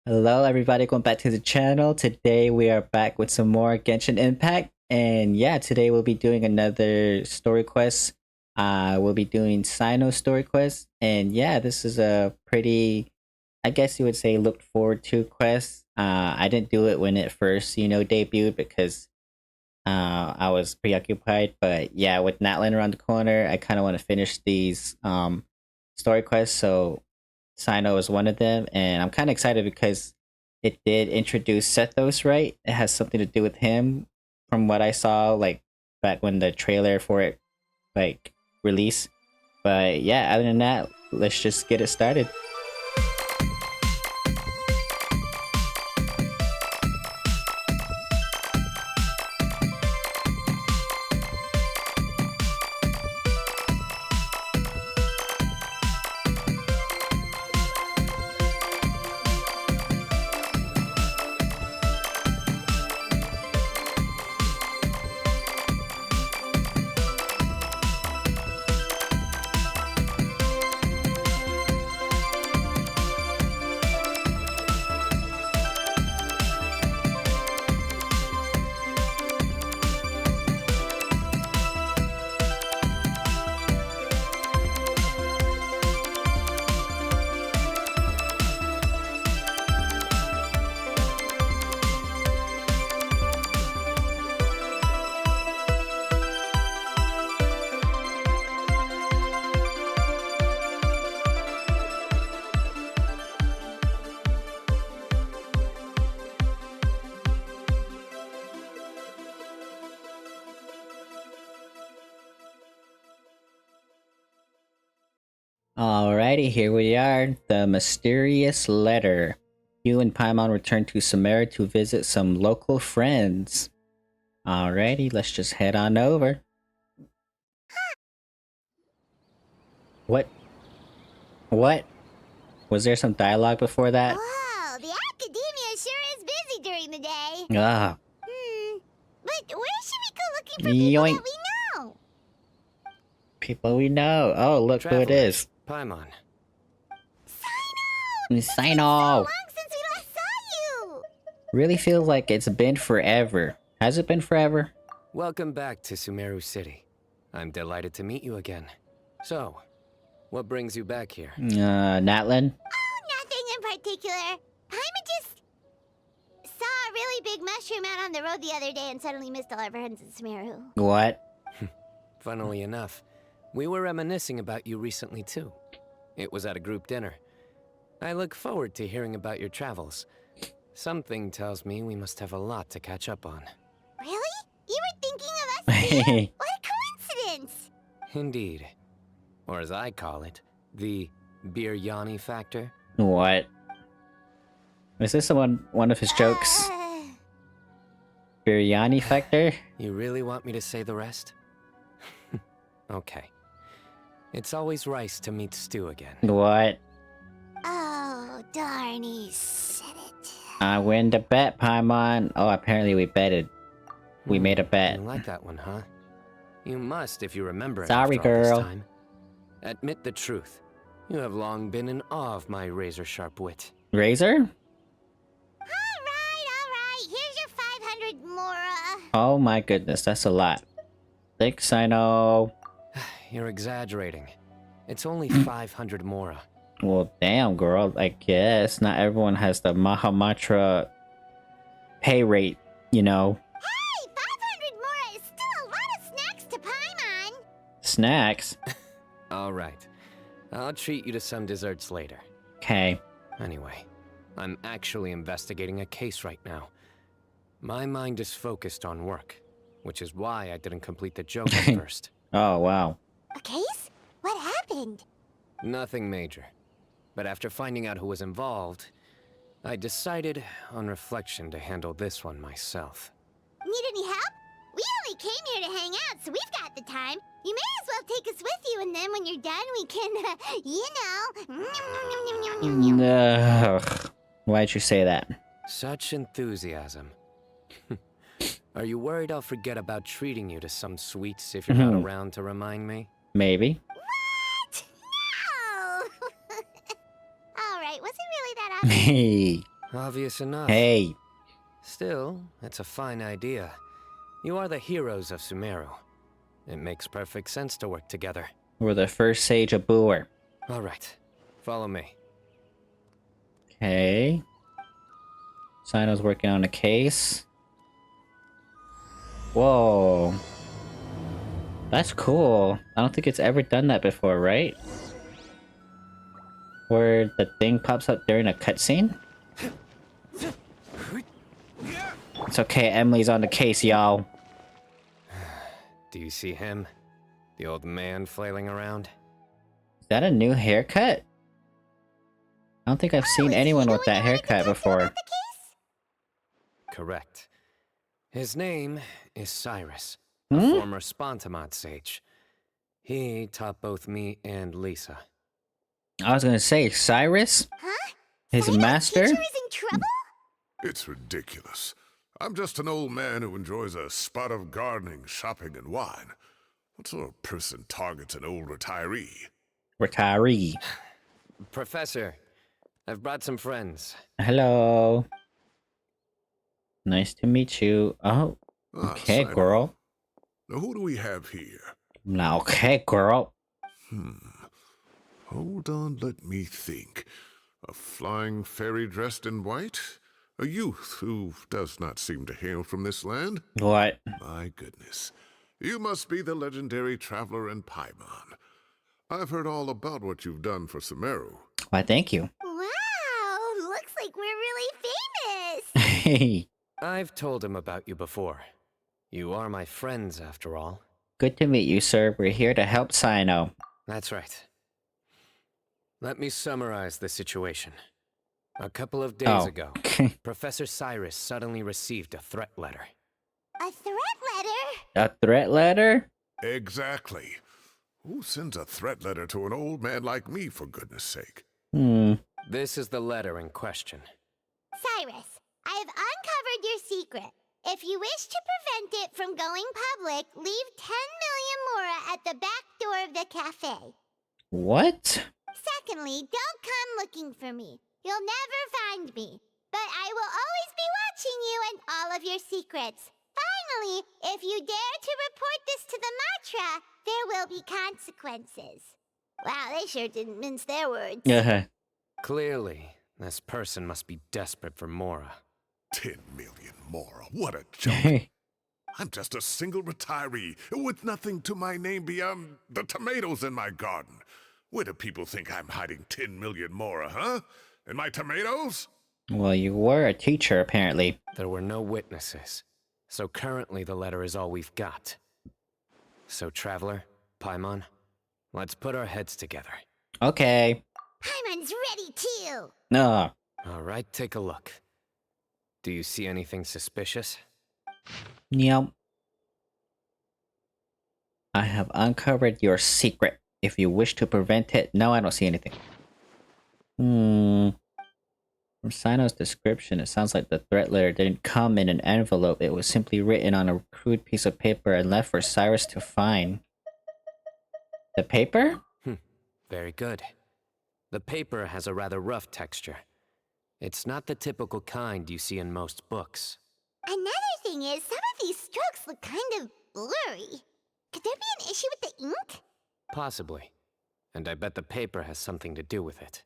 Hello everybody, welcome back to the channel. Today we are back with some more Genshin Impact. And yeah, today we'll be doing another story quest. We'll be doing Cyno story quest. And yeah, this is a pretty, I guess you would say, looked forward to quest. I didn't do it when it first, debuted because I was preoccupied. But yeah, with Natlan around the corner, I kind of want to finish these story quests. So Cyno is one of them, and I'm kind of excited because it did introduce Sethos, right? It has something to do with him, from what I saw, like back when the trailer for it like released. But yeah, other than that, let's just get it started. Alrighty, here we are. The mysterious letter. You and Paimon return to Sumeru to visit some local friends. Alrighty, let's just head on over. What? What? Was there some dialogue before that? Wow, the academia sure is busy during the day. Ah. But where should we go looking for people Yoink. that we know? People we know. Oh, look who it is. Paimon. Cyno! It's been so Cyno! long since we last saw you! Really feels like it's been forever. Has it been forever? Welcome back to Sumeru City. I'm delighted to meet you again. So, what brings you back here? Natlan? Oh, nothing in particular. Paimon just saw a really big mushroom out on the road the other day and suddenly missed all our friends in Sumeru. What? Funnily enough, we were reminiscing about you recently too. It was at a group dinner. I look forward to hearing about your travels. Something tells me we must have a lot to catch up on. Really? You were thinking of us too? What a coincidence! Indeed. Or as I call it, the biryani factor. What? Was this one of his jokes? Biryani factor? You really want me to say the rest? Okay. It's always rice to meet stew again. What? Oh, darn, he said it. I win the bet, Paimon. Oh, apparently we betted. We made a bet. You like that one, huh? You must, if you remember it. Sorry, after all this girl. time. Admit the truth. You have long been in awe of my razor-sharp wit. Razor? All right. Here's your 500 Mora. Oh my goodness, that's a lot. Thanks, Cyno. You're exaggerating. It's only 500 Mora. Well, damn, girl. I guess not everyone has the Mahamatra pay rate, you know. Hey, 500 Mora is still a lot of snacks to Paimon. Snacks? All right. I'll treat you to some desserts later. Okay. Anyway, I'm actually investigating a case right now. My mind is focused on work, which is why I didn't complete the joke at first. Oh, wow. A case? What happened? Nothing major. But after finding out who was involved, I decided, on reflection, to handle this one myself. Need any help? We only came here to hang out, so we've got the time. You may as well take us with you, and then when you're done, we can, Ugh. Why'd you say that? Such enthusiasm. Are you worried I'll forget about treating you to some sweets if you're not around to remind me? Maybe. What? No! All right, was it really that obvious? Hey. Obvious enough. Hey. Still, it's a fine idea. You are the heroes of Sumeru. It makes perfect sense to work together. We're the first sage of Boer. All right, follow me. Okay. Cyno's working on a case. Whoa. That's cool. I don't think it's ever done that before, right? Where the thing pops up during a cutscene? It's okay, Emily's on the case, y'all. Do you see him? The old man flailing around? Is that a new haircut? I don't think I've seen is anyone he with the that one you wanted to haircut talk to before. about the case? Correct. His name is Cyrus, Hmm? a former Spontamod sage. He taught both me and Lisa. I was gonna say, Cyrus? Huh? His Cyno's master? teacher is in trouble? It's ridiculous. I'm just an old man who enjoys a spot of gardening, shopping, and wine. What sort of person targets an old retiree? Retiree. Professor, I've brought some friends. Hello. Nice to meet you. Oh, okay, Cyno. girl. Now, who do we have here? Now, okay, girl. Hold on, let me think. A flying fairy dressed in white? A youth who does not seem to hail from this land? What? My goodness. You must be the legendary traveler in Paimon. I've heard all about what you've done for Sumeru. Why, thank you. Wow, looks like we're really famous. Hey. I've told him about you before. You are my friends, after all. Good to meet you, sir. We're here to help Cyno. That's right. Let me summarize the situation. A couple of days ago, Okay. Professor Cyrus suddenly received a threat letter. A threat letter? A threat letter? Exactly. Who sends a threat letter to an old man like me, for goodness sake? This is the letter in question. Cyrus, I have uncovered your secret. If you wish to prevent it from going public, leave 10 million mora at the back door of the cafe. What? Secondly, don't come looking for me. You'll never find me. But I will always be watching you and all of your secrets. Finally, if you dare to report this to the Matra, there will be consequences. Wow, they sure didn't mince their words. Clearly, this person must be desperate for Mora. 10 million more. What a joke. I'm just a single retiree with nothing to my name beyond the tomatoes in my garden. Where do people think I'm hiding 10 million more, huh? In my tomatoes? Well, you were a teacher, apparently. There were no witnesses, so currently the letter is all we've got. So, Traveler, Paimon, let's put our heads together. Okay. Paimon's ready too. No. All right, take a look. Do you see anything suspicious? Yep. I have uncovered your secret. If you wish to prevent it... No, I don't see anything. From Cyno's description, it sounds like the threat letter didn't come in an envelope. It was simply written on a crude piece of paper and left for Cyrus to find. The paper? Very good. The paper has a rather rough texture. It's not the typical kind you see in most books. Another thing is, some of these strokes look kind of blurry. Could there be an issue with the ink? Possibly. And I bet the paper has something to do with it.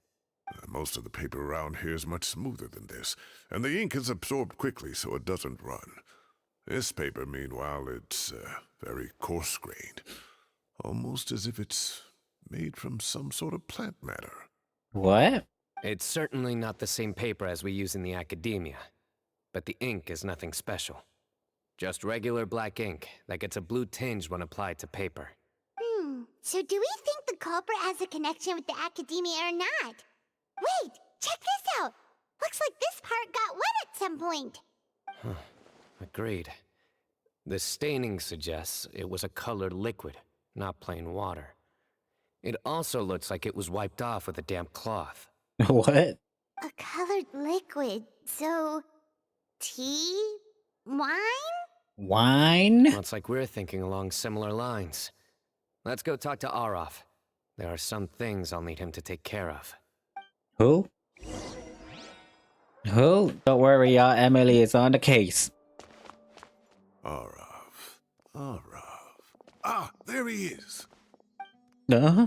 Most of the paper around here is much smoother than this, and the ink is absorbed quickly so it doesn't run. This paper, meanwhile, it's very coarse-grained. Almost as if it's made from some sort of plant matter. What? It's certainly not the same paper as we use in the academia, but the ink is nothing special. Just regular black ink that gets a blue tinge when applied to paper. So do we think the culprit has a connection with the academia or not? Wait, check this out. Looks like this part got wet at some point. Agreed. The staining suggests it was a colored liquid, not plain water. It also looks like it was wiped off with a damp cloth. What? A colored liquid. So, tea? Wine? Wine? Looks like we're thinking along similar lines. Let's go talk to Arof. There are some things I'll need him to take care of. Who? Who? Don't worry, y'all. Emily is on the case. Arav. Arav. Ah, there he is. Uh-huh.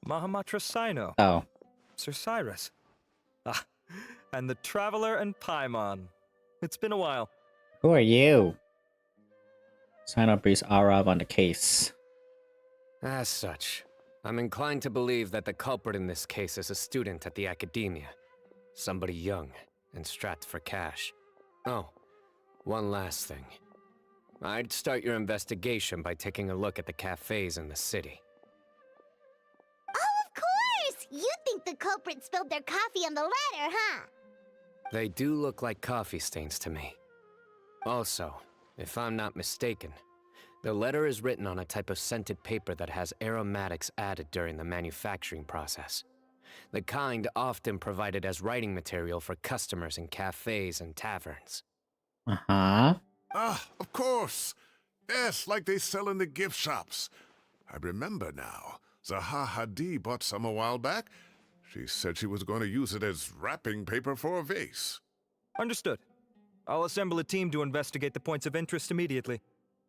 Mahamatra Cyno, Oh. Sir Cyrus. Ah, and the Traveler and Paimon. It's been a while. Who are you? Cyno briefs Arav on the case. As such, I'm inclined to believe that the culprit in this case is a student at the academia. Somebody young and strapped for cash. Oh, one last thing. I'd start your investigation by taking a look at the cafes in the city. Oh, of course! You think the culprit spilled their coffee on the ladder, huh? They do look like coffee stains to me. Also, if I'm not mistaken, the letter is written on a type of scented paper that has aromatics added during the manufacturing process. The kind often provided as writing material for customers in cafes and taverns. Uh-huh. Ah, of course. Yes, like they sell in the gift shops. I remember now. Zaha Hadid bought some a while back. She said she was going to use it as wrapping paper for a vase. Understood. I'll assemble a team to investigate the points of interest immediately.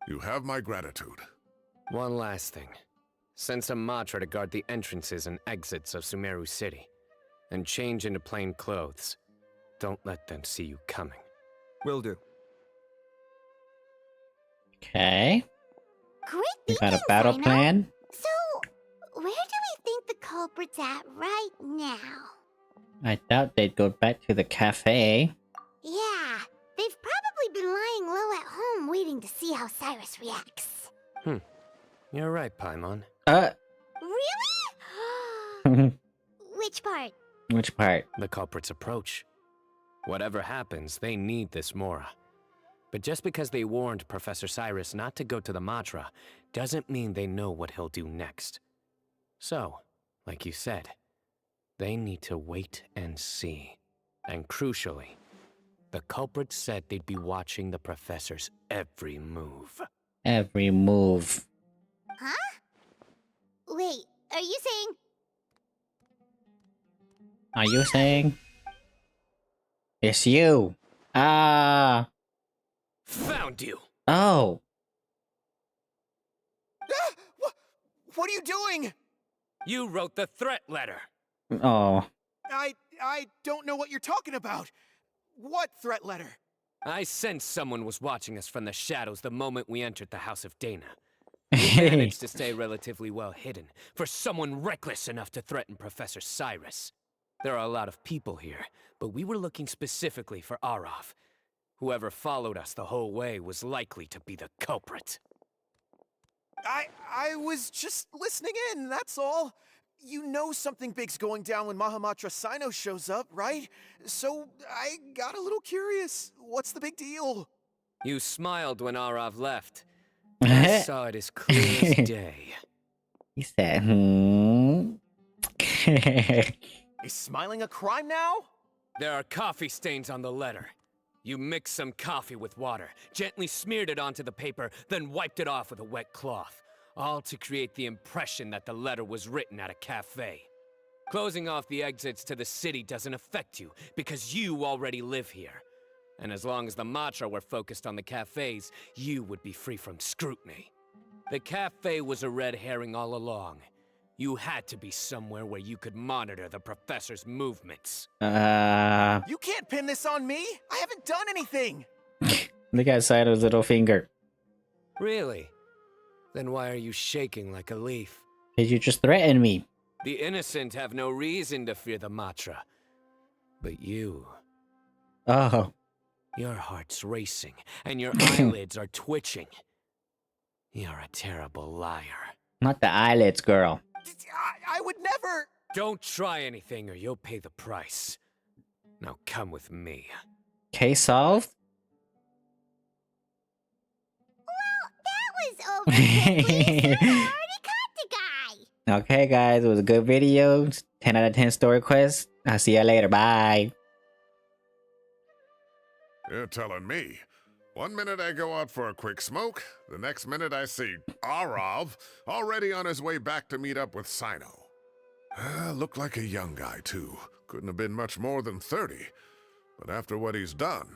You have my gratitude. One last thing. Send some Matra to guard the entrances and exits of Sumeru City. And change into plain clothes. Don't let them see you coming. Will do. Okay. Great We got a thinking, battle Cyno. plan. So, where do we think the culprit's at right now? I doubt they'd go back to the cafe. Yeah, they've probably been lying low at home waiting to see how Cyrus reacts. You're right, Paimon. Really? Which part? Which part? The culprit's approach. Whatever happens, they need this Mora. But just because they warned Professor Cyrus not to go to the Matra, doesn't mean they know what he'll do next. So, like you said, they need to wait and see. And crucially, the culprit said they'd be watching the Professor's every move. Every move. Huh? Wait, are you saying... Are you saying? It's you. Ah. Found you! Oh. What are you doing? You wrote the threat letter! Oh. I don't know what you're talking about. What threat letter? I sensed someone was watching us from the shadows the moment we entered the House of Dana. We managed to stay relatively well hidden for someone reckless enough to threaten Professor Cyrus. There are a lot of people here, but we were looking specifically for Arav. Whoever followed us the whole way was likely to be the culprit. I was just listening in, that's all. You know something big's going down when Mahamatra Cyno shows up, right? So I got a little curious. What's the big deal? You smiled when Arav left. I saw it as clear as day. He said, hmm. Is smiling a crime now? There are coffee stains on the letter. You mixed some coffee with water, gently smeared it onto the paper, then wiped it off with a wet cloth, all to create the impression that the letter was written at a cafe. Closing off the exits to the city doesn't affect you, because you already live here. And as long as the Matra were focused on the cafes, you would be free from scrutiny. The cafe was a red herring all along. You had to be somewhere where you could monitor the Professor's movements. You can't pin this on me. I haven't done anything. Look at Cyno's little finger. Really? Then why are you shaking like a leaf? Did you just threaten me? The innocent have no reason to fear the Matra. But you, Oh. your heart's racing, and your eyelids are twitching. You're a terrible liar. Not the eyelids, girl. I would never... Don't try anything or you'll pay the price. Now come with me. Case solved? That was over quickly. I already caught the guy. Okay, guys, it was a good video. 10 out of 10 story quest. I'll see you later. Bye. You're telling me. One minute I go out for a quick smoke, the next minute I see Arav already on his way back to meet up with Cyno. Looked like a young guy, too. Couldn't have been much more than 30. But after what he's done,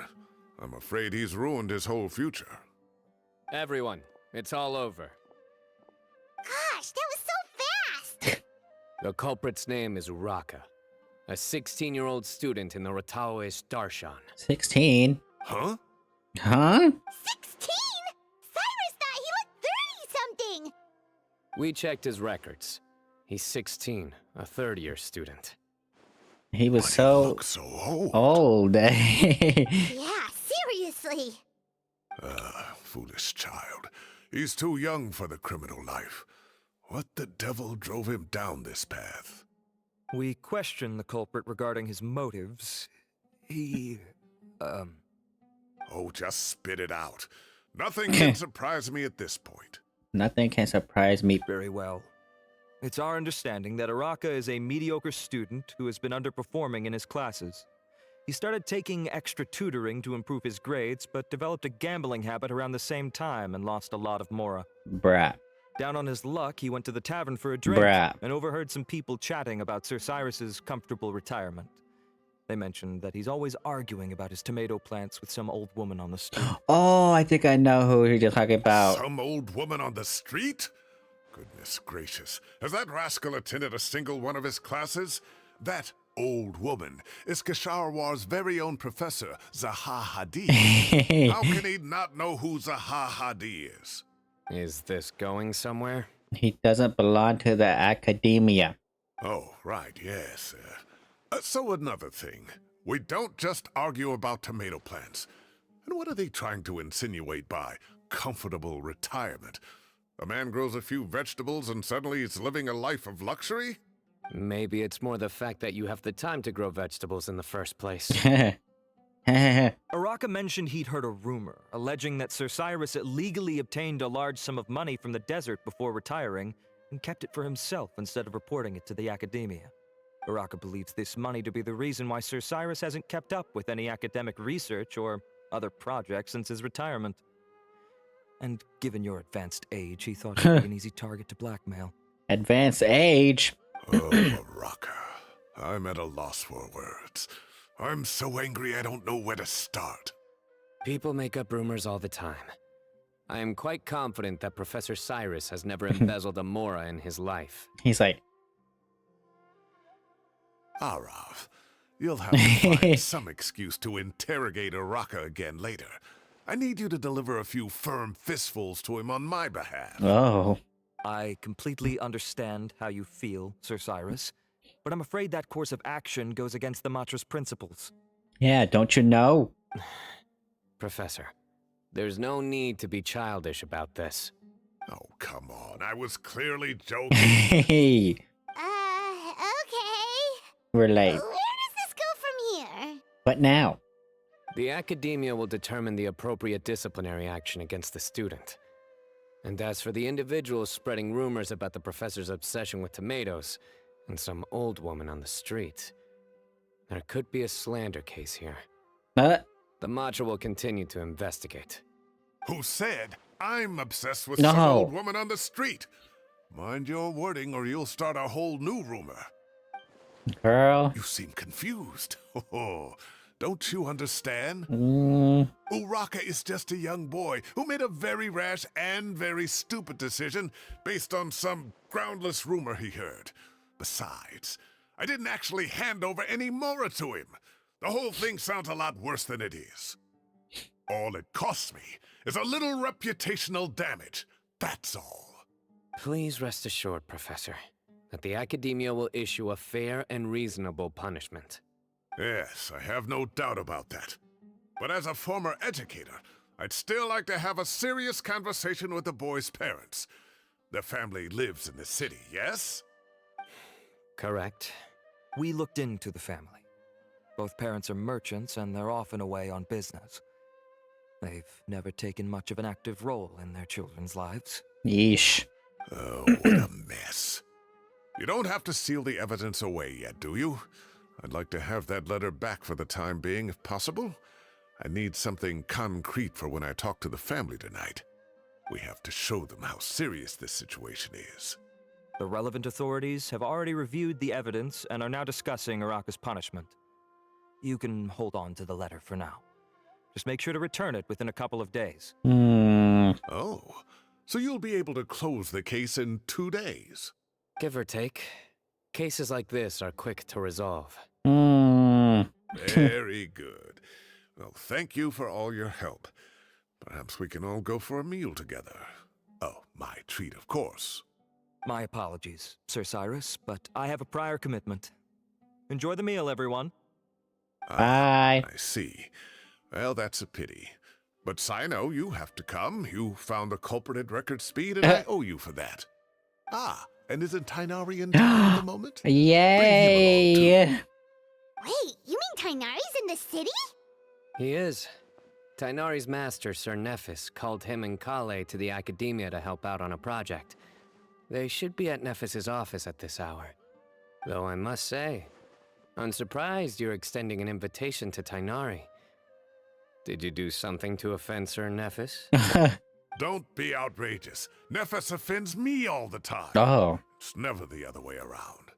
I'm afraid he's ruined his whole future. Everyone, it's all over. Gosh, that was so fast! The culprit's name is Uraka, a 16-year-old student in the Rataoish Darshan. 16? Huh? Huh? 16? Cyrus thought he looked 30-something! We checked his records. He's 16, a third-year student. He was But he so looks so old. old. Yeah, seriously. Foolish child. He's too young for the criminal life. What the devil drove him down this path? We questioned the culprit regarding his motives. He, Oh, just spit it out. Nothing can surprise me at this point. Nothing can surprise me. very well. It's our understanding that Uraka is a mediocre student who has been underperforming in his classes. He started taking extra tutoring to improve his grades, but developed a gambling habit around the same time and lost a lot of mora. Bruh. Down on his luck, he went to the tavern for a drink Bruh. and overheard some people chatting about Sir Cyrus's comfortable retirement. They mentioned that he's always arguing about his tomato plants with some old woman on the street. Oh, I think I know who you're talking about. Some old woman on the street? Goodness gracious. Has that rascal attended a single one of his classes? That old woman is Kasharwar's very own professor, Zaha Hadid. How can he not know who Zaha Hadid is? Is this going somewhere? He doesn't belong to the academia. Oh, right, yes. So another thing. We don't just argue about tomato plants. And what are they trying to insinuate by comfortable retirement? A man grows a few vegetables and suddenly he's living a life of luxury? Maybe it's more the fact that you have the time to grow vegetables in the first place. Uraka mentioned he'd heard a rumor, alleging that Sir Cyrus illegally obtained a large sum of money from the desert before retiring, and kept it for himself instead of reporting it to the academia. Uraka believes this money to be the reason why Sir Cyrus hasn't kept up with any academic research or other projects since his retirement. And given your advanced age, he thought he'd be an easy target to blackmail. Advanced age. Oh, Baraka. I'm at a loss for words. I'm so angry I don't know where to start. People make up rumors all the time. I am quite confident that Professor Cyrus has never embezzled a mora in his life. He's like, Arav, you'll have to find some excuse to interrogate Uraka again later. I need you to deliver a few firm fistfuls to him on my behalf. oh. I completely understand how you feel, Sir Cyrus, but I'm afraid that course of action goes against the Matra's principles. Yeah, don't you know? Professor, there's no need to be childish about this. Oh, come on. I was clearly joking. Hey, Okay. we're late. Where does this go from here? But now? The academia will determine the appropriate disciplinary action against the student. And as for the individuals spreading rumors about the professor's obsession with tomatoes and some old woman on the street, there could be a slander case here. The Matra will continue to investigate. Who said I'm obsessed with No. some old woman on the street? Mind your wording or you'll start a whole new rumor. Girl. You seem confused. Oh, don't you understand? Mm, Uraka is just a young boy who made a very rash and very stupid decision based on some groundless rumor he heard. Besides, I didn't actually hand over any mora to him. The whole thing sounds a lot worse than it is. All it costs me is a little reputational damage. That's all. Please rest assured, Professor, that the academia will issue a fair and reasonable punishment. Yes, I have no doubt about that. But as a former educator, I'd still like to have a serious conversation with the boy's parents. Their family lives in the city, yes? Correct. We looked into the family. Both parents are merchants and they're often away on business. They've never taken much of an active role in their children's lives. yeesh. Oh, what a mess. You don't have to seal the evidence away yet, do you? I'd like to have that letter back for the time being, if possible. I need something concrete for when I talk to the family tonight. We have to show them how serious this situation is. The relevant authorities have already reviewed the evidence and are now discussing Uraka's punishment. You can hold on to the letter for now. Just make sure to return it within a couple of days. Oh, so you'll be able to close the case in 2 days. Give or take. Cases like this are quick to resolve. Very good. Well, thank you for all your help. Perhaps we can all go for a meal together. Oh, my treat, of course. My apologies, Sir Cyrus, but I have a prior commitment. Enjoy the meal, everyone. Bye. I see. Well, that's a pity. But Cyno, you have to come. You found the culprit at record speed, and I owe you for that. Ah, and isn't Tighnari in town at the moment? Yay! Wait, you mean Tighnari's in the city? He is. Tighnari's master, Sir Nephis, called him and Kale to the academia to help out on a project. They should be at Nephis's office at this hour. Though I must say, I'm surprised you're extending an invitation to Tighnari. Did you do something to offend Sir Nephis? Don't be outrageous. Nephis offends me all the time. Oh. It's never the other way around.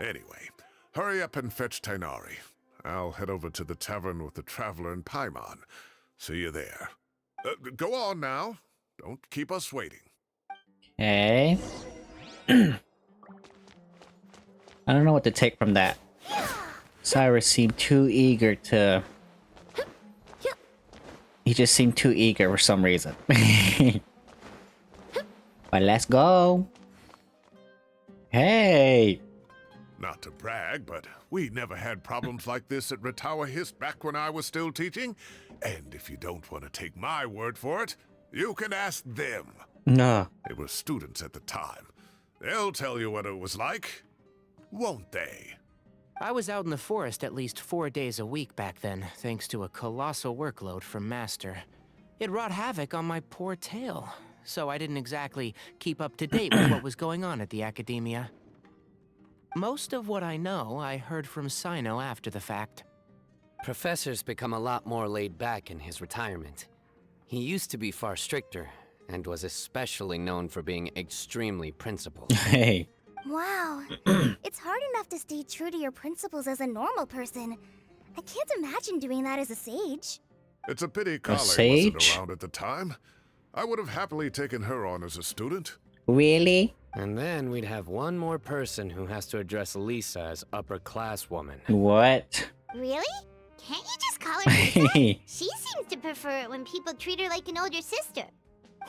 Anyway, hurry up and fetch Tighnari. I'll head over to the tavern with the Traveler and Paimon. See you there. Go on now. Don't keep us waiting. Okay. I don't know what to take from that. Cyrus seemed too eager to... He just seemed too eager for some reason. But let's go. Hey! Not to brag, but we never had problems like this at Ratawa Hist back when I was still teaching. And if you don't want to take my word for it, you can ask them. No. They were students at the time. They'll tell you what it was like, won't they? I was out in the forest at least 4 days a week back then, thanks to a colossal workload from Master. It wrought havoc on my poor tail, so I didn't exactly keep up to date with what was going on at the academia. Most of what I know, I heard from Cyno after the fact. Professor's become a lot more laid back in his retirement. He used to be far stricter, and was especially known for being extremely principled. Hey. Wow. It's hard enough to stay true to your principles as a normal person. I can't imagine doing that as a sage. It's a pity Kale sage? wasn't around at the time. I would have happily taken her on as a student. Really? And then we'd have one more person who has to address Lisa as upper-class woman. What? Really? Can't you just call her Lisa? She seems to prefer it when people treat her like an older sister.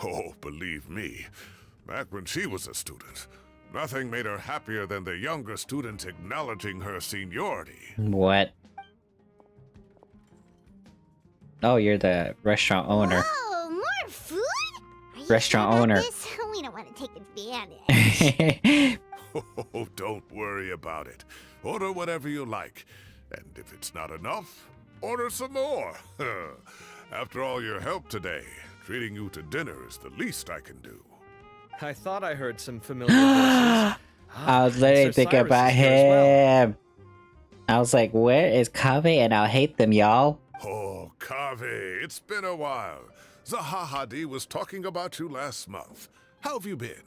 Oh, believe me, back when she was a student, nothing made her happier than the younger students acknowledging her seniority. What? Oh, you're the restaurant owner. Whoa, more food? Are you Restaurant sure about owner. this? We don't want to take advantage. Oh, don't worry about it. Order whatever you like. And if it's not enough, order some more. After all your help today, treating you to dinner is the least I can do. I thought I heard some familiar voices. I was literally Sir thinking Cyrus about is here as well. him. I was like, where is Kave? And I'll hate them, y'all. Oh, Kave, it's been a while. Zahahadi was talking about you last month. How have you been?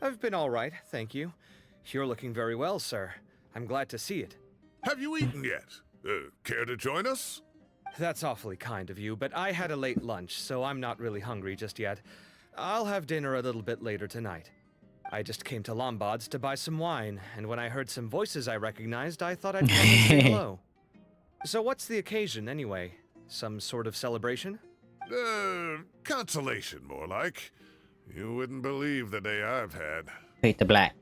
I've been all right, thank you. You're looking very well, sir. I'm glad to see it. Have you eaten yet? Care to join us? That's awfully kind of you, but I had a late lunch, so I'm not really hungry just yet. I'll have dinner a little bit later tonight. I just came to Lombard's to buy some wine, and when I heard some voices I recognized, I thought I'd come and say hello. So what's the occasion, anyway? Some sort of celebration? Consolation, more like. You wouldn't believe the day I've had. Fade to black.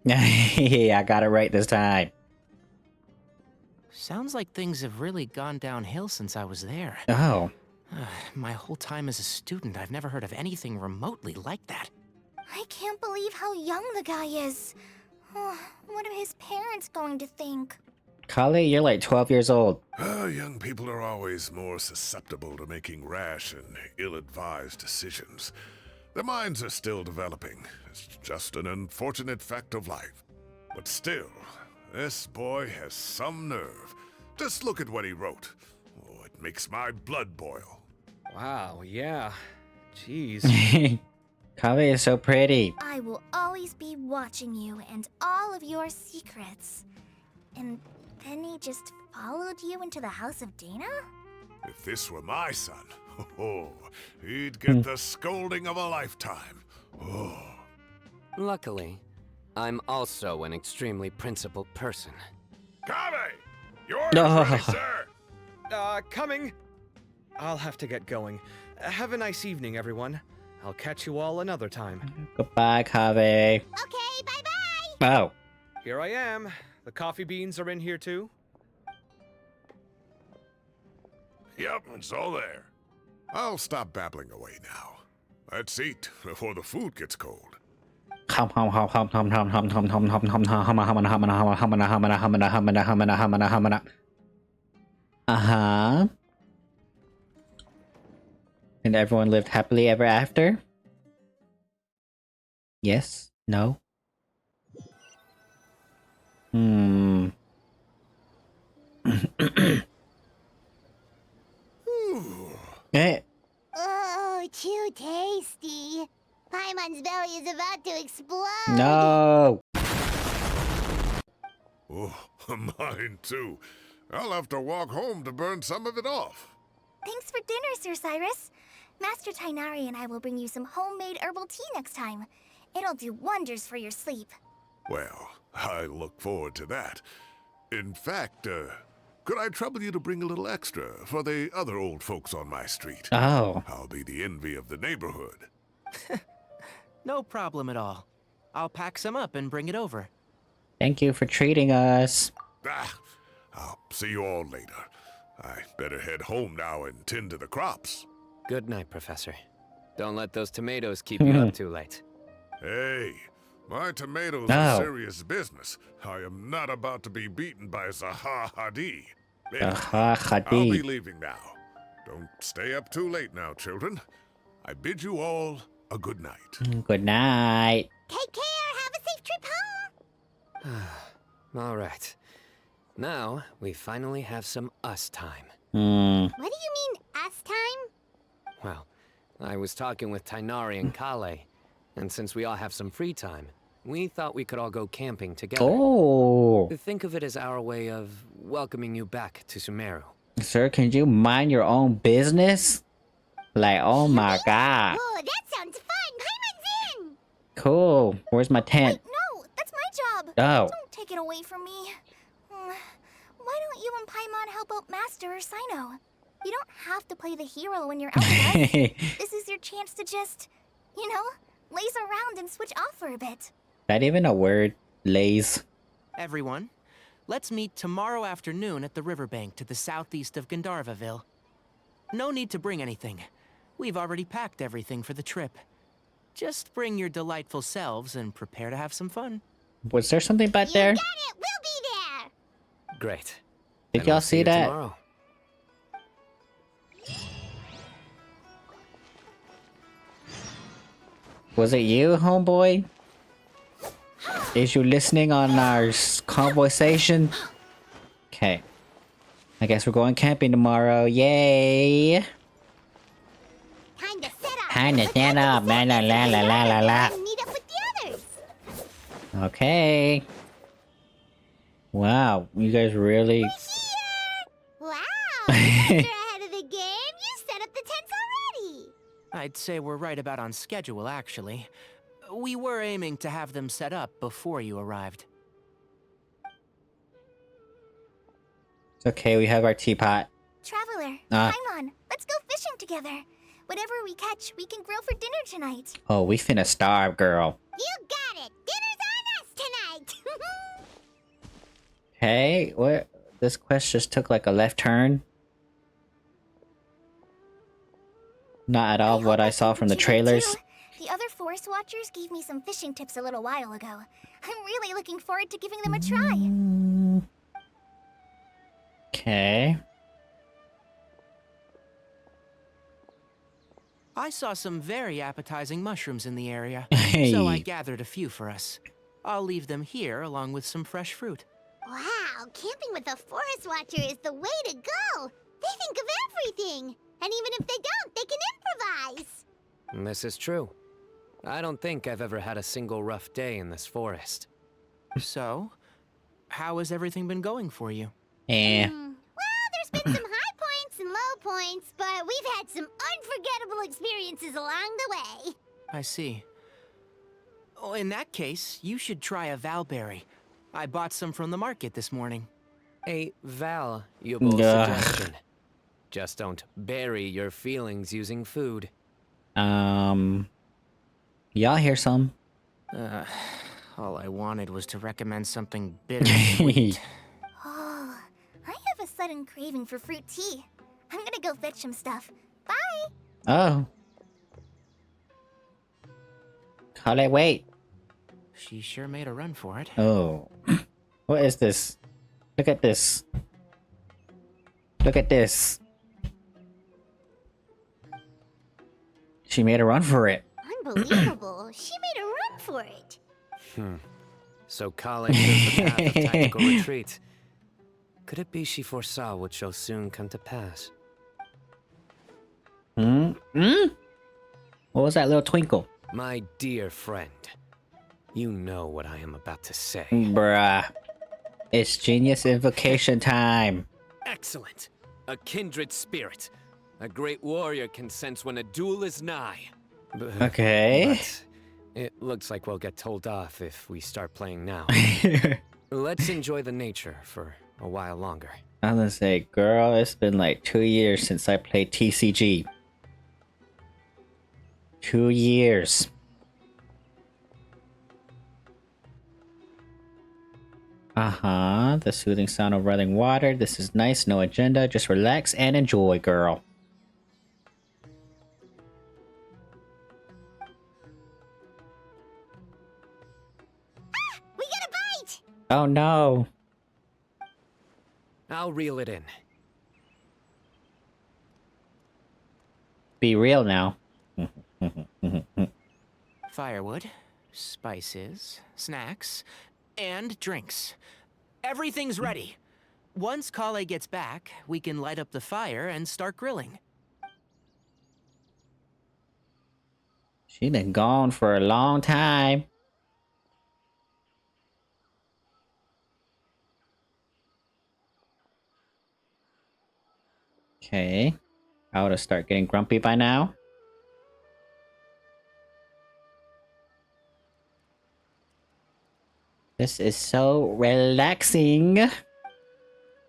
Yeah, I got it right this time. Sounds like things have really gone downhill since I was there. Oh. My whole time as a student, I've never heard of anything remotely like that. I can't believe how young the guy is. Oh, what are his parents going to think? Kale, you're like 12 years old. Young people are always more susceptible to making rash and ill-advised decisions. Their minds are still developing. It's just an unfortunate fact of life. But still, this boy has some nerve. Just look at what he wrote. Oh, it makes my blood boil. Wow, yeah. Jeez. Kave is so pretty. I will always be watching you and all of your secrets. And then he just followed you into the house of Dana? If this were my son, he'd get the scolding of a lifetime. Oh. Luckily, I'm also an extremely principled person. Kave! Yours No. ready, sir! Coming. I'll have to get going. Have a nice evening, everyone. I'll catch you all another time. Goodbye, Kave. Okay, bye-bye! Oh. Here I am. The coffee beans are in here too. Yep, it's all there. I'll stop babbling away now. Let's eat before the food gets cold. Uh-huh. And everyone lived happily ever after? Yes? No? Hmm. Eh. Oh, too tasty. Paimon's belly is about to explode. No. Oh, mine too. I'll have to walk home to burn some of it off. Thanks for dinner, Sir Cyrus. Master Tighnari and I will bring you some homemade herbal tea next time. It'll do wonders for your sleep. Well, I look forward to that. In fact, could I trouble you to bring a little extra for the other old folks on my street? Oh. I'll be the envy of the neighborhood. No problem at all. I'll pack some up and bring it over. Thank you for treating us. I'll see you all later. I better head home now and tend to the crops. Good night, Professor. Don't let those tomatoes keep you up too late. Hey, my tomatoes Oh. are serious business. I am not about to be beaten by Zaha Hadi. I'll be Hadid. leaving now. Don't stay up too late now, children. I bid you all a good night. Good night. Take care. Have a safe trip home. All right. Now, we finally have some us time. Hmm. What do you mean, us time? Well, I was talking with Tighnari and Kale, and since we all have some free time, we thought we could all go camping together. Oh. Think of it as our way of welcoming you back to Sumeru. Sir, can you mind your own business? Like, oh my god. Oh, that sounds fun. Paimon's in. Cool. Where's my tent? Wait, no, that's my job. Oh. Don't take it away from me. Why don't you and Paimon help out Master or Cyno? You don't have to play the hero when you're out with us. This is your chance to just, laze around and switch off for a bit. That even a word? Lays. Everyone, let's meet tomorrow afternoon at the riverbank to the southeast of Gandharvaville. No need to bring anything. We've already packed everything for the trip. Just bring your delightful selves and prepare to have some fun. Was there something back You there? got it. We'll be there. Great. Did Then y'all I'll see you that? tomorrow. Was it you, homeboy? Is you listening on our conversation? Okay. I guess we're going camping tomorrow. Yay! Time to set up. Time to Let's set head to up. the La, la, surface la, of la, the la, la, island la. and meet up with the others. Okay. Wow, you guys really... Here! Wow, you guys are ahead of the game. You set up the tents already. I'd say we're right about on schedule, actually. We were aiming to have them set up before you arrived. Okay, we have our teapot. Traveler, Ah. Paimon, let's go fishing together. Whatever we catch, we can grill for dinner tonight. Oh, we finna starve, girl. You got it. Dinner's on us tonight. Okay, what? This quest just took like a left turn. Not at all what I saw from the trailers. The other forest watchers gave me some fishing tips a little while ago. I'm really looking forward to giving them a try. Okay. I saw some very appetizing mushrooms in the area, Hey. so I gathered a few for us. I'll leave them here along with some fresh fruit. Wow, camping with a forest watcher is the way to go. They think of everything. And even if they don't, they can improvise. This is true. I don't think I've ever had a single rough day in this forest. So, how has everything been going for you? Eh. points, but we've had some unforgettable experiences along the way. I see. Oh, in that case, you should try a Valberry. I bought some from the market this morning. A valuable suggestion. Just don't bury your feelings using food. Y'all hear some? All I wanted was to recommend something bittersweet. Oh, I have a sudden craving for fruit tea. I'm gonna go fetch some stuff. Bye! Oh. Kale, wait. She sure made a run for it. Oh. What is this? Look at this. Look at this. She made a run for it. Unbelievable. She made a run for it. So Kale chose the path of tactical retreat. Could it be she foresaw what shall soon come to pass? What was that little twinkle? My dear friend, you know what I am about to say. Bruh. It's genius invocation time. Excellent. A kindred spirit. A great warrior can sense when a duel is nigh. Okay. But it looks like we'll get told off if we start playing now. Let's enjoy the nature for a while longer. I was gonna say, girl, it's been like 2 years since I played TCG. 2 years. The soothing sound of running water. This is nice, no agenda. Just relax and enjoy, girl. We got a bite! Oh no. I'll reel it in. Be real now. Firewood, spices, snacks, and drinks. Everything's ready. Once Kale gets back, we can light up the fire and start grilling. She been gone for a long time. Okay. I ought to start getting grumpy by now. This is so relaxing.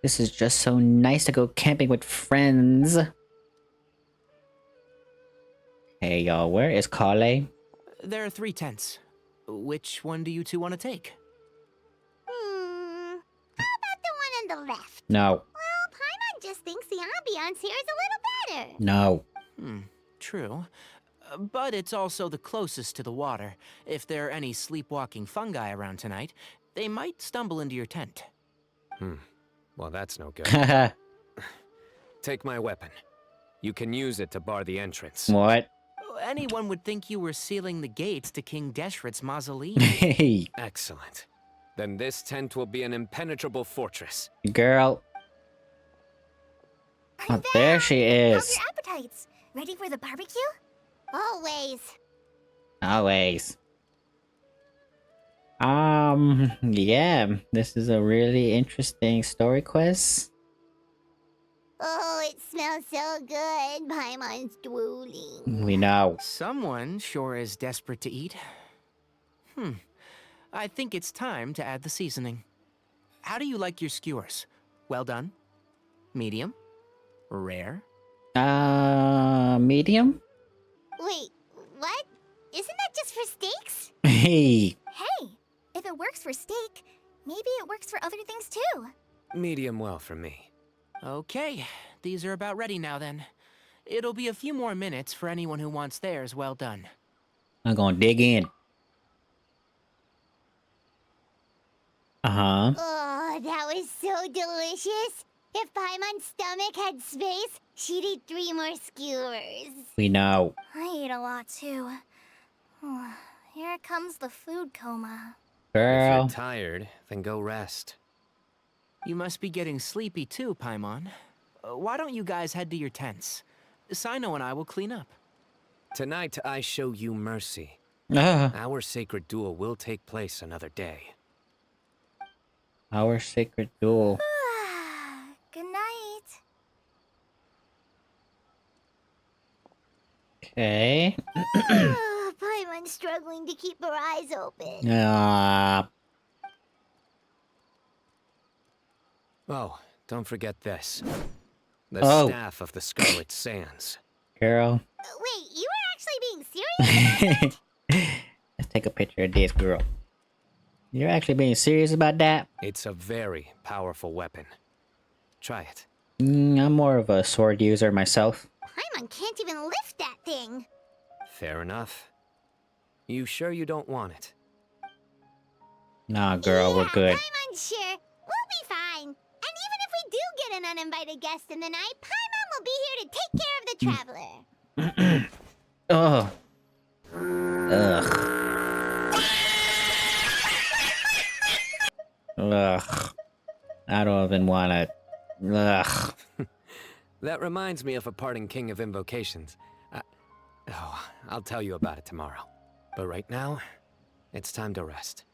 This is just so nice to go camping with friends. Hey y'all, where is Kale? There are 3 tents. Which one do you two want to take? How about the one on the left? No. Well, Paimon just thinks the ambiance here is a little better. No. True. But it's also the closest to the water. If there are any sleepwalking fungi around tonight, they might stumble into your tent. Well, that's no good. Take my weapon. You can use it to bar the entrance. What? Anyone would think you were sealing the gates to King Deshret's mausoleum. Hey, Excellent. Then this tent will be an impenetrable fortress. girl. Oh, there she How's is. your appetites? Ready for the barbecue? Always. Always. Yeah, this is a really interesting story quest. Oh, it smells so good. Paimon's drooling. We know. Someone sure is desperate to eat. I think it's time to add the seasoning. How do you like your skewers? Well done? Medium? Rare? Medium? Wait, what? Isn't that just for steaks? Hey. Hey, if it works for steak, maybe it works for other things too. Medium well for me. Okay, these are about ready now then. It'll be a few more minutes for anyone who wants theirs well done. I'm gonna dig in. Oh, that was so delicious. If Paimon's stomach had space, she'd eat 3 more skewers. We know. I ate a lot too. Here comes the food coma. If Girl. you're tired, then go rest. You must be getting sleepy too, Paimon. Why don't you guys head to your tents? Cyno and I will clean up. Tonight I show you mercy. Ah, Our sacred duel will take place another day. our sacred duel. Good night. Okay. Paimon's struggling to keep her eyes open. Oh, don't forget this. The Oh. staff of the Scarlet Sands. Girl. Wait, you were actually being serious? Let's take a picture of this girl. You're actually being serious about that? It's a very powerful weapon. Try it. I'm more of a sword user myself. Paimon can't even lift that thing. Fair enough. You sure you don't want it? Nah, girl, we're good. Paimon's sure. We'll be fine. And even if we do get an uninvited guest in the night, Paimon will be here to take care of the traveler. Oh. Ugh. Ugh. I don't even wanna. Ugh. That reminds me of a parting king of invocations. I'll tell you about it tomorrow. But right now, it's time to rest.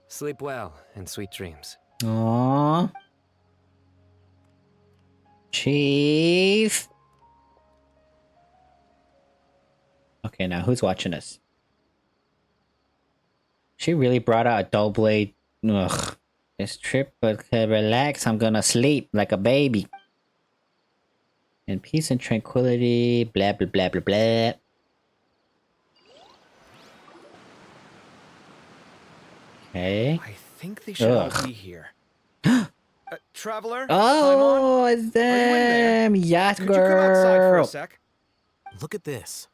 Sleep well and sweet dreams. Aww. Chief. Okay, now who's watching us? She really brought out a dull blade. Ugh. This trip, but relax. I'm gonna sleep like a baby. In peace and tranquility. Blah blah blah blah blah. Okay. I think they should all Ugh. be here. Traveler? Oh, it's Paimon? Are you in there? them! Yacht Could you come outside for a girl! sec? Look at this.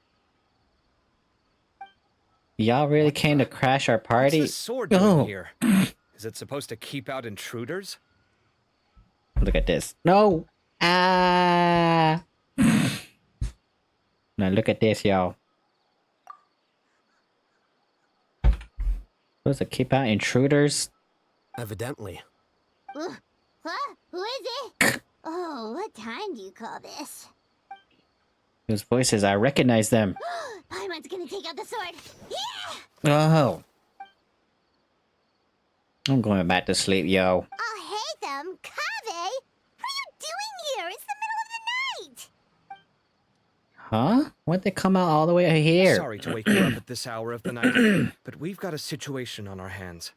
Y'all really came to crash our What's party? this sword doing Oh. here? Is it supposed to keep out intruders? Look at this. No! Ah! Now look at this, y'all. Supposed to keep out intruders? Evidently. Huh? Who is it? Oh, what time do you call this? Those voices, I recognize them. Paimon's gonna take out the sword. Yeah! Oh. I'm going back to sleep, yo. Oh, hey them, Kave! What are you doing here? It's the middle of the night! Huh? Why'd they come out all the way here? Sorry to wake you up at this hour of the night, but we've got a situation on our hands.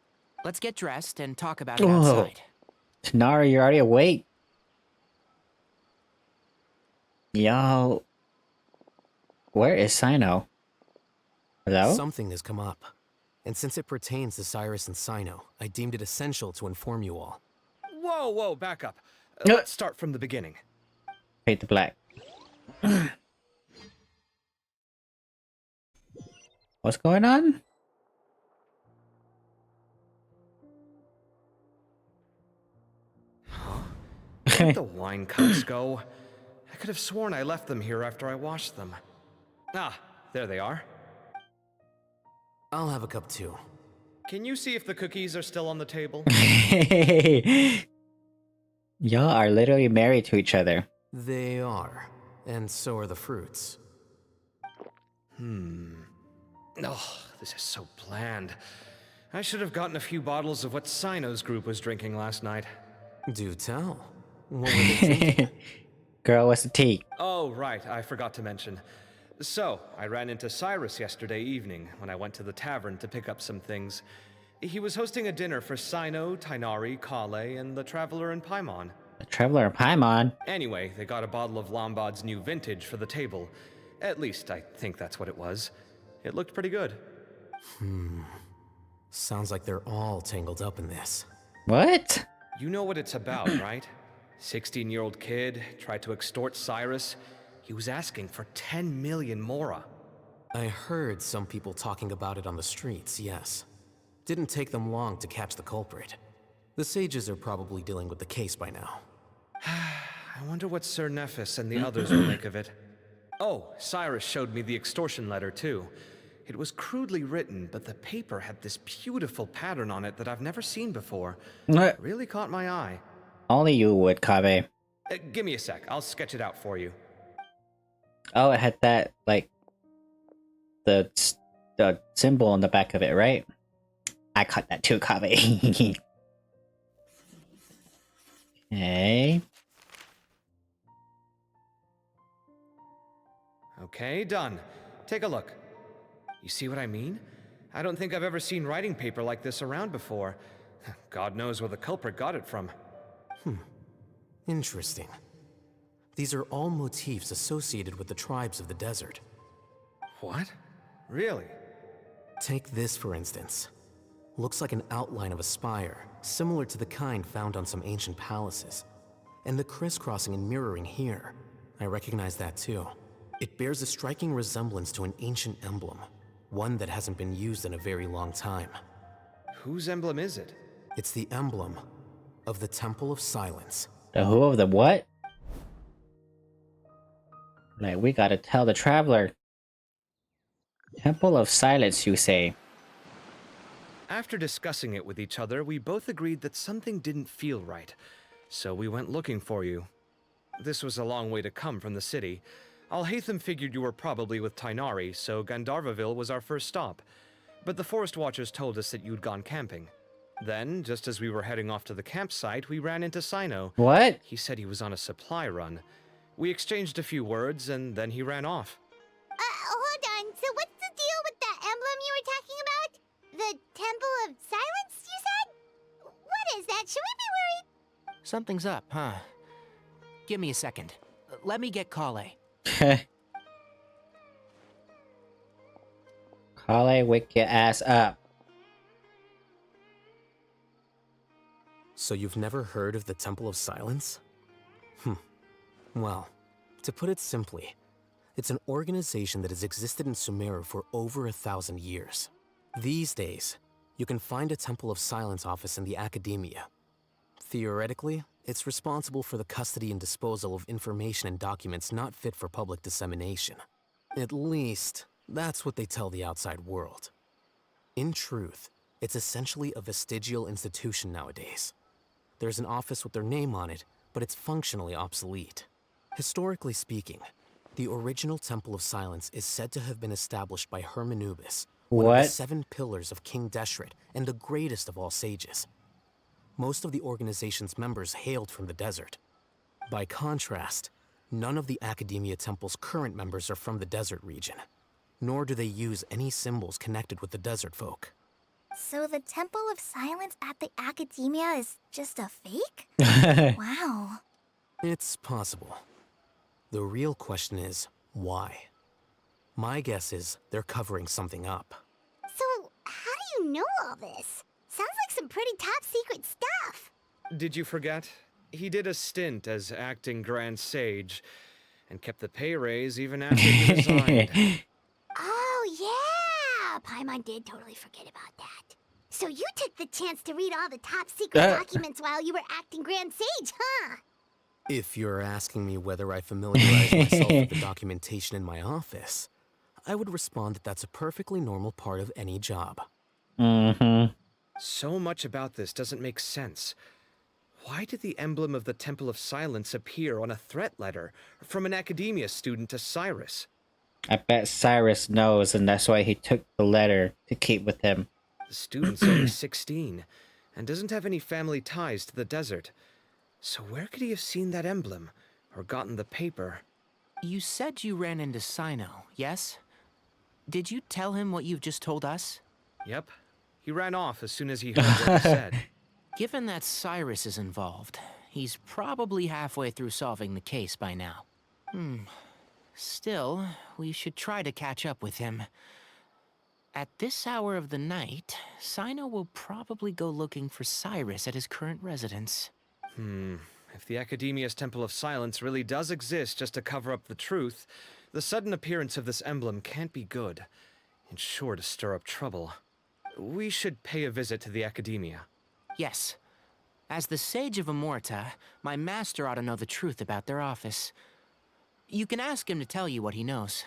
Let's get dressed and talk about it Oh. outside. Tanara, you're already awake. Yo. Where is Cyno? Hello? Something has come up. And since it pertains to Cyrus and Cyno, I deemed it essential to inform you all. Whoa, back up. No. Let's start from the beginning. Fade to black. What's going on? Where'd the wine cups go? I could have sworn I left them here after I washed them. Ah, there they are. I'll have a cup too. Can you see if the cookies are still on the table? Y'all are literally married to each other. They are. And so are the fruits. Oh, this is so bland. I should have gotten a few bottles of what Cyno's group was drinking last night. Do tell. What were they drinking? Girl, what's the tea? Oh, right, I forgot to mention. So, I ran into Cyrus yesterday evening when I went to the tavern to pick up some things. He was hosting a dinner for Cyno, Tighnari, Kale, and the Traveler and Paimon. The Traveler and Paimon. Anyway, they got a bottle of Lombard's new vintage for the table. At least, I think that's what it was. It looked pretty good. Sounds like they're all tangled up in this. What? You know what it's about, right? 16-year-old kid tried to extort Cyrus. He was asking for 10 million mora. I heard some people talking about it on the streets, yes. Didn't take them long to catch the culprit. The sages are probably dealing with the case by now. I wonder what Sir Nephis and the others will make of it. Oh, Cyrus showed me the extortion letter, too. It was crudely written, but the paper had this beautiful pattern on it that I've never seen before. What? It really caught my eye. Only you would, Kabe. Give me a sec, I'll sketch it out for you. Oh, it had that, like, the symbol on the back of it, right? I caught that too, Kabe. Okay. Okay, done. Take a look. You see what I mean? I don't think I've ever seen writing paper like this around before. God knows where the culprit got it from. Interesting. These are all motifs associated with the tribes of the desert. What? Really? Take this, for instance. Looks like an outline of a spire, similar to the kind found on some ancient palaces. And the crisscrossing and mirroring here, I recognize that too. It bears a striking resemblance to an ancient emblem, one that hasn't been used in a very long time. Whose emblem is it? It's the emblem of the Temple of Silence. The who of the what? Like, we gotta tell the traveler. Temple of Silence, you say? After discussing it with each other, we both agreed that something didn't feel right. So we went looking for you. This was a long way to come from the city. Alhaitham figured you were probably with Tainari, so Gandharvaville was our first stop. But the Forest Watchers told us that you'd gone camping. Then, just as we were heading off to the campsite, we ran into Cyno. What? He said he was on a supply run. We exchanged a few words, and then he ran off. Hold on. So what's the deal with that emblem you were talking about? The Temple of Silence, you said? What is that? Should we be worried? Something's up, huh? Give me a second. Let me get Kale. Kale, wake your ass up. So you've never heard of the Temple of Silence? Well, to put it simply, it's an organization that has existed in Sumeru for over 1,000 years. These days, you can find a Temple of Silence office in the academia. Theoretically, it's responsible for the custody and disposal of information and documents not fit for public dissemination. At least, that's what they tell the outside world. In truth, it's essentially a vestigial institution nowadays. There's an office with their name on it, but it's functionally obsolete. Historically speaking, the original Temple of Silence is said to have been established by Hermanubis, one of the What? 7 pillars of King Deshret and the greatest of all sages. Most of the organization's members hailed from the desert. By contrast, none of the Academia Temple's current members are from the desert region, nor do they use any symbols connected with the desert folk. So the Temple of Silence at the Academia is just a fake? Wow. It's possible. The real question is, why? My guess is they're covering something up. So how do you know all this? Sounds like some pretty top secret stuff. Did you forget? He did a stint as acting Grand Sage, and kept the pay raise even after he resigned. Oh, yeah! Paimon did totally forget about that. So you took the chance to read all the top secret documents while you were acting Grand Sage, huh? If you're asking me whether I familiarize myself with the documentation in my office, I would respond that that's a perfectly normal part of any job. Mm-hmm. So much about this doesn't make sense. Why did the emblem of the Temple of Silence appear on a threat letter from an academia student to Cyrus? I bet Cyrus knows, and that's why he took the letter to keep with him. The student's only 16, and doesn't have any family ties to the desert. So where could he have seen that emblem, or gotten the paper? You said you ran into Cyno, yes? Did you tell him what you've just told us? Yep. He ran off as soon as he heard what I said. Given that Cyrus is involved, he's probably halfway through solving the case by now. Still, we should try to catch up with him. At this hour of the night, Cyno will probably go looking for Cyrus at his current residence. If the Academia's Temple of Silence really does exist just to cover up the truth, the sudden appearance of this emblem can't be good. It's sure to stir up trouble. We should pay a visit to the Academia. Yes. As the Sage of Amorta, my master ought to know the truth about their office. You can ask him to tell you what he knows.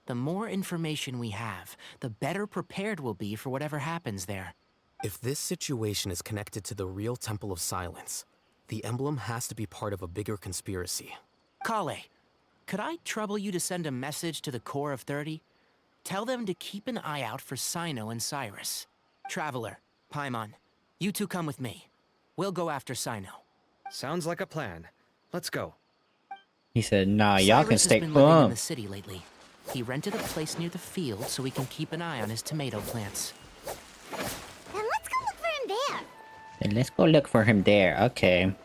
The more information we have, the better prepared we'll be for whatever happens there. If this situation is connected to the real Temple of Silence, the emblem has to be part of a bigger conspiracy. Kale, could I trouble you to send a message to the Core of 30? Tell them to keep an eye out for Cyno and Cyrus. Traveler, Paimon, you two come with me. We'll go after Cyno. Sounds like a plan. Let's go. He said, nah, y'all can Cyrus stay has been living in calm. the city lately. He rented a place near the field so he can keep an eye on his tomato plants. Then let's go look for him there. And let's go look for him there. Okay.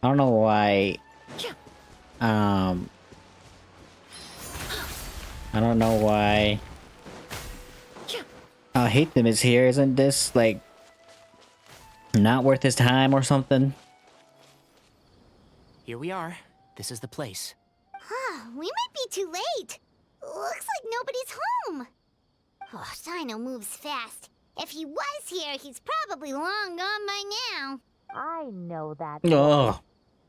I don't know why. I don't know why. I hate them is here. Isn't this like not worth his time or something? Here we are. This is the place. We might be too late. Looks like nobody's home. Oh, Cyno moves fast. If he was here, he's probably long gone by now. I know that. Oh,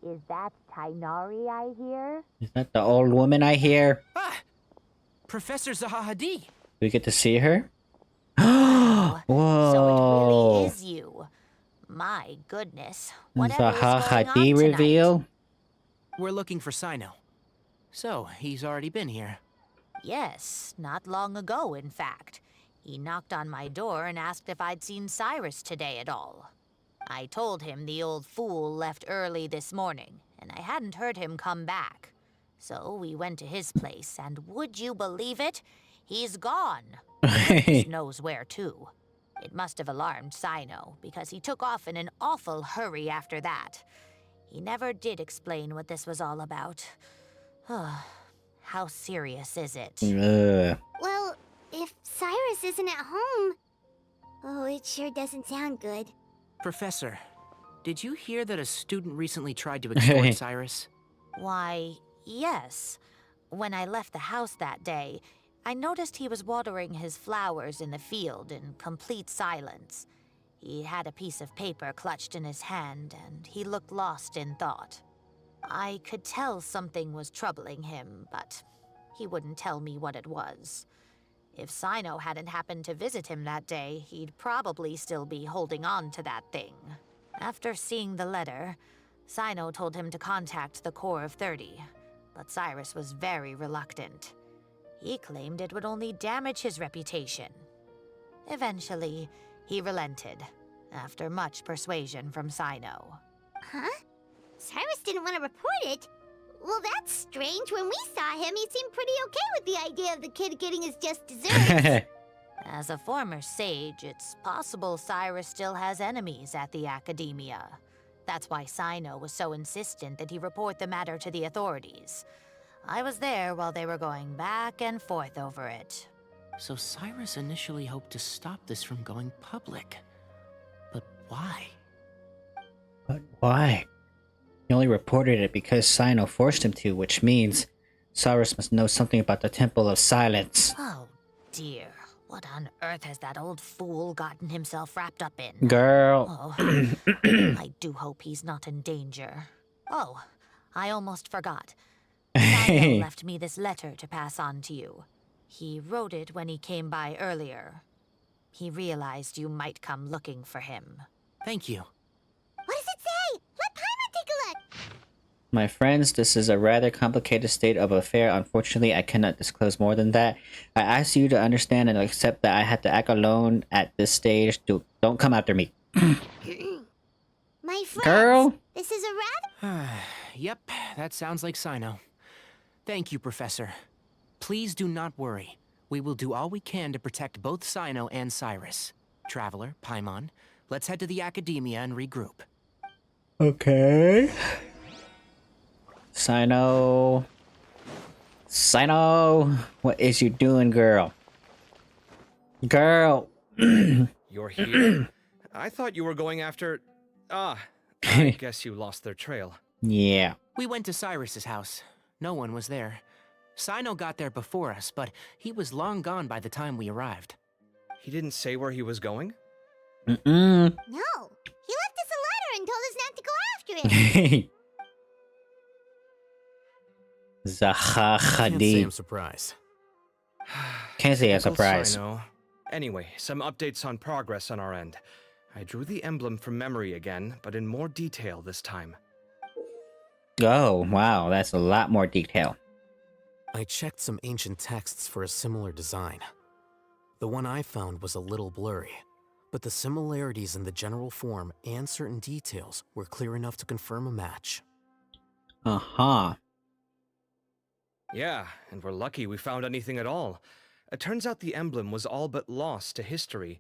Is that Tainari I hear? is that the old woman I hear? Ah! Professor Zahahadi! We get to see her? So it Whoa. really is you. My goodness. The Whatever is going on Hahadi tonight? reveal? We're looking for Cyno. So, he's already been here. Yes, not long ago, in fact. He knocked on my door and asked if I'd seen Cyrus today at all. I told him the old fool left early this morning, and I hadn't heard him come back. So we went to his place, and would you believe it? He's gone. Goodness knows where to. It must have alarmed Cyno, because he took off in an awful hurry after that. He never did explain what this was all about. How serious is it? Ugh. Well, if Cyrus isn't at home... Oh, it sure doesn't sound good. Professor, did you hear that a student recently tried to extort Cyrus? Why, yes. When I left the house that day, I noticed he was watering his flowers in the field in complete silence. He had a piece of paper clutched in his hand, and he looked lost in thought. I could tell something was troubling him, but he wouldn't tell me what it was. If Cyno hadn't happened to visit him that day, he'd probably still be holding on to that thing. After seeing the letter, Cyno told him to contact the Corps of 30, but Cyrus was very reluctant. He claimed it would only damage his reputation. Eventually, he relented, after much persuasion from Cyno. Huh? Cyrus didn't want to report it? Well, that's strange. When we saw him, he seemed pretty okay with the idea of the kid getting his just desserts. As a former sage, it's possible Cyrus still has enemies at the Academia. That's why Cyno was so insistent that he report the matter to the authorities. I was there while they were going back and forth over it. So Cyrus initially hoped to stop this from going public. But why? But why? He only reported it because Cyno forced him to, which means Cyrus must know something about the Temple of Silence. Oh dear, what on earth has that old fool gotten himself wrapped up in? Girl. Oh, I do hope he's not in danger. Oh, I almost forgot. Cyno left me this letter to pass on to you. He wrote it when he came by earlier. He realized you might come looking for him. Thank you. What does it say? Let Paimon take a look. My friends, this is a rather complicated state of affair. Unfortunately, I cannot disclose more than that. I ask you to understand and accept that I had to act alone at this stage. Don't come after me. My friends, Girl. this is a rather... Yep, that sounds like Cyno. Thank you, Professor. Please do not worry. We will do all we can to protect both Cyno and Cyrus. Traveler, Paimon, let's head to the Academia and regroup. Okay. Cyno. Cyno. What is you doing, girl? Girl. You're here? I thought you were going after... Ah, I guess you lost their trail. Yeah. We went to Cyrus's house. No one was there. Cyno got there before us, but he was long gone by the time we arrived. He didn't say where he was going? Mm-mm. No, he left us a letter and told us not to go after it. Can't say I'm Zahahadi. surprised. Can't say I'm Typical surprised. Cyno. Anyway, some updates on progress on our end. I drew the emblem from memory again, but in more detail this time. Oh, wow. That's a lot more detail. I checked some ancient texts for a similar design. The one I found was a little blurry, but the similarities in the general form and certain details were clear enough to confirm a match. Uh-huh. Yeah, and we're lucky we found anything at all. It turns out the emblem was all but lost to history.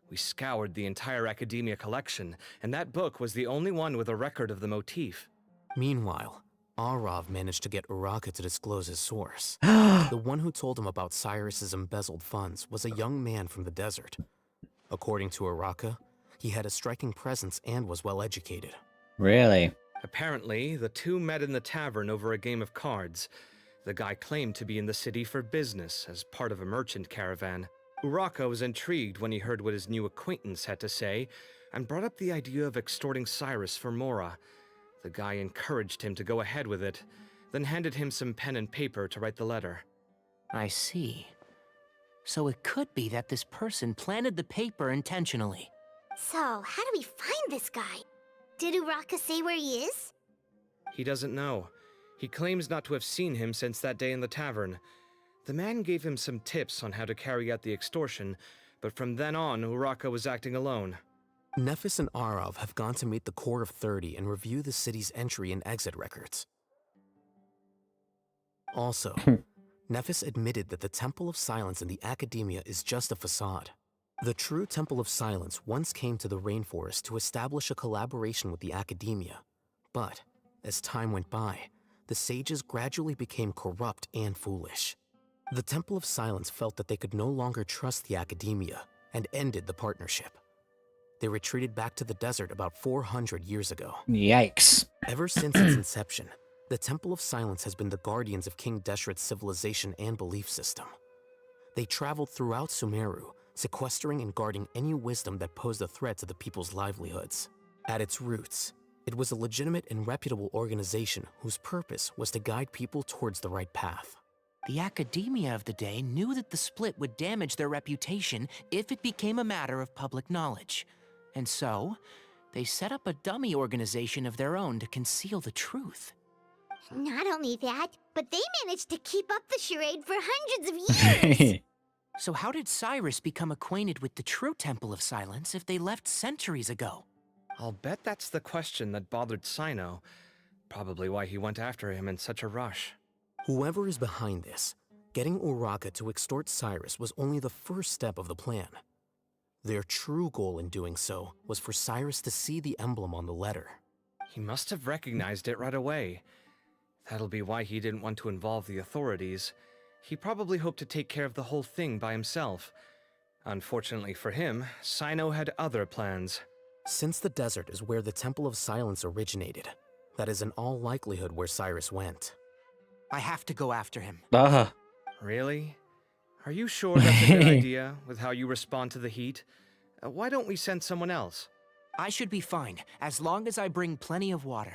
We scoured the entire Academia collection, and that book was the only one with a record of the motif. Meanwhile, Arav managed to get Uraka to disclose his source. The one who told him about Cyrus's embezzled funds was a young man from the desert. According to Uraka, he had a striking presence and was well educated. Really? Apparently, the two met in the tavern over a game of cards. The guy claimed to be in the city for business as part of a merchant caravan. Uraka was intrigued when he heard what his new acquaintance had to say and brought up the idea of extorting Cyrus for Mora. The guy encouraged him to go ahead with it, then handed him some pen and paper to write the letter. I see. So it could be that this person planted the paper intentionally. So, how do we find this guy? Did Uraka say where he is? He doesn't know. He claims not to have seen him since that day in the tavern. The man gave him some tips on how to carry out the extortion, but from then on, Uraka was acting alone. Nephis and Arav have gone to meet the Core of 30 and review the city's entry and exit records. Also, Nephis admitted that the Temple of Silence in the Academia is just a facade. The true Temple of Silence once came to the rainforest to establish a collaboration with the Academia. But, as time went by, the sages gradually became corrupt and foolish. The Temple of Silence felt that they could no longer trust the Academia and ended the partnership. They retreated back to the desert about 400 years ago. Yikes. Ever since its inception, the Temple of Silence has been the guardians of King Deshret's civilization and belief system. They traveled throughout Sumeru, sequestering and guarding any wisdom that posed a threat to the people's livelihoods. At its roots, it was a legitimate and reputable organization whose purpose was to guide people towards the right path. The Academia of the day knew that the split would damage their reputation if it became a matter of public knowledge. And so, they set up a dummy organization of their own to conceal the truth. Not only that, but they managed to keep up the charade for hundreds of years. So how did Cyrus become acquainted with the true Temple of Silence if they left centuries ago? I'll bet that's the question that bothered Cyno. Probably why he went after him in such a rush. Whoever is behind this, getting Uraka to extort Cyrus was only the first step of the plan. Their true goal in doing so was for Cyrus to see the emblem on the letter. He must have recognized it right away. That'll be why he didn't want to involve the authorities. He probably hoped to take care of the whole thing by himself. Unfortunately for him, Cyno had other plans. Since the desert is where the Temple of Silence originated, that is in all likelihood where Cyrus went. I have to go after him. Really? Are you sure that's a good idea, with how you respond to the heat? Why don't we send someone else? I should be fine, as long as I bring plenty of water.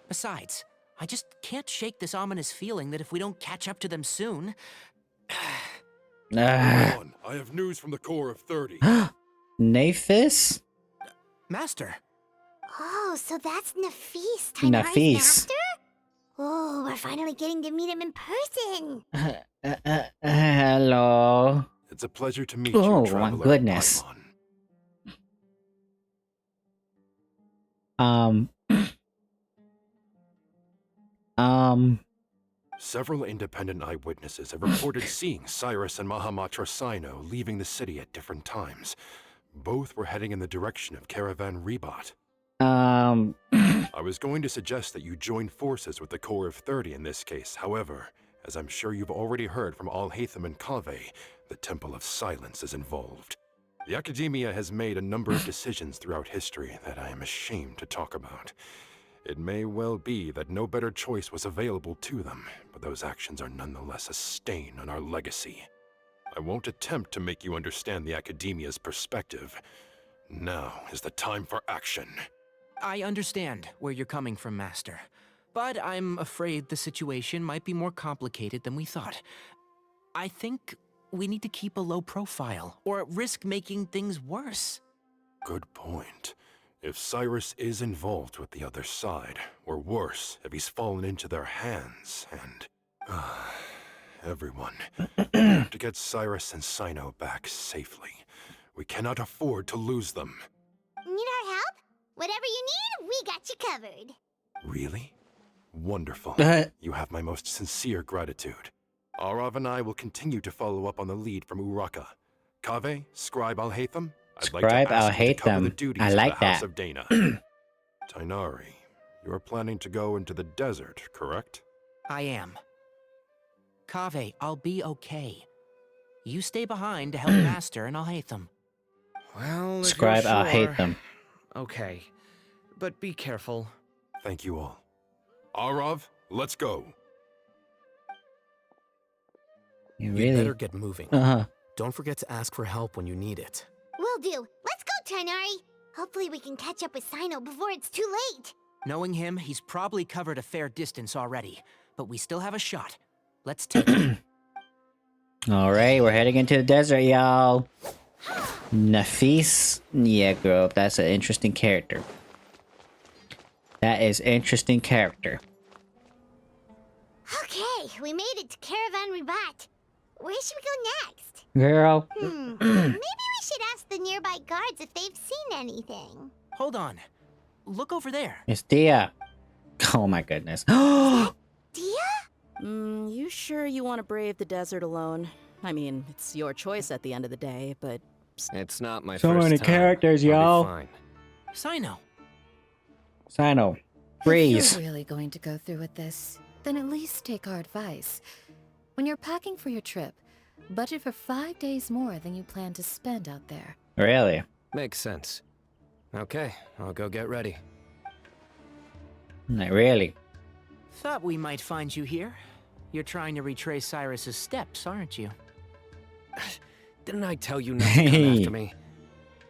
Besides, I just can't shake this ominous feeling that if we don't catch up to them soon... Hold on, I have news from the Core of 30. Nephis? Master! Oh, so that's Nafis, Nafis. Tainari's master? Oh, we're finally getting to meet him in person. Hello. It's a pleasure to meet Oh, you, traveler. my goodness. Several independent eyewitnesses have reported seeing Cyrus and Mahamatra Cyno leaving the city at different times. Both were heading in the direction of Caravan Rebot. I was going to suggest that you join forces with the Core of 30 in this case. However, as I'm sure you've already heard from Al-Haytham and Kaveh, the Temple of Silence is involved. The Academia has made a number of decisions throughout history that I am ashamed to talk about. It may well be that no better choice was available to them, but those actions are nonetheless a stain on our legacy. I won't attempt to make you understand the Academia's perspective. Now is the time for action. I understand where you're coming from, Master. But I'm afraid the situation might be more complicated than we thought. I think we need to keep a low profile, or risk making things worse. Good point. If Cyrus is involved with the other side, or worse, if he's fallen into their hands, and... everyone, we have to get Cyrus and Cyno back safely. We cannot afford to lose them. Need our help? Whatever you need, we got you covered. Really? Wonderful. You have my most sincere gratitude. Arav and I will continue to follow up on the lead from Uraka. Kaveh, Scribe Al-Haytham, I'd like Scribe to ask you to cover the Al-Haytham. duties I of like the House that. of Dana. Tainari, you are planning to go into the desert, correct? I am. Kaveh, I'll be okay. You stay behind to help Master and I'll hate them. Well, if Scribe you're sure. Al-Haytham. Okay. But be careful. Thank you all. Arav, let's go. You You'd really? better get moving. Uh-huh. Don't forget to ask for help when you need it. Will do. Let's go, Tainari. Hopefully we can catch up with Cyno before it's too late. Knowing him, he's probably covered a fair distance already, but we still have a shot. Let's take it. Alright, we're heading into the desert, y'all. Nafis Niegro. That's an interesting character. That is interesting character. Okay, we made it to Caravan Ribat. Where should we go next? Girl. Maybe we should ask the nearby guards if they've seen anything. Hold on. Look over there. It's Dia. Oh my goodness. Dia? You sure you want to brave the desert alone? I mean, it's your choice at the end of the day, but... It's not my So first many time. characters, I'll be y'all. fine. Cyno. Cyno. If Breeze. you're really going to go through with this, then at least take our advice. When you're packing for your trip, budget for 5 days more than you plan to spend out there. Really? Makes sense. Okay, I'll go get ready. Not really. Thought we might find you here. You're trying to retrace Cyrus's steps, aren't you? Didn't I tell you not to come after me?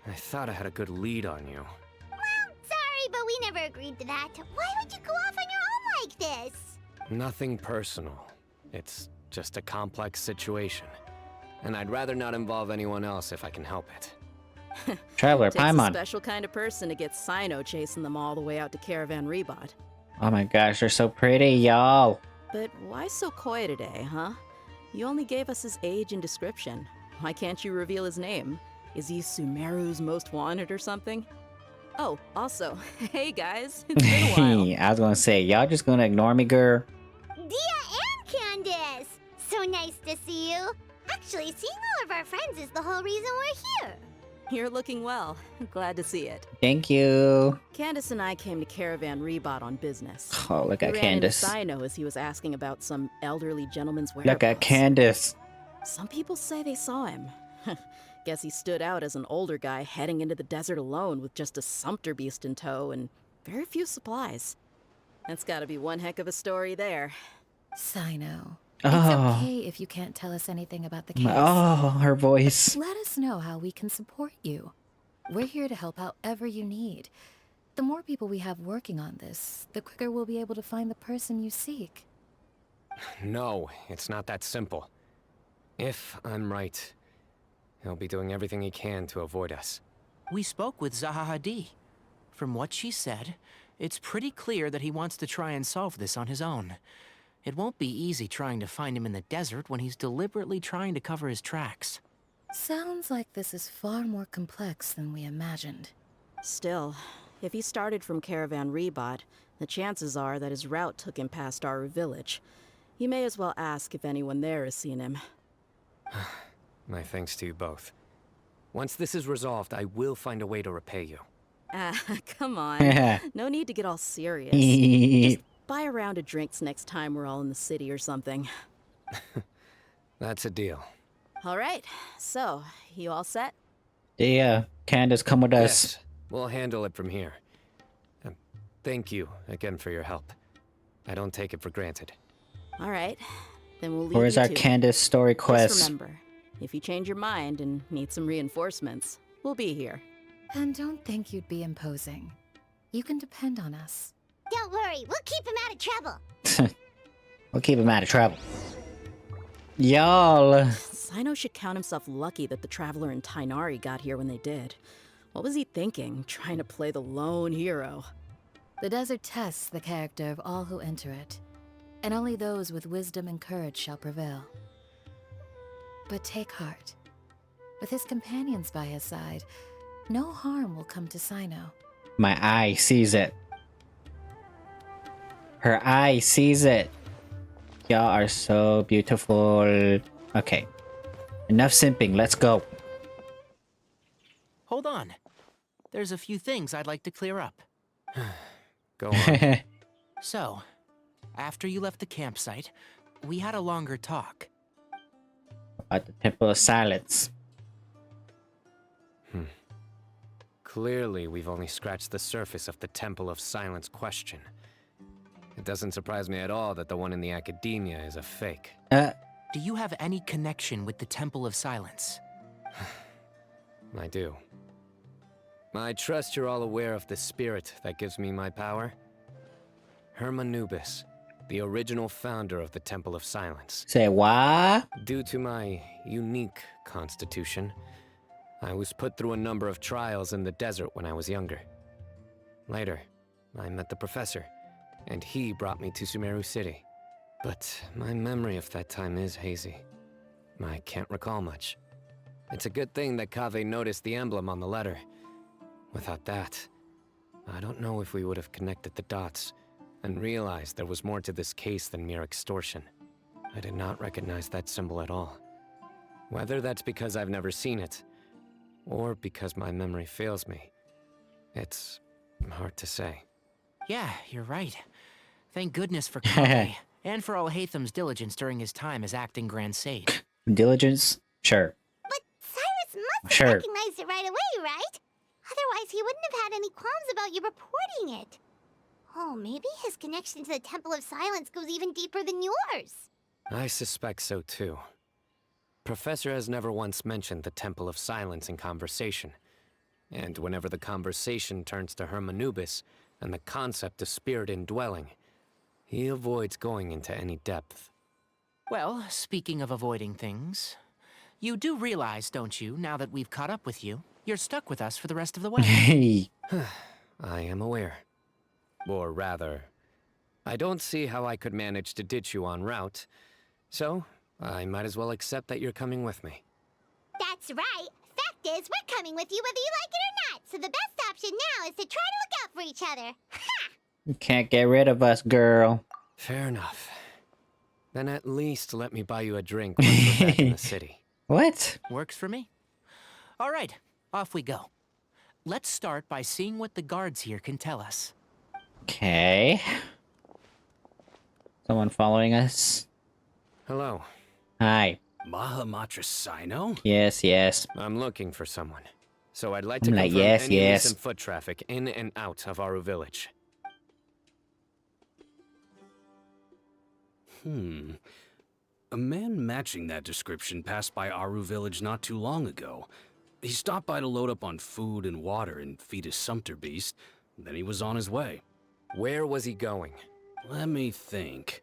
I thought I had a good lead on you. Sorry, but we never agreed to that. Why would you go off on your own like this? Nothing personal. It's just a complex situation. And I'd rather not involve anyone else if I can help it. Traveler Takes a Paimon. special kind of person to get Cyno chasing them all the way out to Caravan Rebot. Oh my gosh, they're so pretty, y'all. But why so coy today, huh? You only gave us his age and description. Why can't you reveal his name? Is he Sumeru's most wanted or something? Oh, also, hey guys, it's been a while. I was gonna say, y'all just gonna ignore me, girl? Dia and Candace! So nice to see you. Actually, seeing all of our friends is the whole reason we're here. You're looking well. Glad to see it. Thank you. Candace and I came to Caravan Rebot on business. Oh, look at We ran into Candace. Cyno as he was asking about some elderly gentleman's whereabouts. Look at Candace. Some people say they saw him. Guess he stood out as an older guy heading into the desert alone with just a sumpter beast in tow and very few supplies. That's gotta be one heck of a story there. Cyno. Oh. It's okay if you can't tell us anything about the case. Oh, her voice. Let us know how we can support you. We're here to help however you need. The more people we have working on this, the quicker we'll be able to find the person you seek. No, it's not that simple. If I'm right, he'll be doing everything he can to avoid us. We spoke with Zaha Hadid. From what she said, it's pretty clear that he wants to try and solve this on his own. It won't be easy trying to find him in the desert when he's deliberately trying to cover his tracks. Sounds like this is far more complex than we imagined. Still, if he started from Caravan Rebot, the chances are that his route took him past our village. You may as well ask if anyone there has seen him. My thanks to you both. Once this is resolved, I will find a way to repay you. Ah, come on. No need to get all serious. Just buy a round of drinks next time we're all in the city or something. That's a deal. All right, so, you all set? Yeah, Candace, come with us. Yes, we'll handle it from here. Thank you again for your help. I don't take it for granted. All right, then we'll leave Where's you our to it. Candace story quest? Just remember, if you change your mind and need some reinforcements, we'll be here. And don't think you'd be imposing. You can depend on us. Don't worry, we'll keep him out of trouble. We'll keep him out of trouble. Y'all. Cyno should count himself lucky that the Traveler and Tainari got here when they did. What was he thinking, trying to play the lone hero? The desert tests the character of all who enter it, and only those with wisdom and courage shall prevail. But take heart. With his companions by his side, no harm will come to Cyno. My eye sees it. Her eye sees it. Y'all are so beautiful. Okay. Enough simping. Let's go. Hold on. There's a few things I'd like to clear up. Go on. So, after you left the campsite, we had a longer talk. About the Temple of Silence. Clearly, we've only scratched the surface of the Temple of Silence question. It doesn't surprise me at all that the one in the academia is a fake. Do you have any connection with the Temple of Silence? I do. I trust you're all aware of the spirit that gives me my power. Hermanubis, the original founder of the Temple of Silence. Say what? Due to my unique constitution, I was put through a number of trials in the desert when I was younger. Later, I met the professor, and he brought me to Sumeru City. But my memory of that time is hazy. I can't recall much. It's a good thing that Kaveh noticed the emblem on the letter. Without that, I don't know if we would have connected the dots and realized there was more to this case than mere extortion. I did not recognize that symbol at all. Whether that's because I've never seen it, or because my memory fails me, it's hard to say. Yeah, you're right. Thank goodness for Kaveh, and for Al-Haytham's diligence during his time as acting Grand Sage. Diligence? Sure. But Cyrus must have Sure. recognized it right away, right? Otherwise, he wouldn't have had any qualms about you reporting it. Oh, maybe his connection to the Temple of Silence goes even deeper than yours. I suspect so too. Professor has never once mentioned the Temple of Silence in conversation. And whenever the conversation turns to Hermanubis and the concept of spirit indwelling, he avoids going into any depth. Well, speaking of avoiding things, you do realize, don't you, now that we've caught up with you, you're stuck with us for the rest of the way. Hey. I am aware. Or rather, I don't see how I could manage to ditch you en route, so I might as well accept that you're coming with me. That's right. Fact is, we're coming with you whether you like it or not, so the best option now is to try to look out for each other. Ha! You can't get rid of us, girl. Fair enough. Then at least let me buy you a drink once we're back in the city. What? Works for me. All right, off we go. Let's start by seeing what the guards here can tell us. Okay. Someone following us? Hello. Hi. Mahamatra Cyno? Yes, yes. I'm looking for someone. So I'd like to I'm confirm like, yes, any yes. recent foot traffic in and out of Aru Village. A man matching that description passed by Aru Village not too long ago. He stopped by to load up on food and water and feed his sumpter beast. Then he was on his way. Where was he going? Let me think.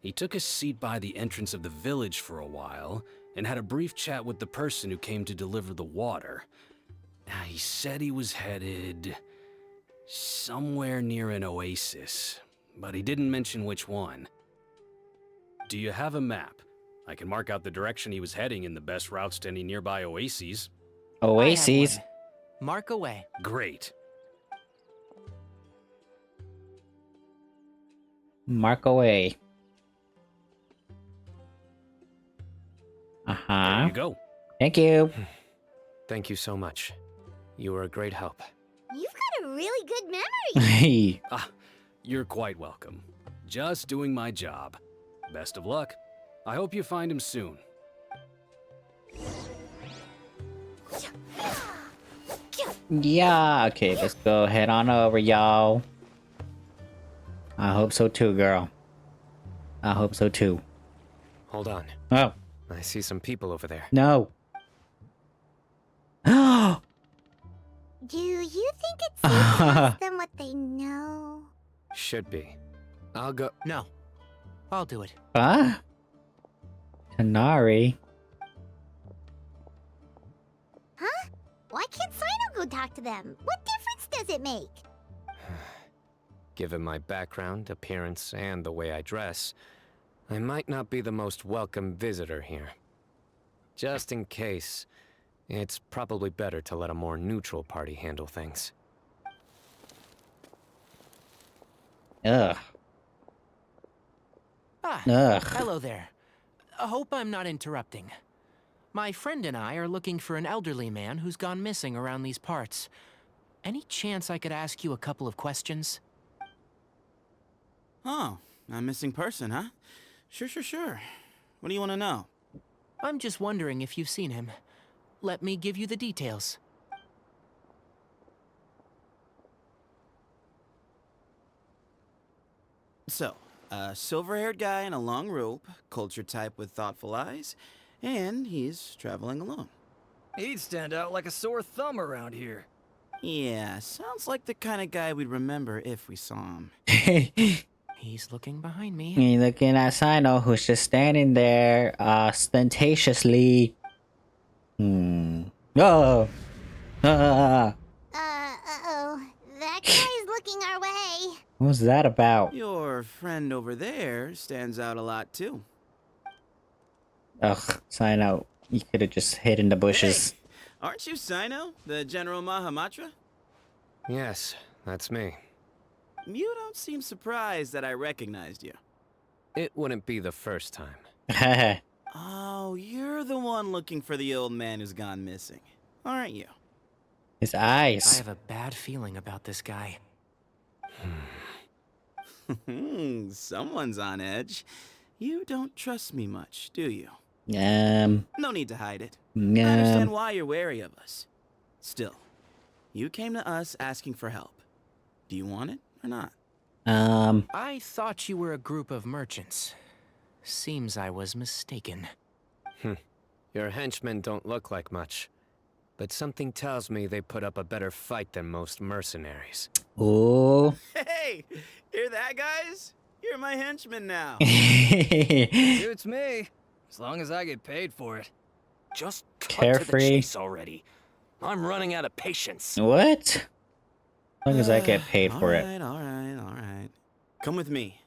He took a seat by the entrance of the village for a while and had a brief chat with the person who came to deliver the water. He said he was headed somewhere near an oasis, but he didn't mention which one. Do you have a map? I can mark out the direction he was heading and the best routes to any nearby oases. Oases? Mark away. Great. Mark away. There Uh-huh. you go. Thank you. Thank you so much. You were a great help. You've got a really good memory. Hey. You're quite welcome. Just doing my job. Best of luck. I hope you find him soon. Yeah, okay, let's go head on over, y'all. I hope so too, girl. I hope so too. Hold on. Oh, I see some people over there. no. Do you think it's safe to ask them what they know? Should be. I'll go. No, I'll do it. Huh? Tanari? Huh? Why can't Cyno go talk to them? What difference does it make? Given my background, appearance, and the way I dress, I might not be the most welcome visitor here. Just in case, it's probably better to let a more neutral party handle things. Ugh. Ugh. Hello there. I hope I'm not interrupting. My friend and I are looking for an elderly man who's gone missing around these parts. Any chance I could ask you a couple of questions? Oh, a missing person, huh? Sure. What do you want to know? I'm just wondering if you've seen him. Let me give you the details. So, a silver-haired guy in a long robe, culture type with thoughtful eyes, and he's traveling alone. He'd stand out like a sore thumb around here. Yeah, sounds like the kind of guy we'd remember if we saw him. He's looking behind me. You're looking at Cyno, who's just standing there, ostentatiously. Oh! Uh-oh. That guy's looking our way. What was that about? Your friend over there stands out a lot, too. Ugh, Cyno, you could have just hid in the bushes. Hey, aren't you Cyno, the General Mahamatra? Yes, that's me. You don't seem surprised that I recognized you. It wouldn't be the first time. Oh, you're the one looking for the old man who's gone missing, aren't you? His eyes. I have a bad feeling about this guy. Someone's on edge. You don't trust me much, do you? No need to hide it. I understand why you're wary of us. Still, you came to us asking for help. Do you want it or not? I thought you were a group of merchants. Seems I was mistaken. Your henchmen don't look like much, but something tells me they put up a better fight than most mercenaries. Oh. Hey, hear that, guys? You're my henchman now. Suits me, as long as I get paid for it. Just cut to the Carefree. chase already. I'm running out of patience. What? As long as I get paid for it. All right. Come with me.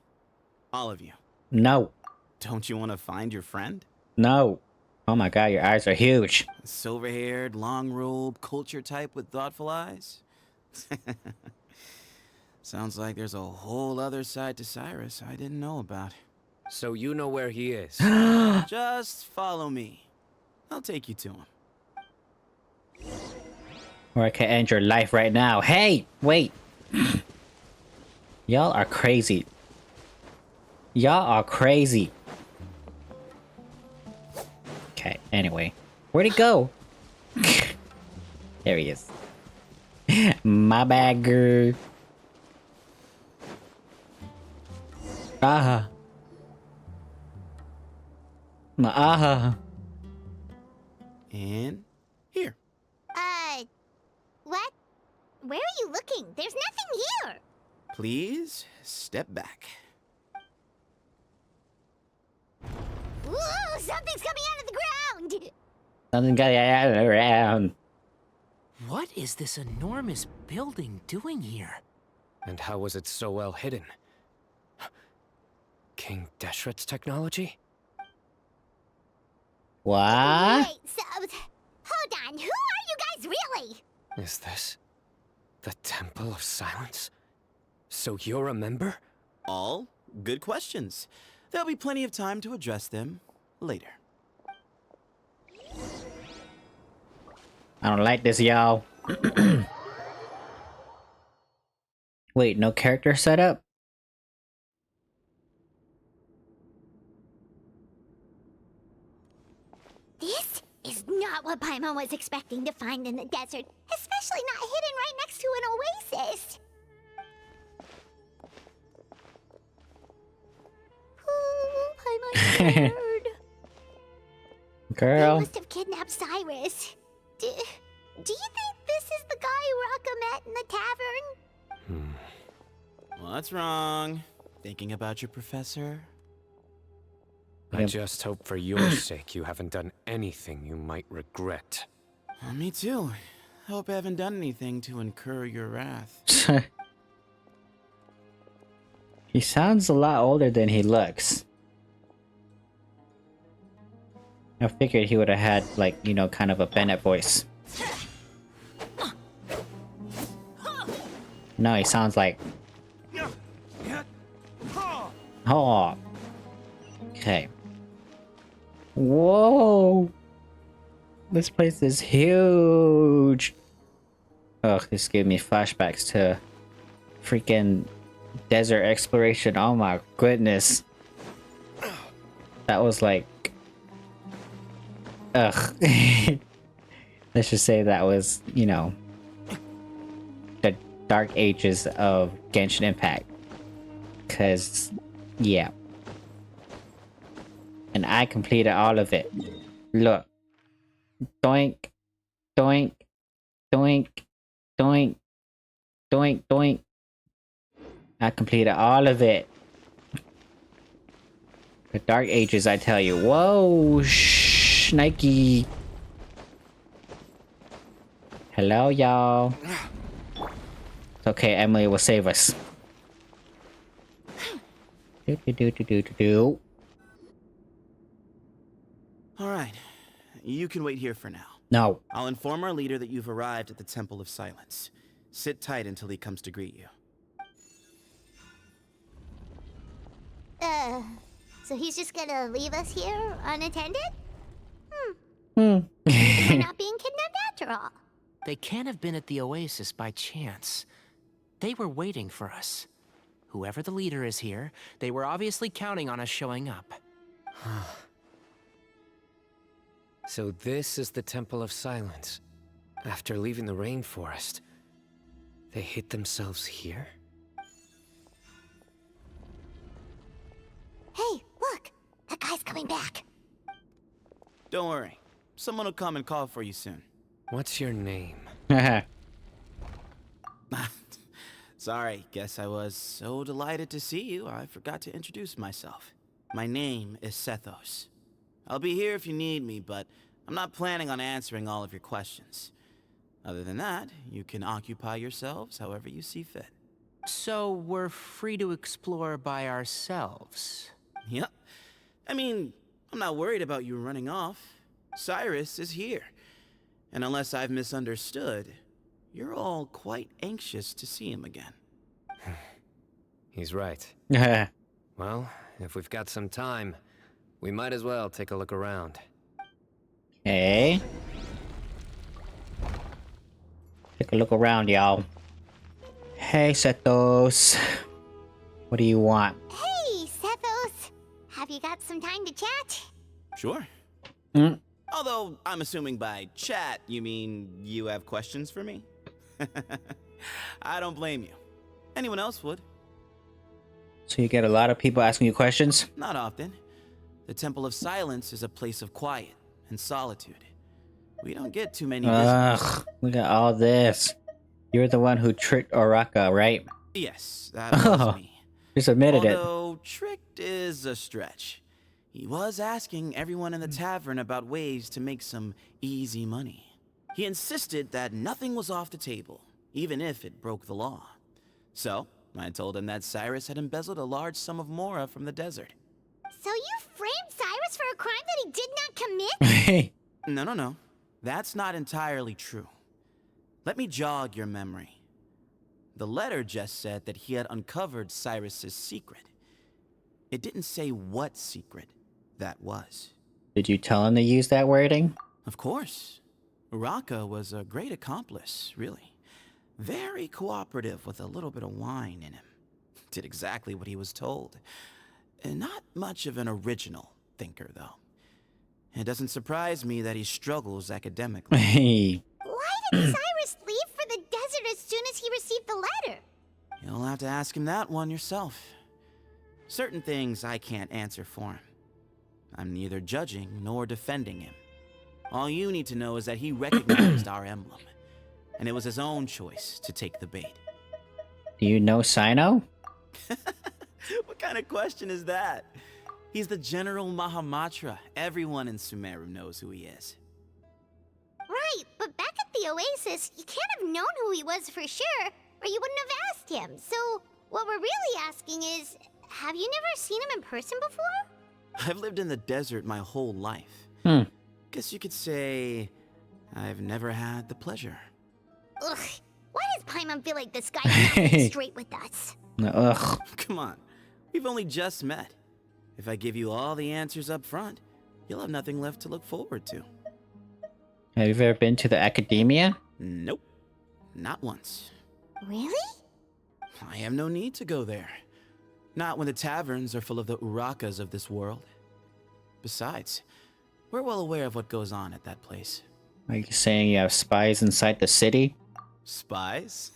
All of you. No. Don't you want to find your friend? No. Oh my god, your eyes are huge. Silver-haired, long robe, culture type with thoughtful eyes? Sounds like there's a whole other side to Cyrus I didn't know about. So you know where he is? Just follow me. I'll take you to him. Or I can end your life right now. Hey, wait. Y'all are crazy. Y'all are crazy. Okay, anyway. Where'd he go? There he is. My bagger. Aha. Aha. And here. What? Where are you looking? There's nothing here. Please step back. Ooh, something's coming out of the ground. Something got around. What is this enormous building doing here? And how was it so well hidden? King Deshret's technology? What? Wait, so, hold on. Who are you guys really? Is this the Temple of Silence? So you're a member? All good questions. There'll be plenty of time to address them later. I don't like this, y'all. Wait, no character setup? This is not what Paimon was expecting to find in the desert, especially not hidden right next to an oasis. Ooh, Paimon's scared. Girl. They must have kidnapped Cyrus. Do you think this is the guy Raka met in the tavern? What's wrong? Thinking about your professor? I just hope for your sake you haven't done anything you might regret. Me too. Hope I haven't done anything to incur your wrath. He sounds a lot older than he looks. I figured he would have had, like, you know, kind of a Bennett voice. No, he sounds like... Oh. Okay. Whoa! This place is huge! Ugh, this gave me flashbacks to freaking desert exploration. Oh my goodness. That was like... Ugh. Let's just say that was, you know, the dark ages of Genshin Impact. Cause, yeah. And I completed all of it. Look. Doink. Doink. Doink. Doink. Doink. Doink. I completed all of it. The dark ages, I tell you. Whoa, shh, Nike. Hello, y'all. It's okay, Emily will save us. Do. All right, you can wait here for now. No. I'll inform our leader that you've arrived at the Temple of Silence. Sit tight until he comes to greet you. So he's just gonna leave us here unattended? Hmm. We're not being kidnapped after all. They can't have been at the oasis by chance. They were waiting for us. Whoever the leader is here, they were obviously counting on us showing up. So this is the Temple of Silence. After leaving the rainforest, they hid themselves here? Hey, look! That guy's coming back. Don't worry. Someone will come and call for you soon. What's your name? Sorry, guess I was so delighted to see you, I forgot to introduce myself. My name is Sethos. I'll be here if you need me, but I'm not planning on answering all of your questions. Other than that, you can occupy yourselves however you see fit. So we're free to explore by ourselves? Yep. I mean, I'm not worried about you running off. Cyrus is here. And unless I've misunderstood, you're all quite anxious to see him again. He's right. Well, if we've got some time, we might as well take a look around. Hey. Take a look around, y'all. Hey, Sethos. What do you want? Hey, Sethos! Have you got some time to chat? Sure. Mm. Although, I'm assuming by chat, you mean you have questions for me? I don't blame you. Anyone else would. So you get a lot of people asking you questions? Not often. The Temple of Silence is a place of quiet and solitude. We don't get too many visitors. Ugh, we got all this. You're the one who tricked Oraka, right? Yes, that was me. Just admitted it. Although tricked is a stretch. He was asking everyone in the tavern about ways to make some easy money. He insisted that nothing was off the table, even if it broke the law. So, I told him that Cyrus had embezzled a large sum of mora from the desert. So you framed Cyrus for a crime that he did not commit? No. That's not entirely true. Let me jog your memory. The letter just said that he had uncovered Cyrus's secret. It didn't say what secret that was. Did you tell him to use that wording? Of course. Uraka was a great accomplice, really. Very cooperative with a little bit of wine in him. Did exactly what he was told. And not much of an original thinker, though. It doesn't surprise me that he struggles academically. Why did Cyrus leave for the desert as soon as he received the letter? You'll have to ask him that one yourself. Certain things I can't answer for him. I'm neither judging nor defending him. All you need to know is that he recognized our emblem, and it was his own choice to take the bait. Do you know Cyno? What kind of question is that? He's the General Mahamatra. Everyone in Sumeru knows who he is. Right, but back at the Oasis, you can't have known who he was for sure, or you wouldn't have asked him. So, what we're really asking is, have you never seen him in person before? I've lived in the desert my whole life. Guess you could say I've never had the pleasure. Ugh, why does Paimon feel like this guy's not being straight with us? Ugh. Come on, we've only just met. If I give you all the answers up front, you'll have nothing left to look forward to. Have you ever been to the academia? Nope. Not once. Really? I have no need to go there. Not when the taverns are full of the Urakas of this world. Besides, we're well aware of what goes on at that place. Are you saying you have spies inside the city? Spies?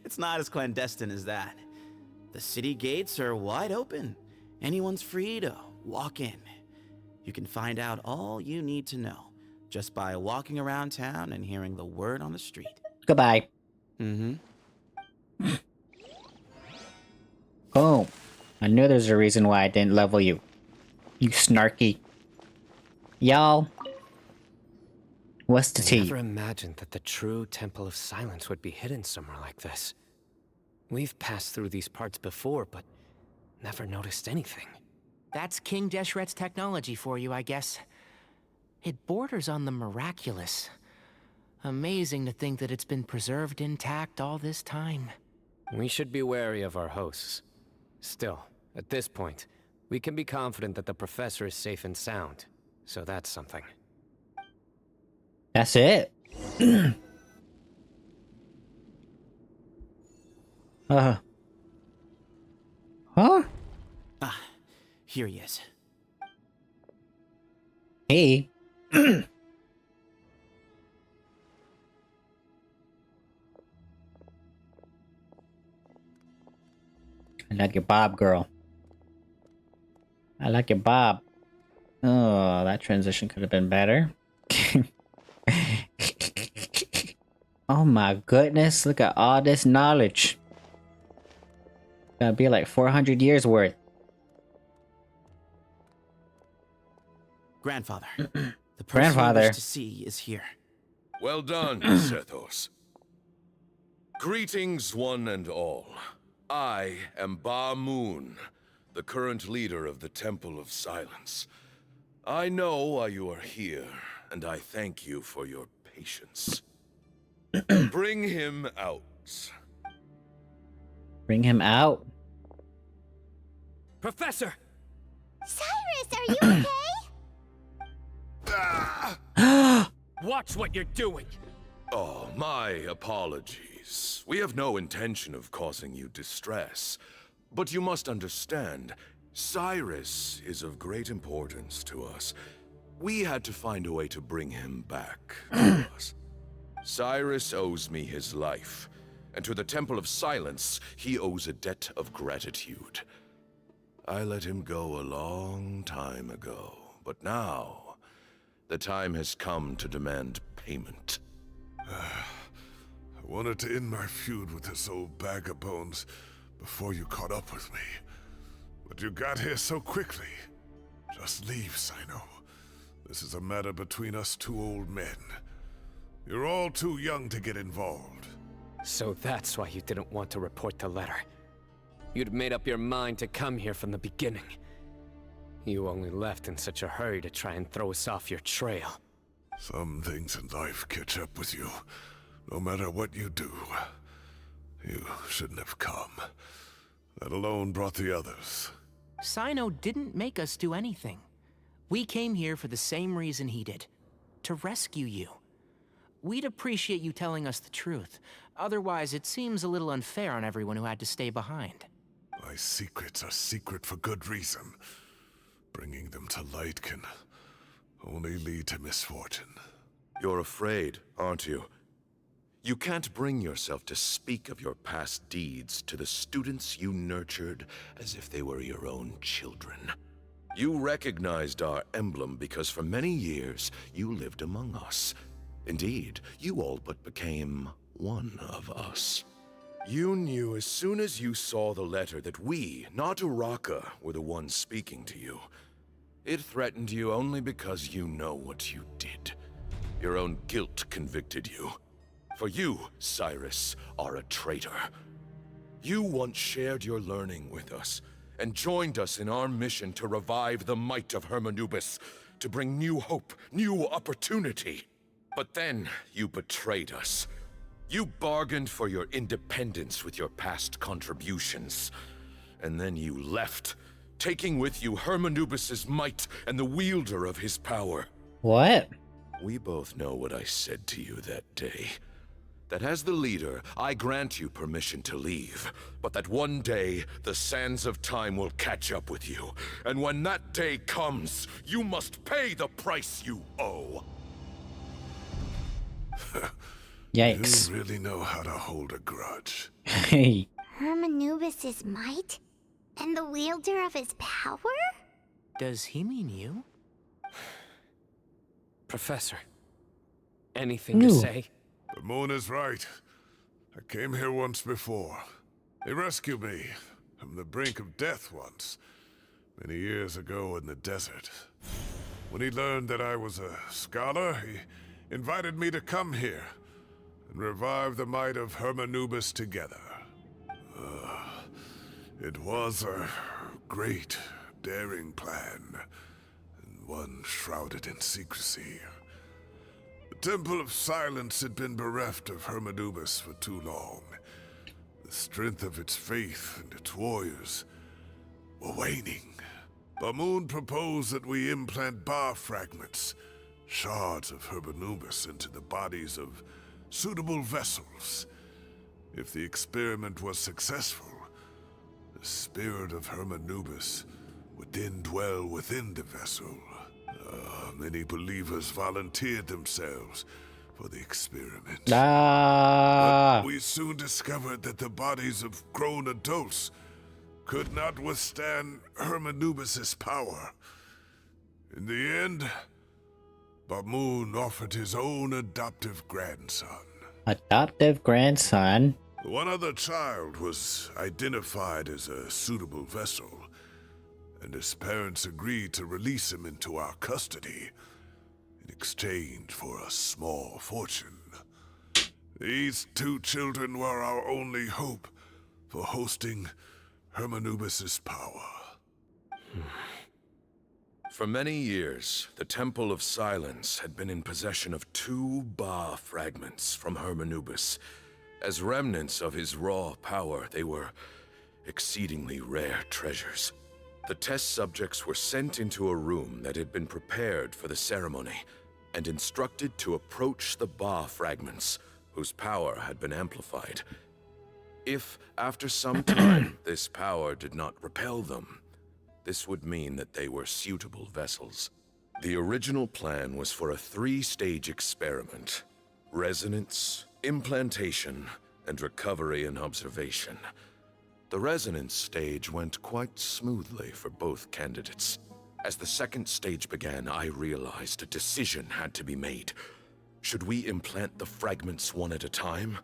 It's not as clandestine as that. The city gates are wide open. Anyone's free to walk in. You can find out all you need to know just by walking around town and hearing the word on the street. Goodbye. Mm-hmm. Oh, I knew there's a reason why I didn't level you. You snarky. Y'all. What's the I tea? never imagined that the true Temple of Silence would be hidden somewhere like this. We've passed through these parts before, but never noticed anything. That's King Deshret's technology for you, I guess. It borders on the miraculous. Amazing to think that it's been preserved intact all this time. We should be wary of our hosts. Still, at this point, we can be confident that the professor is safe and sound. So that's something. That's it. Huh? Ah, here he is. Hey. I like your bob, girl. I like your bob. Oh, that transition could have been better. Oh my goodness, look at all this knowledge. That'd be like 400 years worth. Grandfather. The person Grandfather. I wish to see is here. Well done, Sethos. Greetings, one and all. I am Ba Moon, the current leader of the Temple of Silence. I know why you are here, and I thank you for your patience. Bring him out. Bring him out. Professor! Cyrus, are you okay? Watch what you're doing! Oh, my apologies. We have no intention of causing you distress. But you must understand, Cyrus is of great importance to us. We had to find a way to bring him back to us. Cyrus owes me his life, and to the Temple of Silence, he owes a debt of gratitude. I let him go a long time ago, but now, the time has come to demand payment. I wanted to end my feud with this old bag of bones before you caught up with me. But you got here so quickly. Just leave, Cyno. This is a matter between us two old men. You're all too young to get involved. So that's why you didn't want to report the letter. You'd made up your mind to come here from the beginning. You only left in such a hurry to try and throw us off your trail. Some things in life catch up with you. No matter what you do, you shouldn't have come. That alone brought the others. Cyno didn't make us do anything. We came here for the same reason he did. To rescue you. We'd appreciate you telling us the truth. Otherwise, it seems a little unfair on everyone who had to stay behind. My secrets are secret for good reason. Bringing them to light can only lead to misfortune. You're afraid, aren't you? You can't bring yourself to speak of your past deeds to the students you nurtured as if they were your own children. You recognized our emblem because for many years you lived among us. Indeed, you all but became one of us. You knew as soon as you saw the letter that we, not Uraka, were the ones speaking to you. It threatened you only because you know what you did. Your own guilt convicted you. For you, Cyrus, are a traitor. You once shared your learning with us, and joined us in our mission to revive the might of Hermanubis, to bring new hope, new opportunity. But then, you betrayed us. You bargained for your independence with your past contributions. And then you left, taking with you Hermanubis' might and the wielder of his power. What? We both know what I said to you that day. That as the leader, I grant you permission to leave, but that one day, the sands of time will catch up with you. And when that day comes, you must pay the price you owe. Yikes. You really know how to hold a grudge. Hey. Hermanubis' might? And the wielder of his power? Does he mean you? Professor, anything to say? The moon is right. I came here once before. He rescued me from the brink of death once, many years ago in the desert. When he learned that I was a scholar, he invited me to come here and revive the might of Hermanubis together. It was a great, daring plan, and one shrouded in secrecy. The Temple of Silence had been bereft of Hermanubis for too long. The strength of its faith and its warriors were waning. Bamoon proposed that we implant bar fragments, shards of Hermanubis, into the bodies of suitable vessels. If the experiment was successful, the spirit of Hermanubis would then dwell within the vessel. Many believers volunteered themselves for the experiment. But we soon discovered that the bodies of grown adults could not withstand Hermanubis' power. In the end, Bamoon offered his own adoptive grandson. Adoptive grandson? One other child was identified as a suitable vessel, and his parents agreed to release him into our custody in exchange for a small fortune. These two children were our only hope for hosting Hermanubis' power. For many years, the Temple of Silence had been in possession of 2 Ba fragments from Hermanubis. As remnants of his raw power, they were exceedingly rare treasures. The test subjects were sent into a room that had been prepared for the ceremony and instructed to approach the Ba fragments, whose power had been amplified. If, after some time, this power did not repel them, this would mean that they were suitable vessels. The original plan was for a 3-stage experiment: resonance, implantation, and recovery and observation. The resonance stage went quite smoothly for both candidates. As the 2nd stage began, I realized a decision had to be made. Should we implant the fragments one at a time?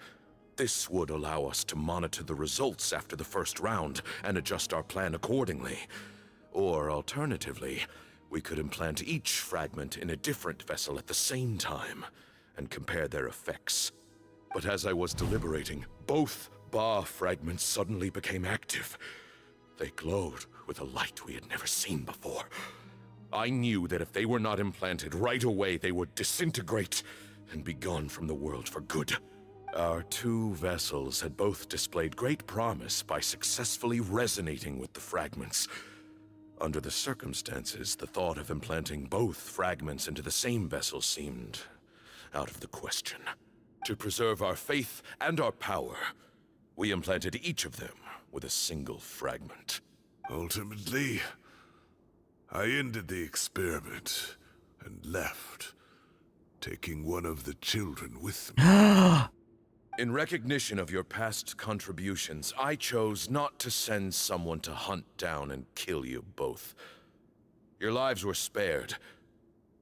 This would allow us to monitor the results after the first round and adjust our plan accordingly. Or alternatively, we could implant each fragment in a different vessel at the same time and compare their effects. But as I was deliberating, both Ba fragments suddenly became active. They glowed with a light we had never seen before. I knew that if they were not implanted right away, they would disintegrate and be gone from the world for good. Our 2 vessels had both displayed great promise by successfully resonating with the fragments. Under the circumstances, the thought of implanting both fragments into the same vessel seemed out of the question. To preserve our faith and our power, we implanted each of them with a single fragment. Ultimately, I ended the experiment and left, taking one of the children with me. In recognition of your past contributions, I chose not to send someone to hunt down and kill you both. Your lives were spared,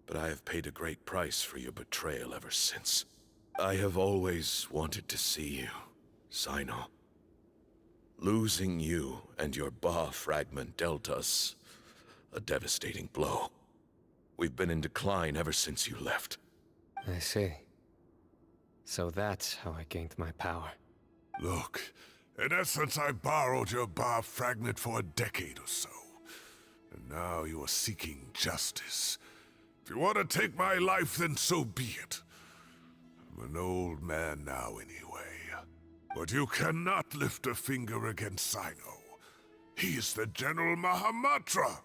but I have paid a great price for your betrayal ever since. I have always wanted to see you, Cyno. Losing you and your Ba fragment dealt us a devastating blow. We've been in decline ever since you left. I see. So that's how I gained my power. Look, in essence, I borrowed your Ba fragment for a decade or so. And now you are seeking justice. If you want to take my life, then so be it. I'm an old man now anyway. But you cannot lift a finger against Cyno. He is the General Mahamatra.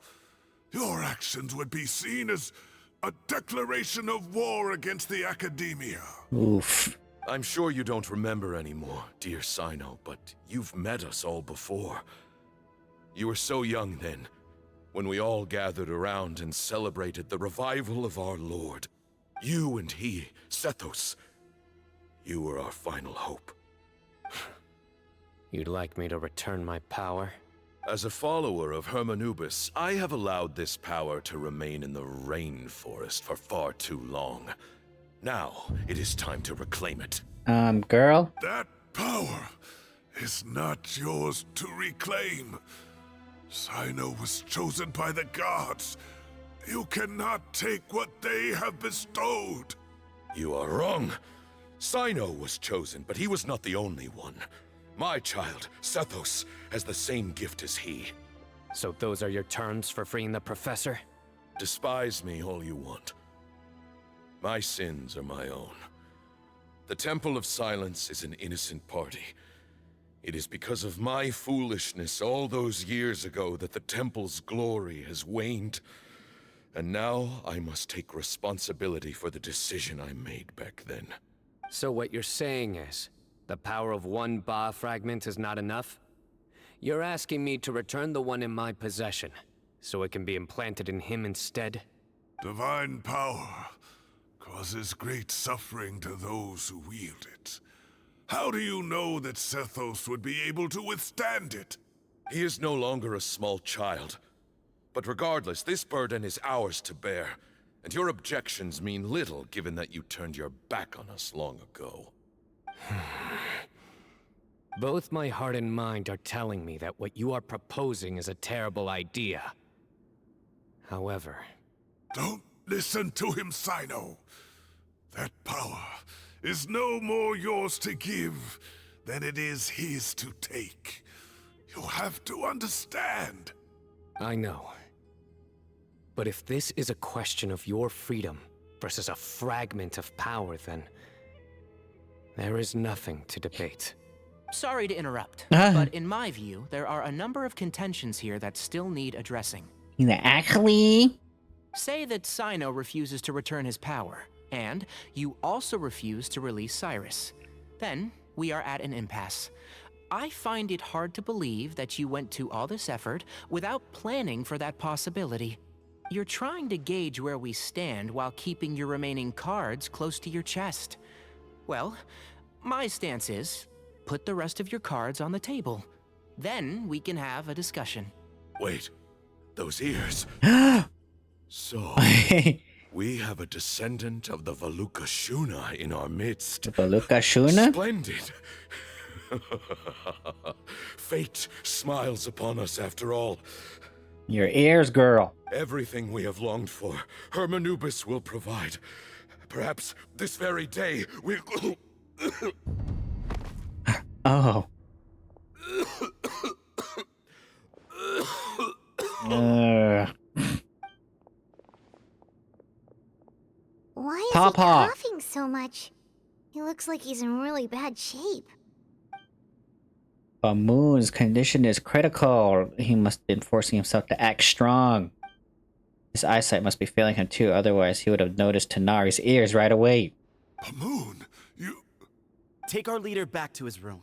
Your actions would be seen as a declaration of war against the Academia. Oof. I'm sure you don't remember anymore, dear Cyno, but you've met us all before. You were so young then, when we all gathered around and celebrated the revival of our Lord. You and he, Sethos, you were our final hope. You'd like me to return my power? As a follower of Hermanubis, I have allowed this power to remain in the rainforest for far too long. Now, it is time to reclaim it. Girl? That power is not yours to reclaim. Cyno was chosen by the gods. You cannot take what they have bestowed. You are wrong. Cyno was chosen, but he was not the only one. My child, Sethos, has the same gift as he. So those are your terms for freeing the professor? Despise me all you want. My sins are my own. The Temple of Silence is an innocent party. It is because of my foolishness all those years ago that the Temple's glory has waned. And now I must take responsibility for the decision I made back then. So what you're saying is, the power of one Ba fragment is not enough? You're asking me to return the one in my possession, so it can be implanted in him instead? Divine power causes great suffering to those who wield it. How do you know that Sethos would be able to withstand it? He is no longer a small child. But regardless, this burden is ours to bear, and your objections mean little given that you turned your back on us long ago. Both my heart and mind are telling me that what you are proposing is a terrible idea. However... Don't listen to him, Cyno. That power is no more yours to give than it is his to take. You have to understand. I know. But if this is a question of your freedom versus a fragment of power, then... there is nothing to debate. Sorry to interrupt, but in my view, there are a number of contentions here that still need addressing. Actually... Say that Cyno refuses to return his power, and you also refuse to release Cyrus. Then, we are at an impasse. I find it hard to believe that you went to all this effort without planning for that possibility. You're trying to gauge where we stand while keeping your remaining cards close to your chest. Well, my stance is, put the rest of your cards on the table. Then we can have a discussion. Wait, those ears. So, we have a descendant of the Valukashuna in our midst. Valukashuna? Splendid. Fate smiles upon us after all. Your ears, girl. Everything we have longed for, Hermanubis will provide. Perhaps this very day we'll... Oh. Why is Papa. he coughing so much? He looks like he's in really bad shape. Moon's condition is critical. He must have been forcing himself to act strong. His eyesight must be failing him too, otherwise he would have noticed Tanari's ears right away. Moon, you... Take our leader back to his room.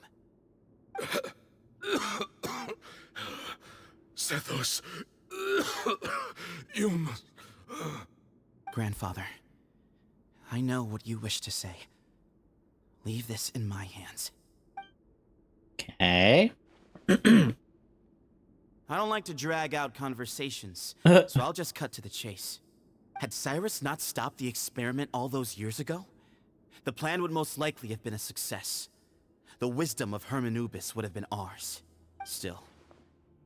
Sethos, you must... Grandfather, I know what you wish to say. Leave this in my hands. Okay. I don't like to drag out conversations, so I'll just cut to the chase. Had Cyrus not stopped the experiment all those years ago, the plan would most likely have been a success. The wisdom of Hermanubis would have been ours. Still,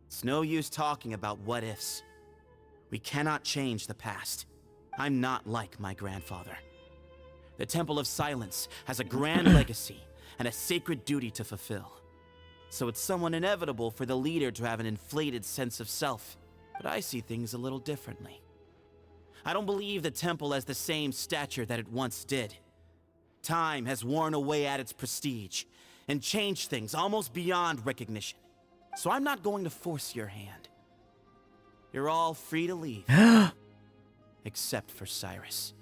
it's no use talking about what-ifs. We cannot change the past. I'm not like my grandfather. The Temple of Silence has a grand legacy and a sacred duty to fulfill. So it's somewhat inevitable for the leader to have an inflated sense of self. But I see things a little differently. I don't believe the temple has the same stature that it once did. Time has worn away at its prestige and changed things almost beyond recognition. so I'm not going to force your hand. You're all free to leave. Except for Cyrus.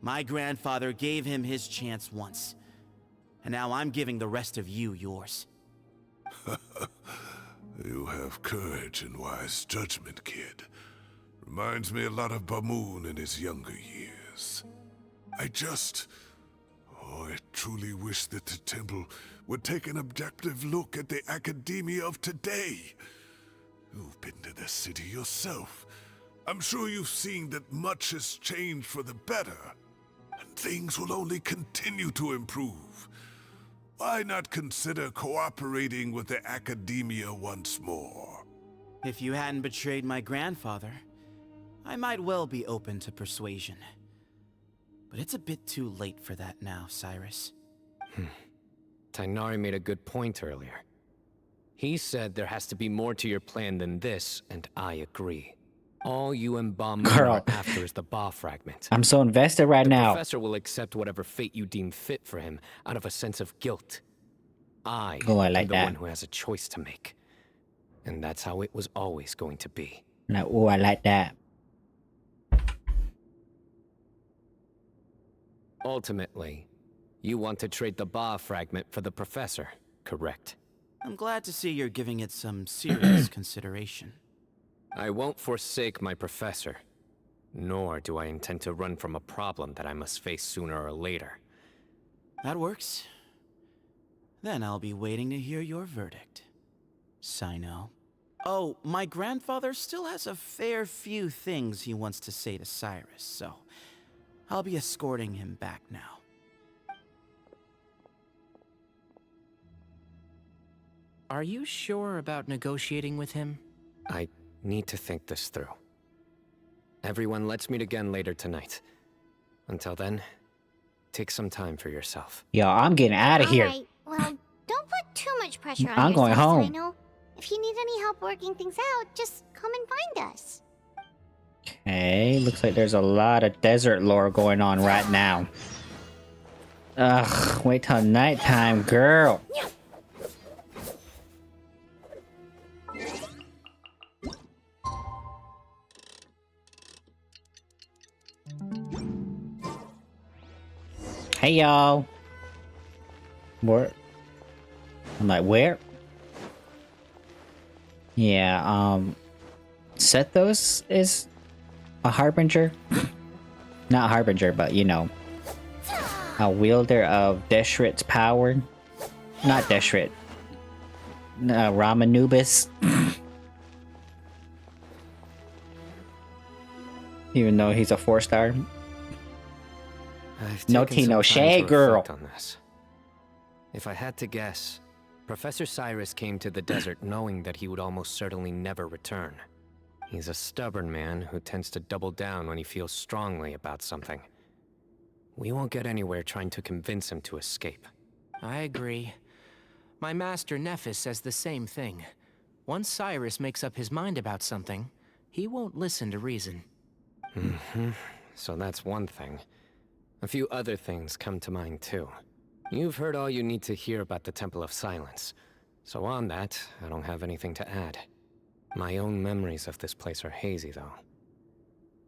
My grandfather gave him his chance once, and now I'm giving the rest of you yours. You have courage and wise judgment, kid. Reminds me a lot of Bamoon in his younger years. I truly wish that the temple would take an objective look at the academia of today. You've been to the city yourself. I'm sure you've seen that much has changed for the better, and things will only continue to improve. Why not consider cooperating with the academia once more? If you hadn't betrayed my grandfather, I might well be open to persuasion. But it's a bit too late for that now, Cyrus. Tighnari made a good point earlier. He said there has to be more to your plan than this, and I agree. All you and Bamoon are after is the Ba fragment. I'm so invested right now. The professor will accept whatever fate you deem fit for him out of a sense of guilt. I like am the that. one who has a choice to make. And that's how it was always going to be. Like, oh, I like that. Ultimately, you want to trade the Ba fragment for the professor, correct? I'm glad to see you're giving it some serious consideration. I won't forsake my professor, nor do I intend to run from a problem that I must face sooner or later. That works. Then I'll be waiting to hear your verdict, Cyno. Oh, my grandfather still has a fair few things he wants to say to Cyrus, so I'll be escorting him back now. Are you sure about negotiating with him? I need to think this through. Everyone, let's meet again later tonight. Until then, take some time for yourself. Yo, I'm getting out of here. Alright, well, don't put too much pressure on I'm going yourself, home. Cyno. If you need any help working things out, just come and find us. Okay, looks like there's a lot of desert lore going on right now. Ugh, wait till nighttime, girl. Hey, y'all. Where? I'm like, where? Yeah, Sethos is a harbinger. Not harbinger, but you know, a wielder of Deshret's power. Not Deshret. Ramanubis. Even though he's a 4-star. No tea, no shade, girl. On this. If I had to guess, Professor Cyrus came to the desert knowing that he would almost certainly never return. He's a stubborn man who tends to double down when he feels strongly about something. We won't get anywhere trying to convince him to escape. I agree. My master Nephis says the same thing. Once Cyrus makes up his mind about something, he won't listen to reason. So that's one thing. A few other things come to mind too. You've heard all you need to hear about the Temple of Silence. So on that, I don't have anything to add. My own memories of this place are hazy though.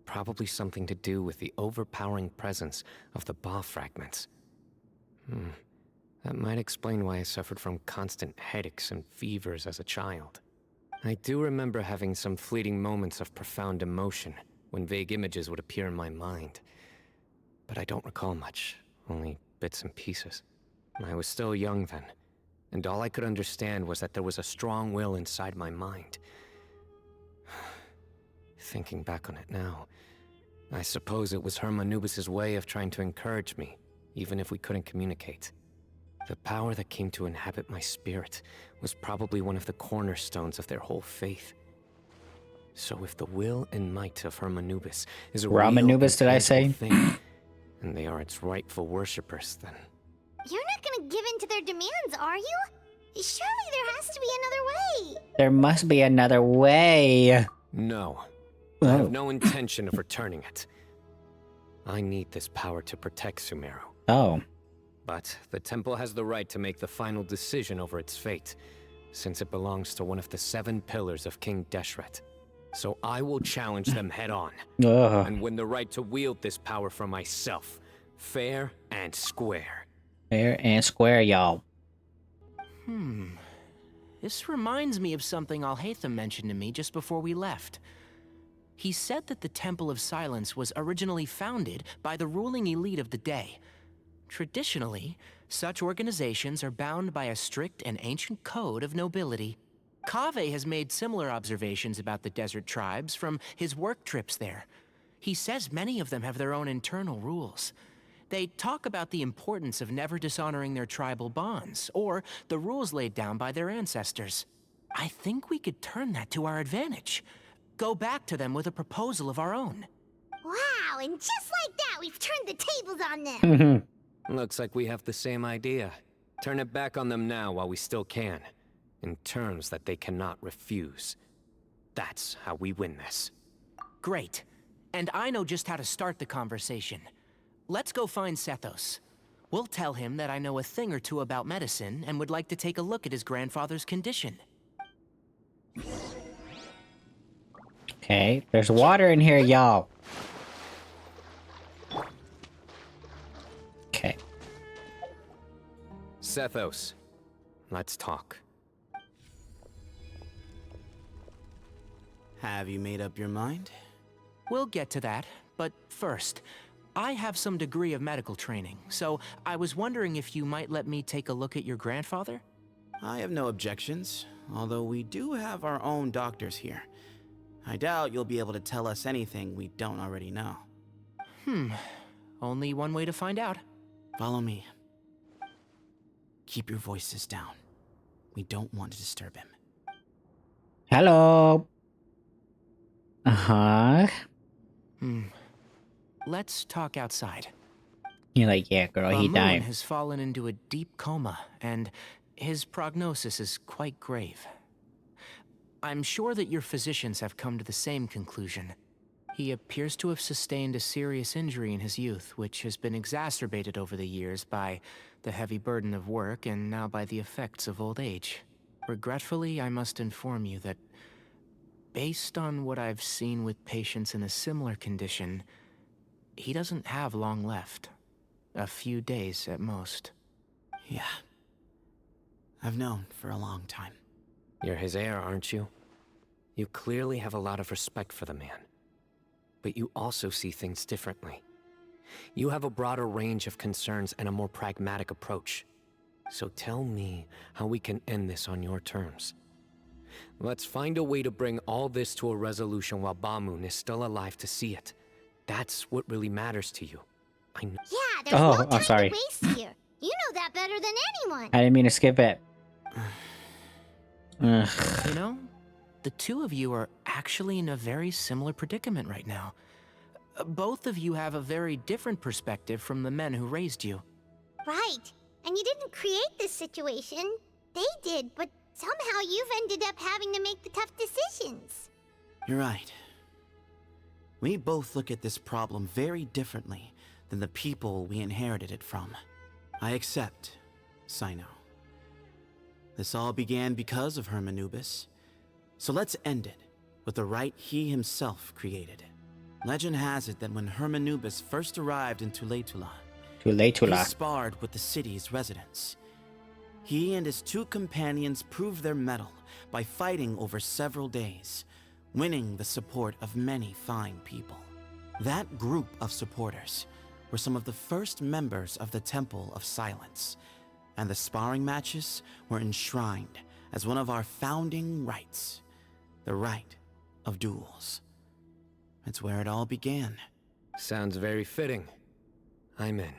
Probably something to do with the overpowering presence of the Ba fragments. That might explain why I suffered from constant headaches and fevers as a child. I do remember having some fleeting moments of profound emotion when vague images would appear in my mind. But I don't recall much, only bits and pieces. I was still young then, and all I could understand was that there was a strong will inside my mind. Thinking back on it now, I suppose it was Hermanubis' way of trying to encourage me, even if we couldn't communicate. The power that came to inhabit my spirit was probably one of the cornerstones of their whole faith. So if the will and might of Hermanubis is a Ramanubis, did I say? thing, and they are its rightful worshippers, then... You're not gonna give in to their demands, are you? Surely there has to be another way. There must be another way. No. I have no intention of returning it. I need this power to protect Sumeru. Oh. But the temple has the right to make the final decision over its fate. since it belongs to one of the 7 pillars of King Deshret. So I will challenge them head on, and win the right to wield this power for myself, fair and square. Fair and square, y'all. This reminds me of something Alhaitham mentioned to me just before we left. He said that the Temple of Silence was originally founded by the ruling elite of the day. Traditionally, such organizations are bound by a strict and ancient code of nobility. Kaveh has made similar observations about the desert tribes from his work trips there. He says many of them have their own internal rules. They talk about the importance of never dishonoring their tribal bonds, or the rules laid down by their ancestors. I think we could turn that to our advantage. Go back to them with a proposal of our own. Wow, and just like that, we've turned the tables on them. Looks like we have the same idea. Turn it back on them now while we still can, in terms that they cannot refuse. That's how we win this. Great. And I know just how to start the conversation. Let's go find Sethos. We'll tell him that I know a thing or two about medicine and would like to take a look at his grandfather's condition. Okay, there's water in here, y'all. Okay. Sethos, let's talk. Have you made up your mind? We'll get to that, but first, I have some degree of medical training, so I was wondering if you might let me take a look at your grandfather? I have no objections, although we do have our own doctors here. I doubt you'll be able to tell us anything we don't already know. Only one way to find out. Follow me. Keep your voices down. We don't want to disturb him. Hello. Let's talk outside. You're like, yeah, girl, he Bamoon died. has fallen into a deep coma, and his prognosis is quite grave. I'm sure that your physicians have come to the same conclusion. He appears to have sustained a serious injury in his youth, which has been exacerbated over the years by the heavy burden of work and now by the effects of old age. Regretfully, I must inform you that, based on what I've seen with patients in a similar condition, he doesn't have long left. A few days at most. Yeah. I've known for a long time. You're his heir, aren't you? You clearly have a lot of respect for the man. But you also see things differently. You have a broader range of concerns and a more pragmatic approach. So tell me how we can end this on your terms. Let's find a way to bring all this to a resolution while Bamoon is still alive to see it. That's what really matters to you. I know. Yeah, there's no time sorry. to waste here. You know that better than anyone. I didn't mean to skip it. You know, the two of you are actually in a very similar predicament right now. Both of you have a very different perspective from the men who raised you. Right. And you didn't create this situation. They did, but somehow you've ended up having to make the tough decisions. You're right. We both look at this problem very differently than the people we inherited it from. I accept, Cyno. This all began because of Hermanubis, so let's end it with the rite he himself created. Legend has it that when Hermanubis first arrived in Tuletula, he sparred with the city's residents. He and his 2 companions proved their mettle by fighting over several days, winning the support of many fine people. That group of supporters were some of the first members of the Temple of Silence, and the sparring matches were enshrined as one of our founding rites, the rite of duels. It's where it all began. Sounds very fitting. I'm in.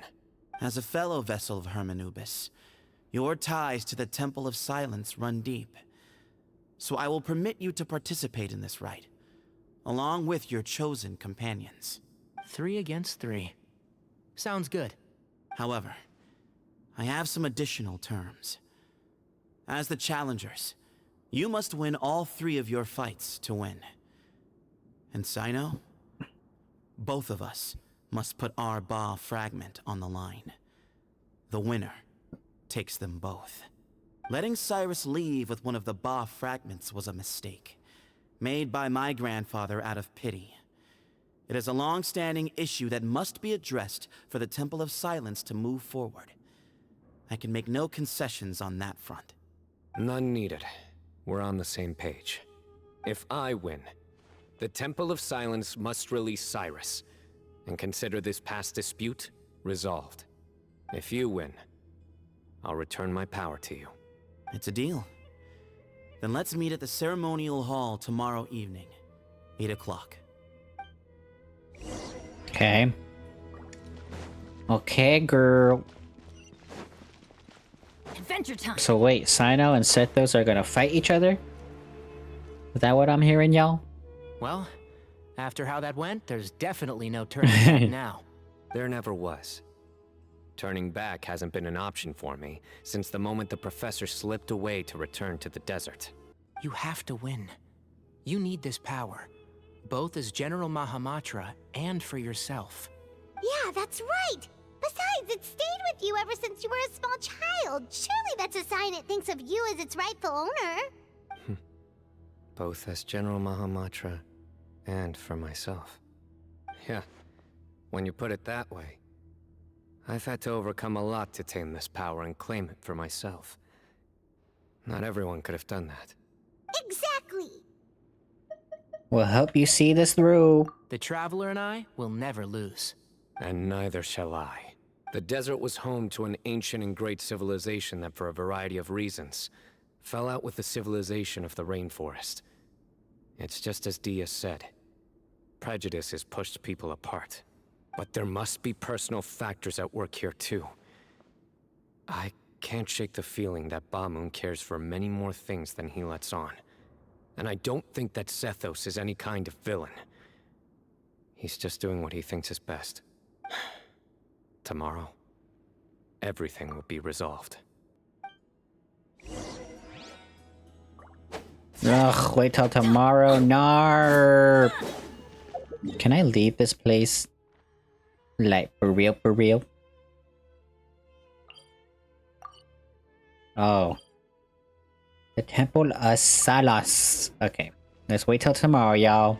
As a fellow vessel of Hermanubis, your ties to the Temple of Silence run deep. So I will permit you to participate in this rite, along with your chosen companions. 3 against 3. Sounds good. However, I have some additional terms. As the challengers, you must win all 3 of your fights to win. And Cyno, both of us must put our Ba fragment on the line. The winner takes them both. Letting Cyrus leave with one of the Ba fragments was a mistake, made by my grandfather out of pity. It is a long-standing issue that must be addressed for the Temple of Silence to move forward. I can make no concessions on that front. None needed. We're on the same page. If I win, the Temple of Silence must release Cyrus, and consider this past dispute resolved. If you win, I'll return my power to you. It's a deal. Then let's meet at the ceremonial hall tomorrow evening, 8 o'clock. Okay. Okay, girl. Adventure time. So wait, Cyno and Sethos are gonna fight each other? Is that what I'm hearing, y'all? Well, after how that went, there's definitely no turning back now. There never was. Turning back hasn't been an option for me since the moment the professor slipped away to return to the desert. You have to win. You need this power, both as General Mahamatra and for yourself. Yeah, that's right. Besides, it stayed with you ever since you were a small child. Surely that's a sign it thinks of you as its rightful owner. Both as General Mahamatra and for myself. Yeah, when you put it that way. I've had to overcome a lot to tame this power and claim it for myself. Not everyone could have done that. Exactly. We'll help you see this through. The Traveler and I will never lose. And neither shall I. The desert was home to an ancient and great civilization that, for a variety of reasons, fell out with the civilization of the rainforest. It's just as Dia said. Prejudice has pushed people apart. But there must be personal factors at work here too. I can't shake the feeling that Bamoon cares for many more things than he lets on. And I don't think that Sethos is any kind of villain. He's just doing what he thinks is best. Tomorrow, everything will be resolved. Ugh, wait till tomorrow. Nar. Can I leave this place? Like, for real, for real? Oh. The Temple of Salas. Okay. Let's wait till tomorrow, y'all.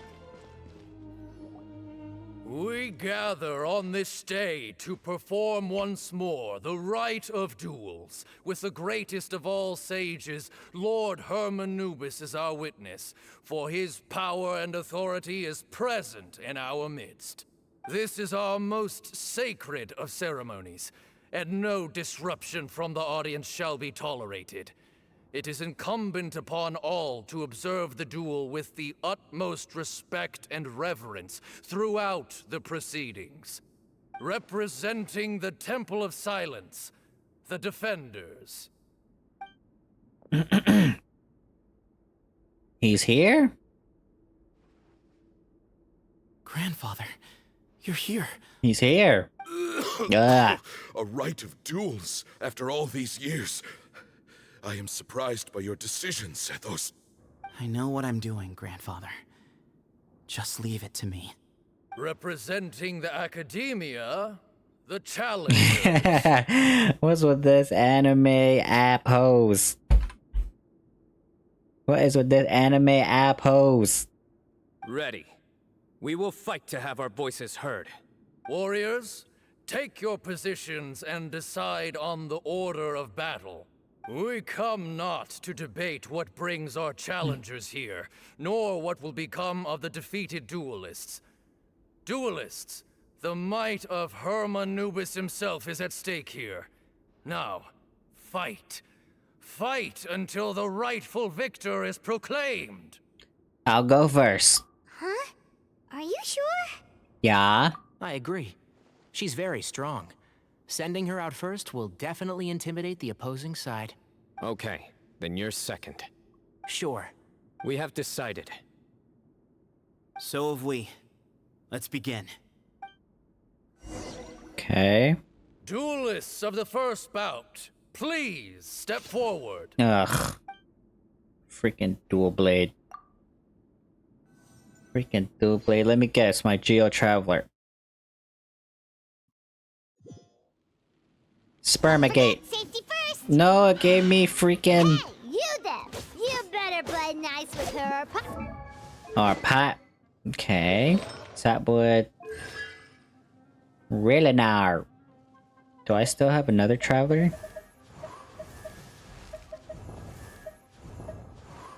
We gather on this day to perform once more the rite of duels, with the greatest of all sages, Lord Hermanubis, as our witness, for his power and authority is present in our midst. This is our most sacred of ceremonies, and no disruption from the audience shall be tolerated. It is incumbent upon all to observe the duel with the utmost respect and reverence throughout the proceedings. Representing the Temple of Silence, the Defenders. He's here? Grandfather, you're here. He's here. A rite of duels after all these years. I am surprised by your decision, Sethos. I know what I'm doing, Grandfather. Just leave it to me. Representing the Academia, the Challengers. What's with this anime app hose? What is with this anime app hose? Ready. We will fight to have our voices heard. Warriors, take your positions and decide on the order of battle. We come not to debate what brings our challengers here, nor what will become of the defeated duelists. Duelists, the might of Hermanubis himself is at stake here. Now, fight. Fight until the rightful victor is proclaimed. I'll go first. Huh? Are you sure? Yeah. I agree. She's very strong. Sending her out first will definitely intimidate the opposing side. Okay, then you're second. Sure. We have decided. So have we. Let's begin. Okay. Duelists of the first bout, please step forward. Ugh. Freaking dual blade. Freaking dual blade. Let me guess, my Geo Traveler. Spermagate. Safety first. No, it gave me freaking... Hey, you there! You better play nice with her. Or pot. Okay. Sapwood. Relinar. Do I still have another traveler?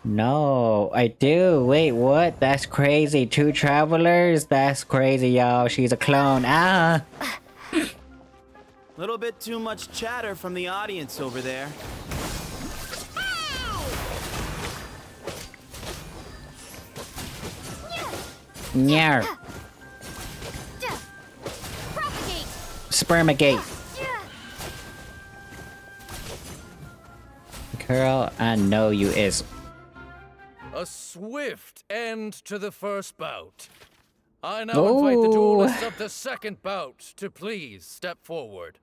No, I do. Wait, what? That's crazy. 2 travelers? That's crazy, y'all. She's a clone. Ah! Little bit too much chatter from the audience over there. Nyar. Spermagate. Girl, I know you is. A swift end to the first bout. I now invite the duelist of the second bout to please step forward.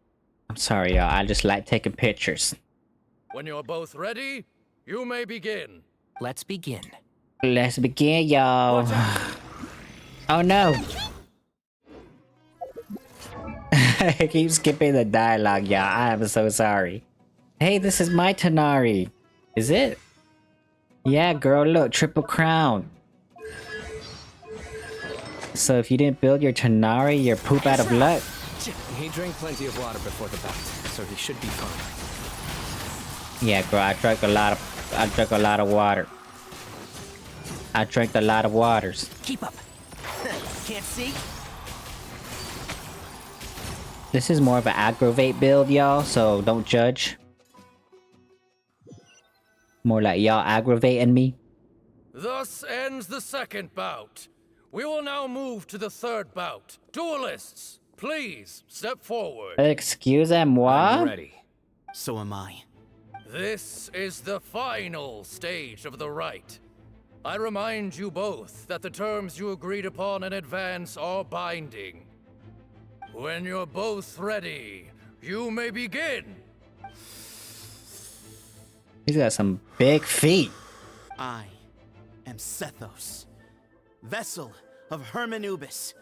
I'm sorry, y'all. I just like taking pictures. When you're both ready, you may begin. Let's begin. Let's begin, y'all. Oh no. I keep skipping the dialogue, y'all. I am so sorry. Hey, this is my Tanari. Is it? Yeah, girl, look, triple crown. So if you didn't build your Tanari, you're poop out of luck. He drank plenty of water before the bout, so he should be fine. Yeah, girl, I drank a lot of water. I drank a lot of waters. Keep up. Can't see? This is more of an aggravate build, y'all, so don't judge. More like y'all aggravating me. Thus ends the second bout. We will now move to the third bout. Duelists, please step forward. Excusez-moi? I'm ready. So am I. This is the final stage of the rite. I remind you both that the terms you agreed upon in advance are binding. When you're both ready, you may begin. He's got some big feet. I am Sethos, vessel of Hermanubis,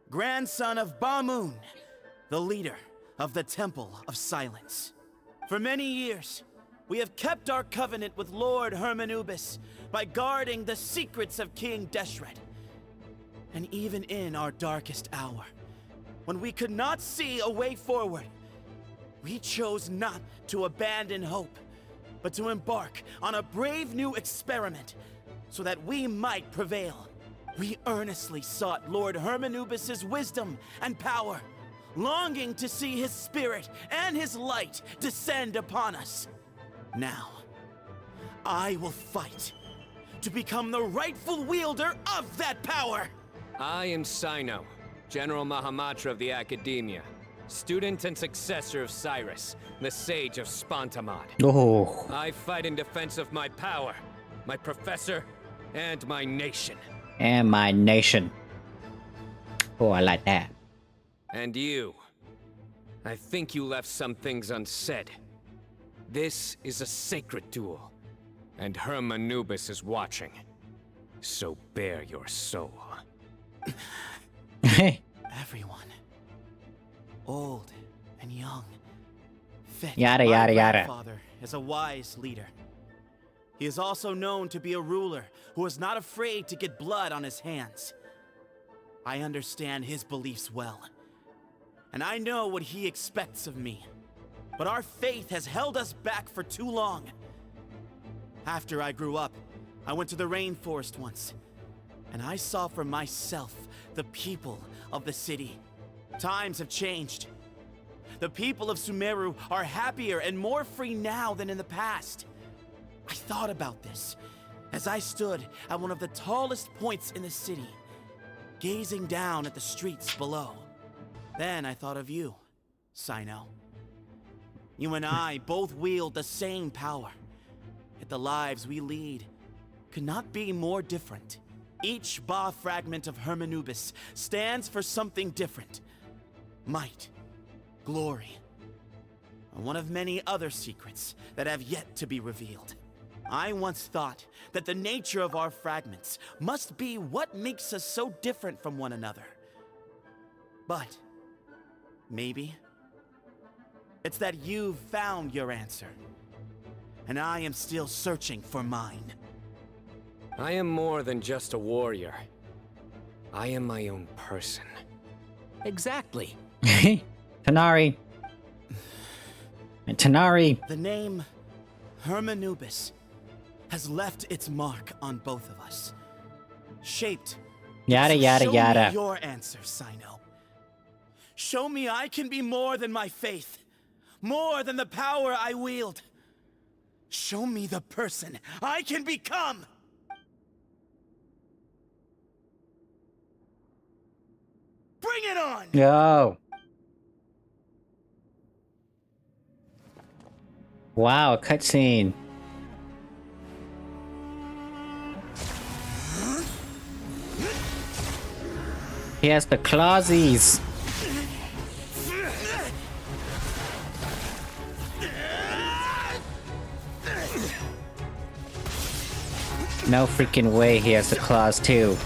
grandson of Bamoon, the leader of the Temple of Silence. For many years, we have kept our covenant with Lord Hermanubis by guarding the secrets of King Deshret. And even in our darkest hour, when we could not see a way forward, we chose not to abandon hope, but to embark on a brave new experiment so that we might prevail. We earnestly sought Lord Hermanubis' wisdom and power, longing to see his spirit and his light descend upon us. Now, I will fight to become the rightful wielder of that power! I am Cyno, General Mahamatra of the Academia, student and successor of Cyrus, the Sage of Spontamod. Oh. I fight in defense of my power, my professor, and my nation. And my nation. Oh, I like that. And you. I think you left some things unsaid. This is a sacred duel, and Hermanubis is watching. So bare your soul. Everyone, old and young, fit. Yada, yada, My yada. grandfather is a wise leader. He is also known to be a ruler who is not afraid to get blood on his hands. I understand his beliefs well, and I know what he expects of me. But our faith has held us back for too long. After I grew up, I went to the rainforest once, and I saw for myself the people of the city. Times have changed. The people of Sumeru are happier and more free now than in the past. I thought about this as I stood at one of the tallest points in the city, gazing down at the streets below. Then I thought of you, Cyno. You and I both wield the same power, yet the lives we lead could not be more different. Each Ba fragment of Hermanubis stands for something different. Might, glory, and one of many other secrets that have yet to be revealed. I once thought that the nature of our fragments must be what makes us so different from one another. But maybe It's that you've found your answer. And I am still searching for mine. I am more than just a warrior. I am my own person. Exactly. Tanari. And Tanari. The name Hermanubis has left its mark on both of us. Shaped. Yada yada Show yada. me your answer, Cyno. Show me I can be more than my faith. More than the power I wield. Show me the person I can become! Bring it on! Yo. Wow, a cutscene. He has the clawsies. No freaking way he has the claws too.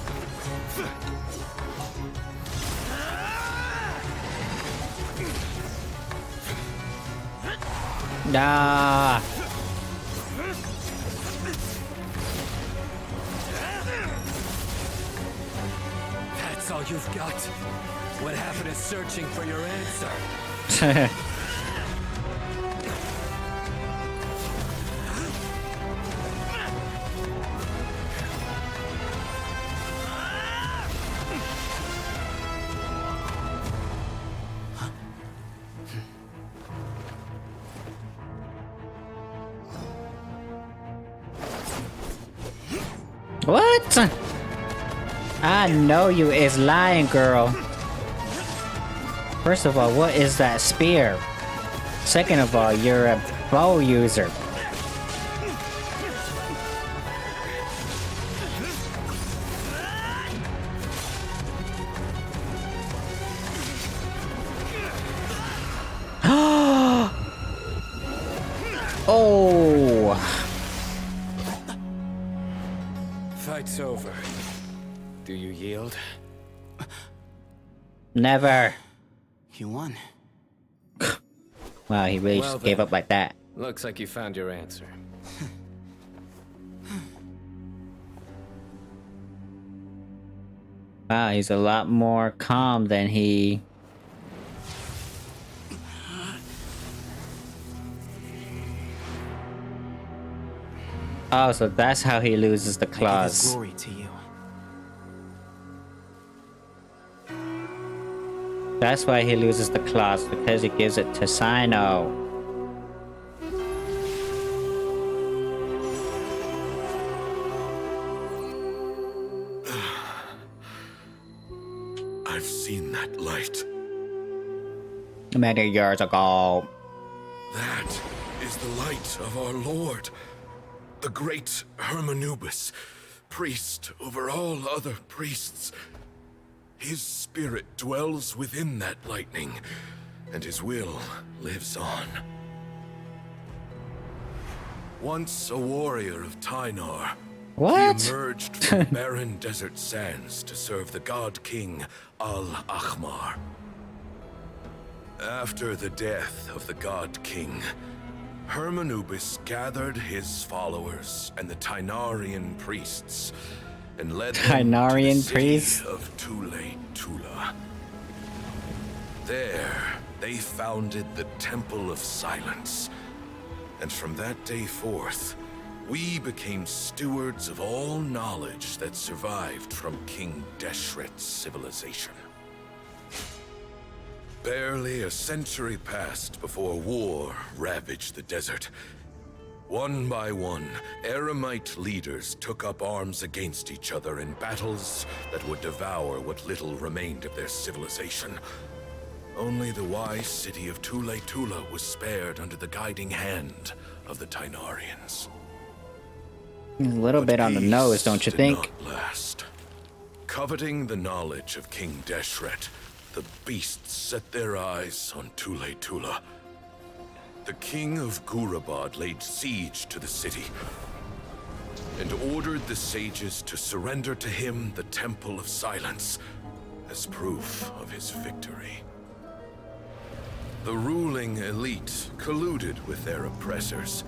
Nah. That's all you've got. What happened to searching for your answer? What? I know you is lying, girl. First of all, what is that spear? Second of all, you're a bow user. Oh. Fight's over. Do you yield? Never. You won. Wow, he really Well just gave then. up like that. Looks like you found your answer. Wow, he's a lot more calm than he... Oh, so that's how he loses the claws. Glory to you. That's why he loses the claws, because he gives it to Cyno. I've seen that light. Many years ago. That is the light of our Lord, the great Hermanubis, priest over all other priests. His spirit dwells within that lightning, and his will lives on. Once a warrior of Tynar, what? He emerged from barren desert sands to serve the god king Al-Ahmar. After the death of the god king, Hermanubis gathered his followers and the Tynarian priests and led them to the Tynarian city priests? of Glitter-Fae. There, they founded the Temple of Silence. And from that day forth, we became stewards of all knowledge that survived from King Deshret's civilization. Barely a century passed before war ravaged the desert. One by one, Eremite leaders took up arms against each other in battles that would devour what little remained of their civilization. Only the wise city of Glitter-Fae was spared under the guiding hand of the Tynarians. A little bit on the nose, don't you think? Did not last. Coveting the knowledge of King Deshret, the beasts set their eyes on Glitter-Fae. The king of Gurabad laid siege to the city and ordered the sages to surrender to him the Temple of Silence as proof of his victory. The ruling elite colluded with their oppressors,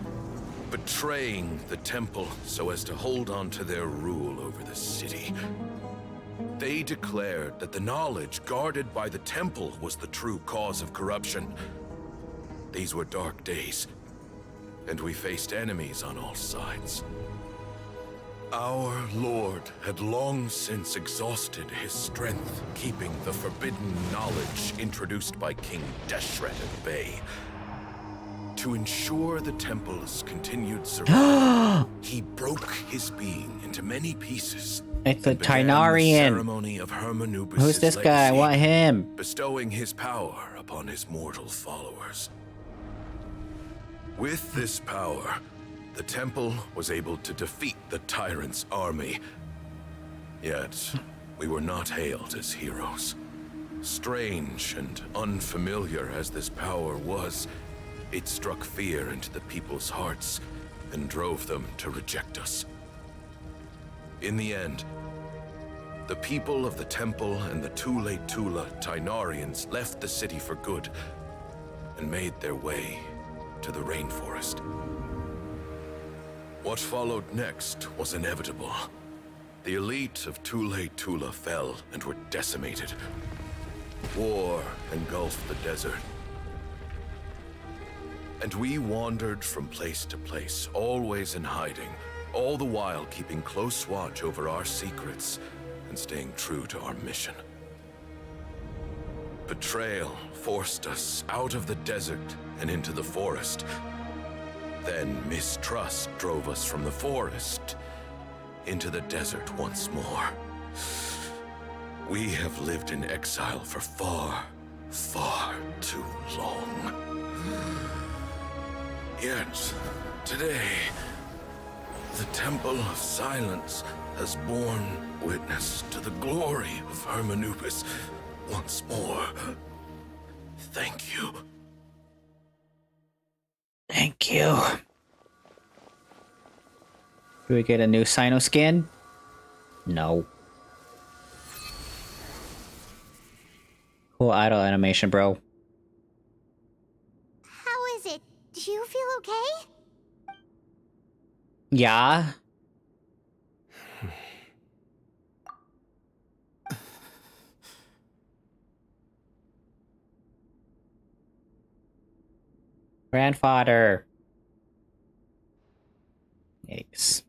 betraying the temple so as to hold on to their rule over the city. They declared that the knowledge guarded by the temple was the true cause of corruption. These were dark days, and we faced enemies on all sides. Our Lord had long since exhausted his strength, keeping the forbidden knowledge introduced by King Deshret at bay. To ensure the temple's continued survival, he broke his being into many pieces. It's a and began the Tainarian. ceremony of Hermanubis' Who's this guy? I legacy, want him. bestowing his power upon his mortal followers. With this power, the temple was able to defeat the tyrant's army. Yet, we were not hailed as heroes. Strange and unfamiliar as this power was, it struck fear into the people's hearts and drove them to reject us. In the end, the people of the temple and the Tule Tula Tainarians left the city for good and made their way to the rainforest. What followed next was inevitable. The elite of Tule Tula fell and were decimated. War engulfed the desert. And we wandered from place to place, always in hiding, all the while keeping close watch over our secrets and staying true to our mission. Betrayal forced us out of the desert and into the forest. Then mistrust drove us from the forest into the desert once more. We have lived in exile for far, far too long. Yet, today, the Temple of Silence has borne witness to the glory of Hermanubis once more. Thank you. Thank you. Do we get a new Cyno skin? No. Cool idle animation, bro. How is it? Do you feel okay? Yeah. Grandfather. Yikes.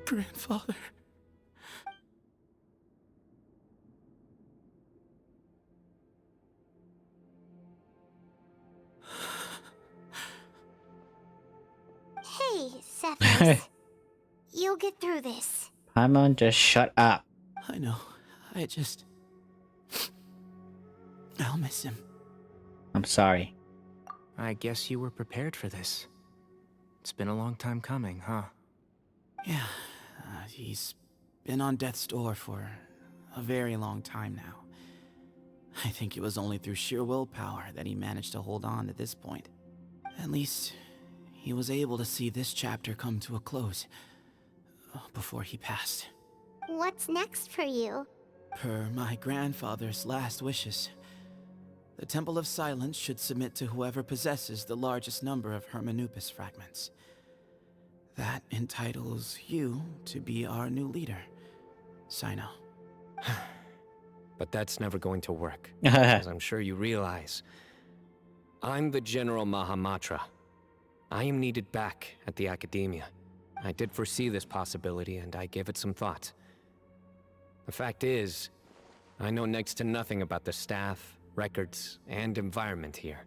Grandfather. Hey, Cephas. You'll get through this. Paimon, just shut up. I know. I'll miss him. I'm sorry. I guess you were prepared for this. It's been a long time coming, huh? Yeah, he's been on death's door for a very long time now. I think it was only through sheer willpower that he managed to hold on to this point. At least, he was able to see this chapter come to a close before he passed. What's next for you? Per my grandfather's last wishes, the Temple of Silence should submit to whoever possesses the largest number of Hermanubis fragments. That entitles you to be our new leader, Cyno. But that's never going to work, as I'm sure you realize. I'm the General Mahamatra. I am needed back at the Academia. I did foresee this possibility, and I gave it some thought. The fact is, I know next to nothing about the staff, records, and environment here.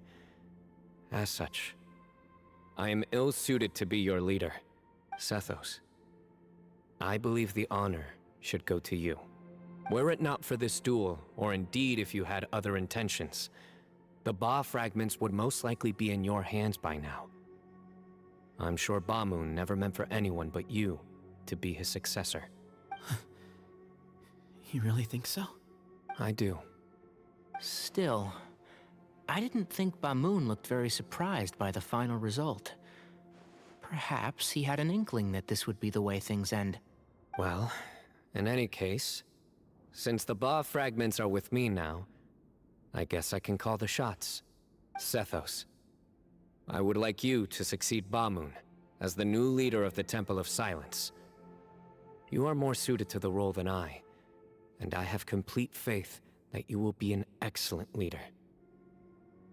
As such, I am ill-suited to be your leader, Sethos. I believe the honor should go to you. Were it not for this duel, or indeed if you had other intentions, the Ba fragments would most likely be in your hands by now. I'm sure Bamun never meant for anyone but you to be his successor. You really think so? I do. Still, I didn't think Bamoon looked very surprised by the final result. Perhaps he had an inkling that this would be the way things end. Well, in any case, since the Ba fragments are with me now, I guess I can call the shots. Sethos, I would like you to succeed Bamoon as the new leader of the Temple of Silence. You are more suited to the role than I, and I have complete faith that you will be an excellent leader.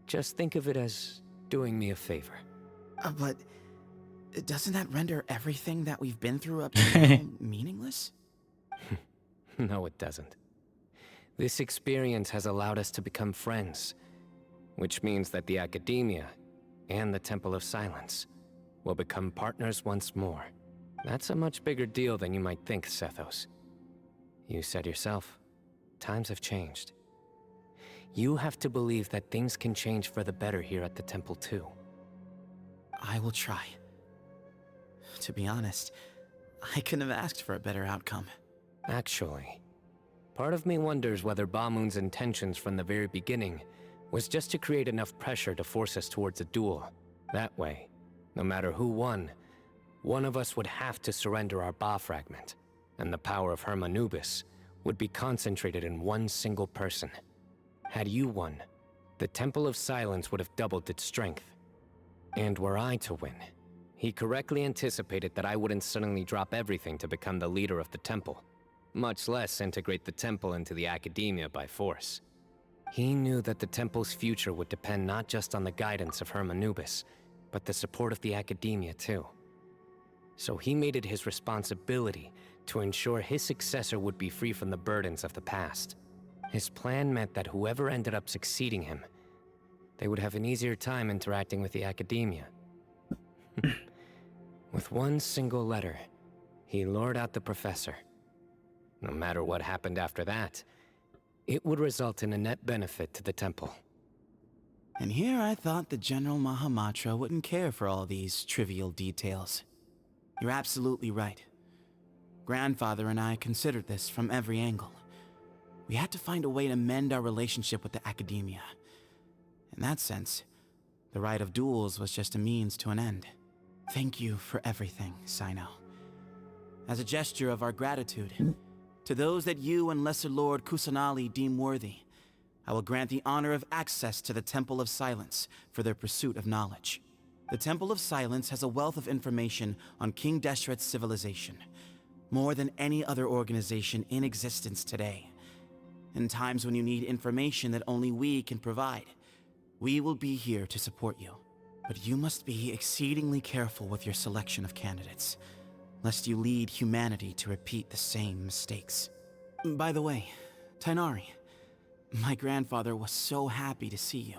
Just think of it as doing me a favor. But doesn't that render everything that we've been through up to now meaningless? No, it doesn't. This experience has allowed us to become friends, which means that the Academia and the Temple of Silence will become partners once more. That's a much bigger deal than you might think, Sethos. You said yourself, times have changed. You have to believe that things can change for the better here at the temple too. I will try. To be honest, I couldn't have asked for a better outcome. Actually, part of me wonders whether Bamoon's intentions from the very beginning was just to create enough pressure to force us towards a duel. That way, no matter who won, one of us would have to surrender our Ba fragment, and the power of Hermanubis would be concentrated in one single person. Had you won, the Temple of Silence would have doubled its strength. And were I to win, he correctly anticipated that I wouldn't suddenly drop everything to become the leader of the temple, much less integrate the temple into the Academia by force. He knew that the temple's future would depend not just on the guidance of Hermanubis, but the support of the Academia too. So he made it his responsibility to ensure his successor would be free from the burdens of the past. His plan meant that whoever ended up succeeding him, they would have an easier time interacting with the Academia. With one single letter, he lured out the professor. No matter what happened after that, it would result in a net benefit to the temple. And here I thought the General Mahamatra wouldn't care for all these trivial details. You're absolutely right. Grandfather and I considered this from every angle. We had to find a way to mend our relationship with the Academia. In that sense, the right of duels was just a means to an end. Thank you for everything, Cyno. As a gesture of our gratitude, to those that you and Lesser Lord Kusanali deem worthy, I will grant the honor of access to the Temple of Silence for their pursuit of knowledge. The Temple of Silence has a wealth of information on King Deshret's civilization, more than any other organization in existence today. In times when you need information that only we can provide, we will be here to support you. But you must be exceedingly careful with your selection of candidates, lest you lead humanity to repeat the same mistakes. By the way, Tainari, my grandfather was so happy to see you.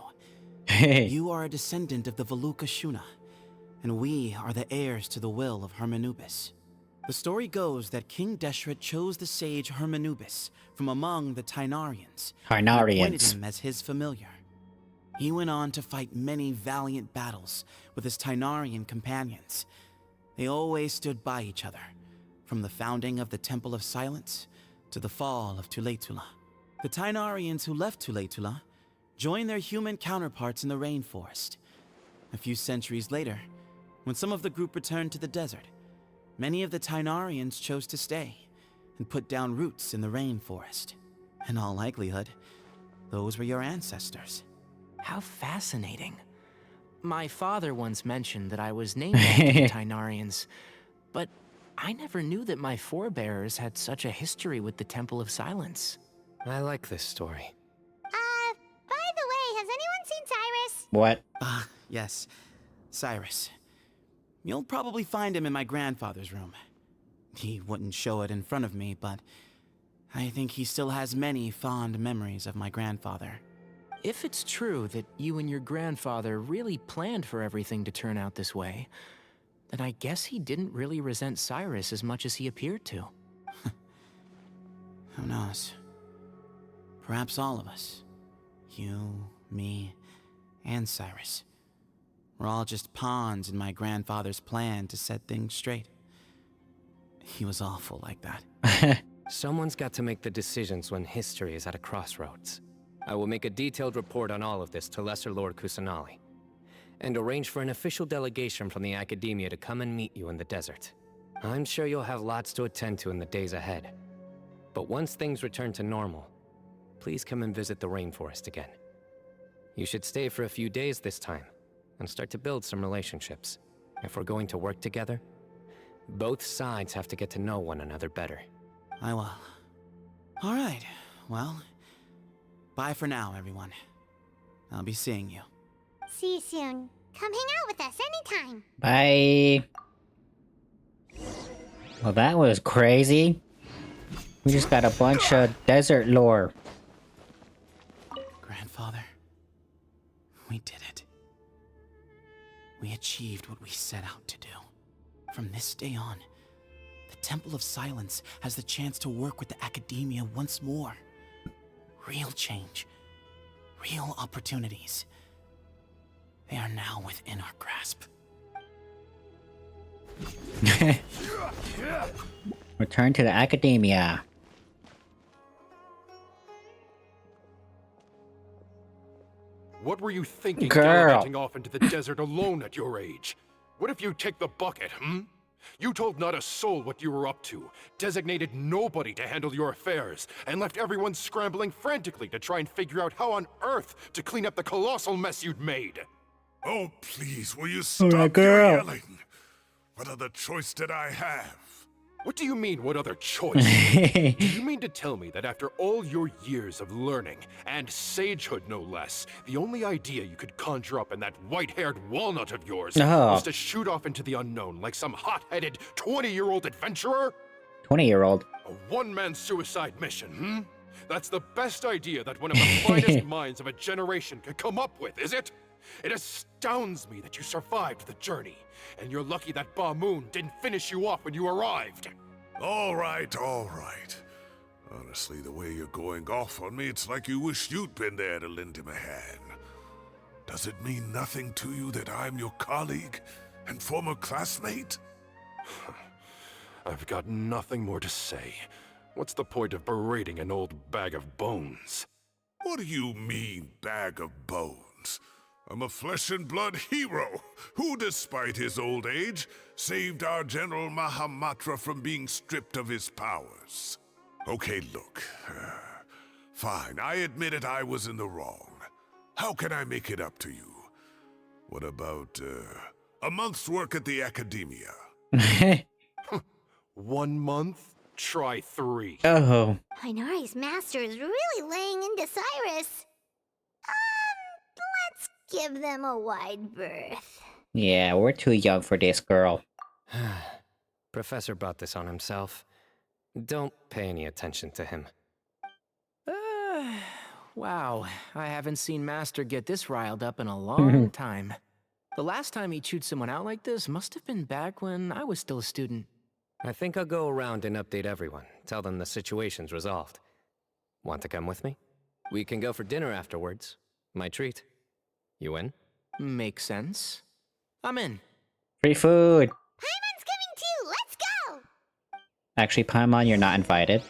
Hey. You are a descendant of the Veluca Shuna, and we are the heirs to the will of Hermanubis. The story goes that King Deshret chose the sage Hermanubis from among the Tainarians and appointed him as his familiar. He went on to fight many valiant battles with his Tainarian companions. They always stood by each other, from the founding of the Temple of Silence to the fall of Tuletula. The Tainarians who left Tuletula joined their human counterparts in the rainforest. A few centuries later, when some of the group returned to the desert, many of the Tainarians chose to stay and put down roots in the rainforest. In all likelihood, those were your ancestors. How fascinating. My father once mentioned that I was named after the Tainarians, but I never knew that my forebears had such a history with the Temple of Silence. I like this story. By the way, has anyone seen Cyrus? What? Yes, Cyrus. You'll probably find him in my grandfather's room. He wouldn't show it in front of me, but I think he still has many fond memories of my grandfather. If it's true that you and your grandfather really planned for everything to turn out this way, then I guess he didn't really resent Cyrus as much as he appeared to. Who knows? Perhaps all of us. You, me, and Cyrus. We're all just pawns in my grandfather's plan to set things straight. He was awful like that. Someone's got to make the decisions when history is at a crossroads. I will make a detailed report on all of this to Lesser Lord Kusanali, and arrange for an official delegation from the Academia to come and meet you in the desert. I'm sure you'll have lots to attend to in the days ahead. But once things return to normal, please come and visit the rainforest again. You should stay for a few days this time, and start to build some relationships. If we're going to work together, both sides have to get to know one another better. I will. Alright, well, bye for now, everyone. I'll be seeing you. See you soon. Come hang out with us anytime. Bye. Well, that was crazy. We just got a bunch of desert lore. Grandfather, we did it. We achieved what we set out to do. From this day on, the Temple of Silence has the chance to work with the Academia once more. Real change. Real opportunities. They are now within our grasp. Return to the Academia. What were you thinking Girl. gallivanting off into the desert alone at your age? What if you take the bucket, You told not a soul what you were up to, designated nobody to handle your affairs, and left everyone scrambling frantically to try and figure out how on earth to clean up the colossal mess you'd made. Oh, please, will you my stop your girl. yelling? What other choice did I have? What do you mean, what other choice? Do you mean to tell me that after all your years of learning, and sagehood no less, the only idea you could conjure up in that white-haired walnut of yours was to shoot off into the unknown like some hot-headed 20-year-old adventurer? 20-year-old. A one-man suicide mission, That's the best idea that one of the finest minds of a generation could come up with, is it? It astounds me that you survived the journey, and you're lucky that Ba Moon didn't finish you off when you arrived. All right, all right. Honestly, the way you're going off on me, it's like you wish you'd been there to lend him a hand. Does it mean nothing to you that I'm your colleague and former classmate? I've got nothing more to say. What's the point of berating an old bag of bones? What do you mean, bag of bones? I'm a flesh-and-blood hero who, despite his old age, saved our General Mahamatra from being stripped of his powers. Okay, look. Fine, I admit I was in the wrong. How can I make it up to you? What about, a month's work at the Academia? 1 month? Try 3. Oh. Inari's master is really laying into Cyrus. Let's give them a wide berth. Yeah, we're too young for this, girl. Professor brought this on himself. Don't pay any attention to him. Wow, I haven't seen Master get this riled up in a long time. The last time he chewed someone out like this must have been back when I was still a student. I think I'll go around and update everyone. Tell them the situation's resolved. Want to come with me? We can go for dinner afterwards. My treat. You in? Makes sense. I'm in. Free food. Paimon's coming too! Let's go! Actually, Paimon, you're not invited.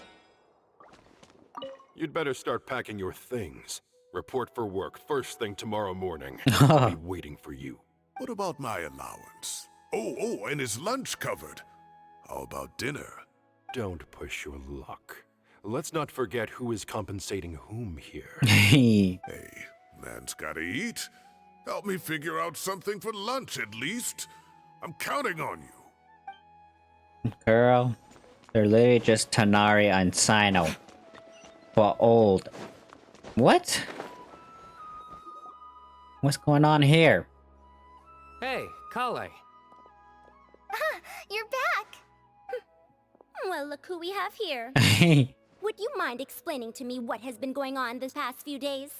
You'd better start packing your things. Report for work first thing tomorrow morning. I'll be waiting for you. What about my allowance? Oh, and is lunch covered? How about dinner? Don't push your luck. Let's not forget who is compensating whom here. Hey, man's gotta eat. Help me figure out something for lunch at least. I'm counting on you. Girl, they're literally just Tanari and Cyno. But old. What? What's going on here? Hey, Kale. You're back! Well, look who we have here. Would you mind explaining to me what has been going on this past few days?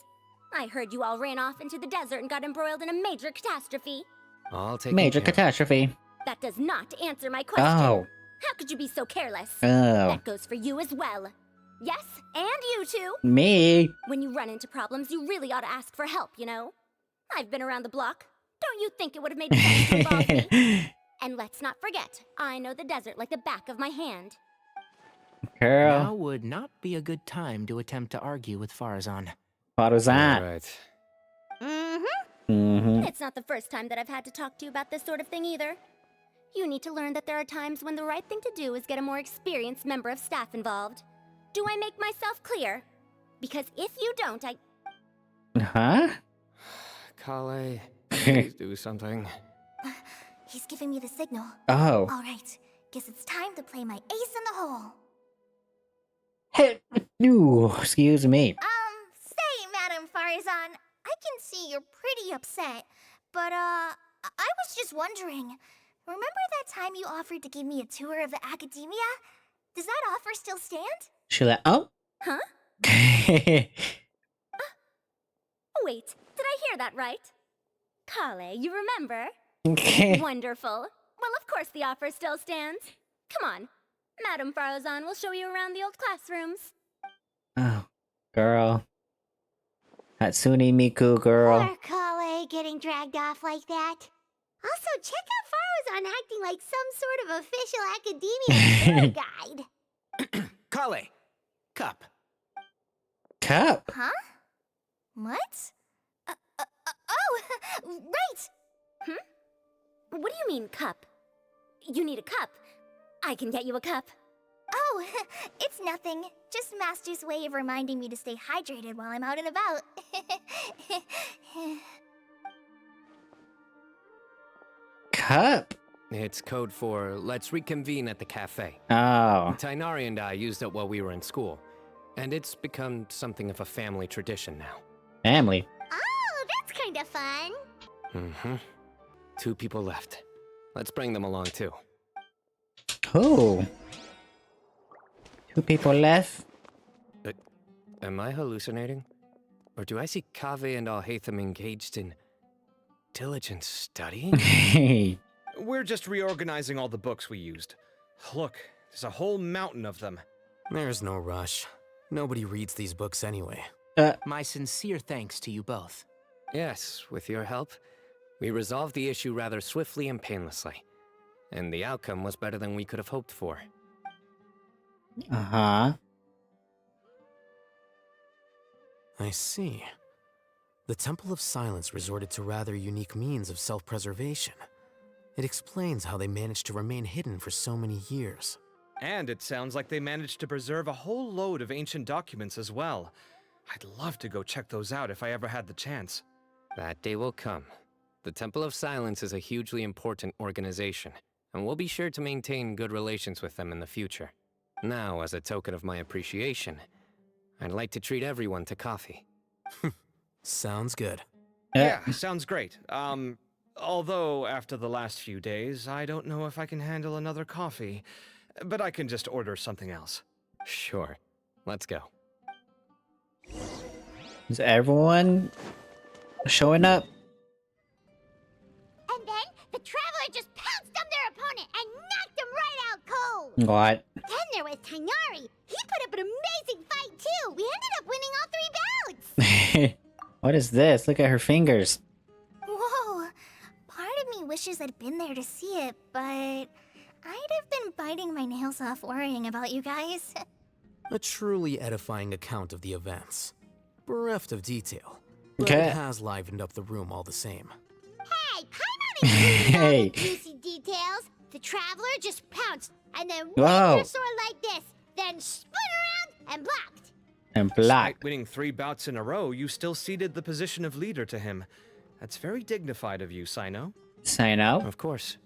I heard you all ran off into the desert and got embroiled in a major catastrophe. I'll take Major catastrophe. That does not answer my question. Oh. How could you be so careless? Oh. That goes for you as well. Yes, and you too. Me? When you run into problems, you really ought to ask for help, you know? I've been around the block. Don't you think it would have made sense to involve me? And let's not forget, I know the desert like the back of my hand. Girl. Now would not be a good time to attempt to argue with Farazan. Farazan. Right. It's not the first time that I've had to talk to you about this sort of thing either. You need to learn that there are times when the right thing to do is get a more experienced member of staff involved. Do I make myself clear? Because if you don't, Huh? Kale, please do something. He's giving me the signal. Oh. All right, guess it's time to play my ace in the hole. Hey, ooh, excuse me. Say, Madam Farazan, I can see you're pretty upset, but I was just wondering. Remember that time you offered to give me a tour of the academia? Does that offer still stand? She like, oh. Huh? Wait, did I hear that right? Kale, you remember? Wonderful. Well, of course the offer still stands. Come on. Madam Farazan will show you around the old classrooms. Oh, girl. Hatsune Miku, girl. Poor Kale getting dragged off like that. Also, check out Farazan acting like some sort of official academia tour guide. Kale, cup. Cup? Huh? What? Oh, right! What do you mean, cup? You need a cup. I can get you a cup. Oh, it's nothing. Just Master's way of reminding me to stay hydrated while I'm out and about. Cup? It's code for let's reconvene at the cafe. Oh. Tainari and I used it while we were in school, and it's become something of a family tradition now. Family? Oh, that's kind of fun. Mm-hmm. 2 people left. Let's bring them along too. Oh. 2 people left? Am I hallucinating? Or do I see Kaveh and Alhaitham engaged in diligent studying? We're just reorganizing all the books we used. Look, there's a whole mountain of them. There's no rush. Nobody reads these books anyway. My sincere thanks to you both. Yes, with your help, we resolved the issue rather swiftly and painlessly. And the outcome was better than we could have hoped for. Uh-huh. I see. The Temple of Silence resorted to rather unique means of self-preservation. It explains how they managed to remain hidden for so many years. And it sounds like they managed to preserve a whole load of ancient documents as well. I'd love to go check those out if I ever had the chance. That day will come. The Temple of Silence is a hugely important organization, and we'll be sure to maintain good relations with them in the future. Now, as a token of my appreciation, I'd like to treat everyone to coffee. Sounds good. Yeah, sounds great. Although after the last few days, I don't know if I can handle another coffee, but I can just order something else. Sure. Let's go. Is everyone showing up? And then the Traveler just pounced on their opponent and knocked him right out cold. What? Then there was Tainari. He put up an amazing fight too. We ended up winning all 3 bouts. What is this? Look at her fingers. Whoa. Part of me wishes I'd been there to see it, but I'd have been biting my nails off worrying about you guys. A truly edifying account of the events. Bereft of detail, but Okay. it has livened up the room all the same. Hey, Paimon included all Hey. the juicy details. The Traveler just pounced and then Whoa. waved her sword like this, then spun around and blocked. And Despite black. winning 3 bouts in a row, you still ceded the position of leader to him. That's very dignified of you, Cyno. Cyno? Of course.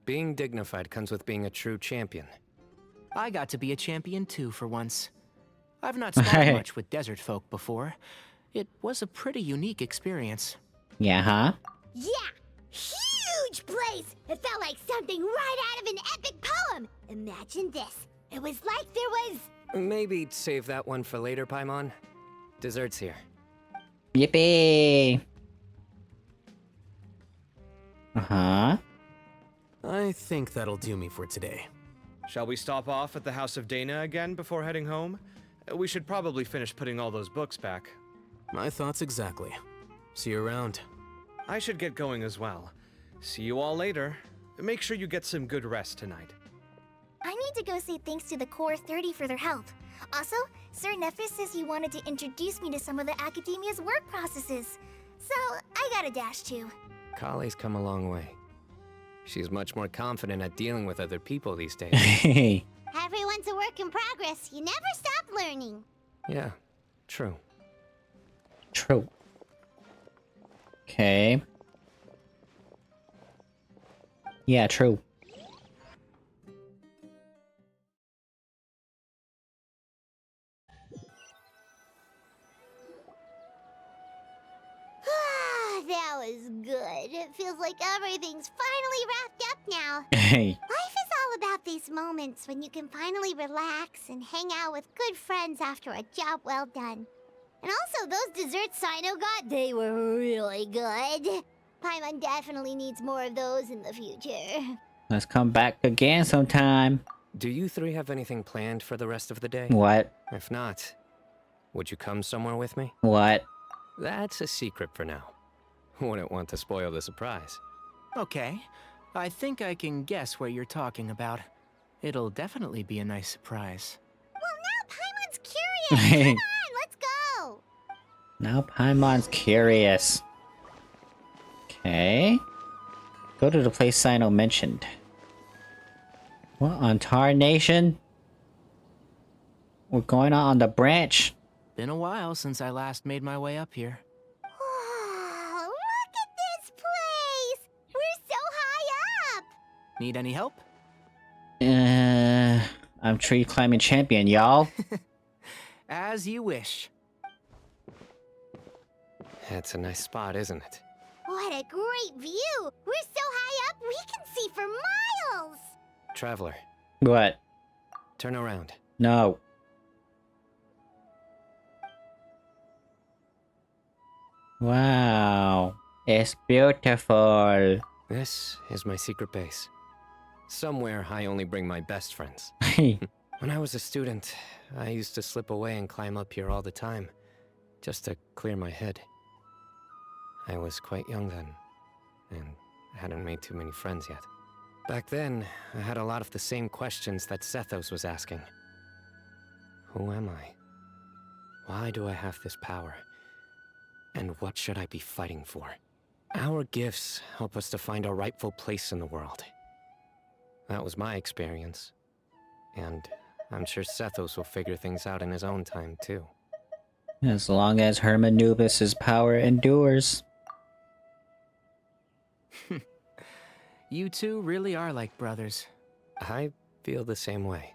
Being dignified comes with being a true champion. I got to be a champion too for once. I've not sparred much with desert folk before. It was a pretty unique experience. Yeah, huh? Yeah, huge place. It felt like something right out of an epic poem. Imagine this. It was like there was... Maybe save that one for later, Paimon. Dessert's here. Yippee! Uh-huh. I think that'll do me for today. Shall we stop off at the House of Dana again before heading home? We should probably finish putting all those books back. My thoughts exactly. See you around. I should get going as well. See you all later. Make sure you get some good rest tonight. I need to go say thanks to the Core 30 for their help. Also, Sir Nephis says he wanted to introduce me to some of the Academia's work processes. So, I gotta dash too. Kali's come a long way. She's much more confident at dealing with other people these days. Everyone's a work in progress. You never stop learning. Yeah, true. True. Okay. Yeah, true. That was good. It feels like everything's finally wrapped up now. Hey. Life is all about these moments when you can finally relax and hang out with good friends after a job well done. And also, those desserts Cyno got, they were really good. Paimon definitely needs more of those in the future. Let's come back again sometime. Do you three have anything planned for the rest of the day? What? If not, would you come somewhere with me? What? That's a secret for now. Wouldn't want to spoil the surprise. Okay. I think I can guess what you're talking about. It'll definitely be a nice surprise. Well, now Paimon's curious. Come on, let's go. Now Paimon's curious. Okay. Go to the place Cyno mentioned. What on Tarnation? We're going on the branch. Been a while since I last made my way up here. Wow, look at this place. We're so high up. Need any help? I'm tree climbing champion, y'all. As you wish. That's a nice spot, isn't it? What a great view. We're so high up, we can see for miles. Traveler. What? Turn around. No. Wow. It's beautiful. This is my secret base. Somewhere I only bring my best friends. When I was a student, I used to slip away and climb up here all the time, just to clear my head. I was quite young then, and hadn't made too many friends yet. Back then, I had a lot of the same questions that Sethos was asking. Who am I? Why do I have this power? And what should I be fighting for? Our gifts help us to find our rightful place in the world. That was my experience. And I'm sure Sethos will figure things out in his own time, too. As long as Hermanubis' power endures. You two really are like brothers. I feel the same way.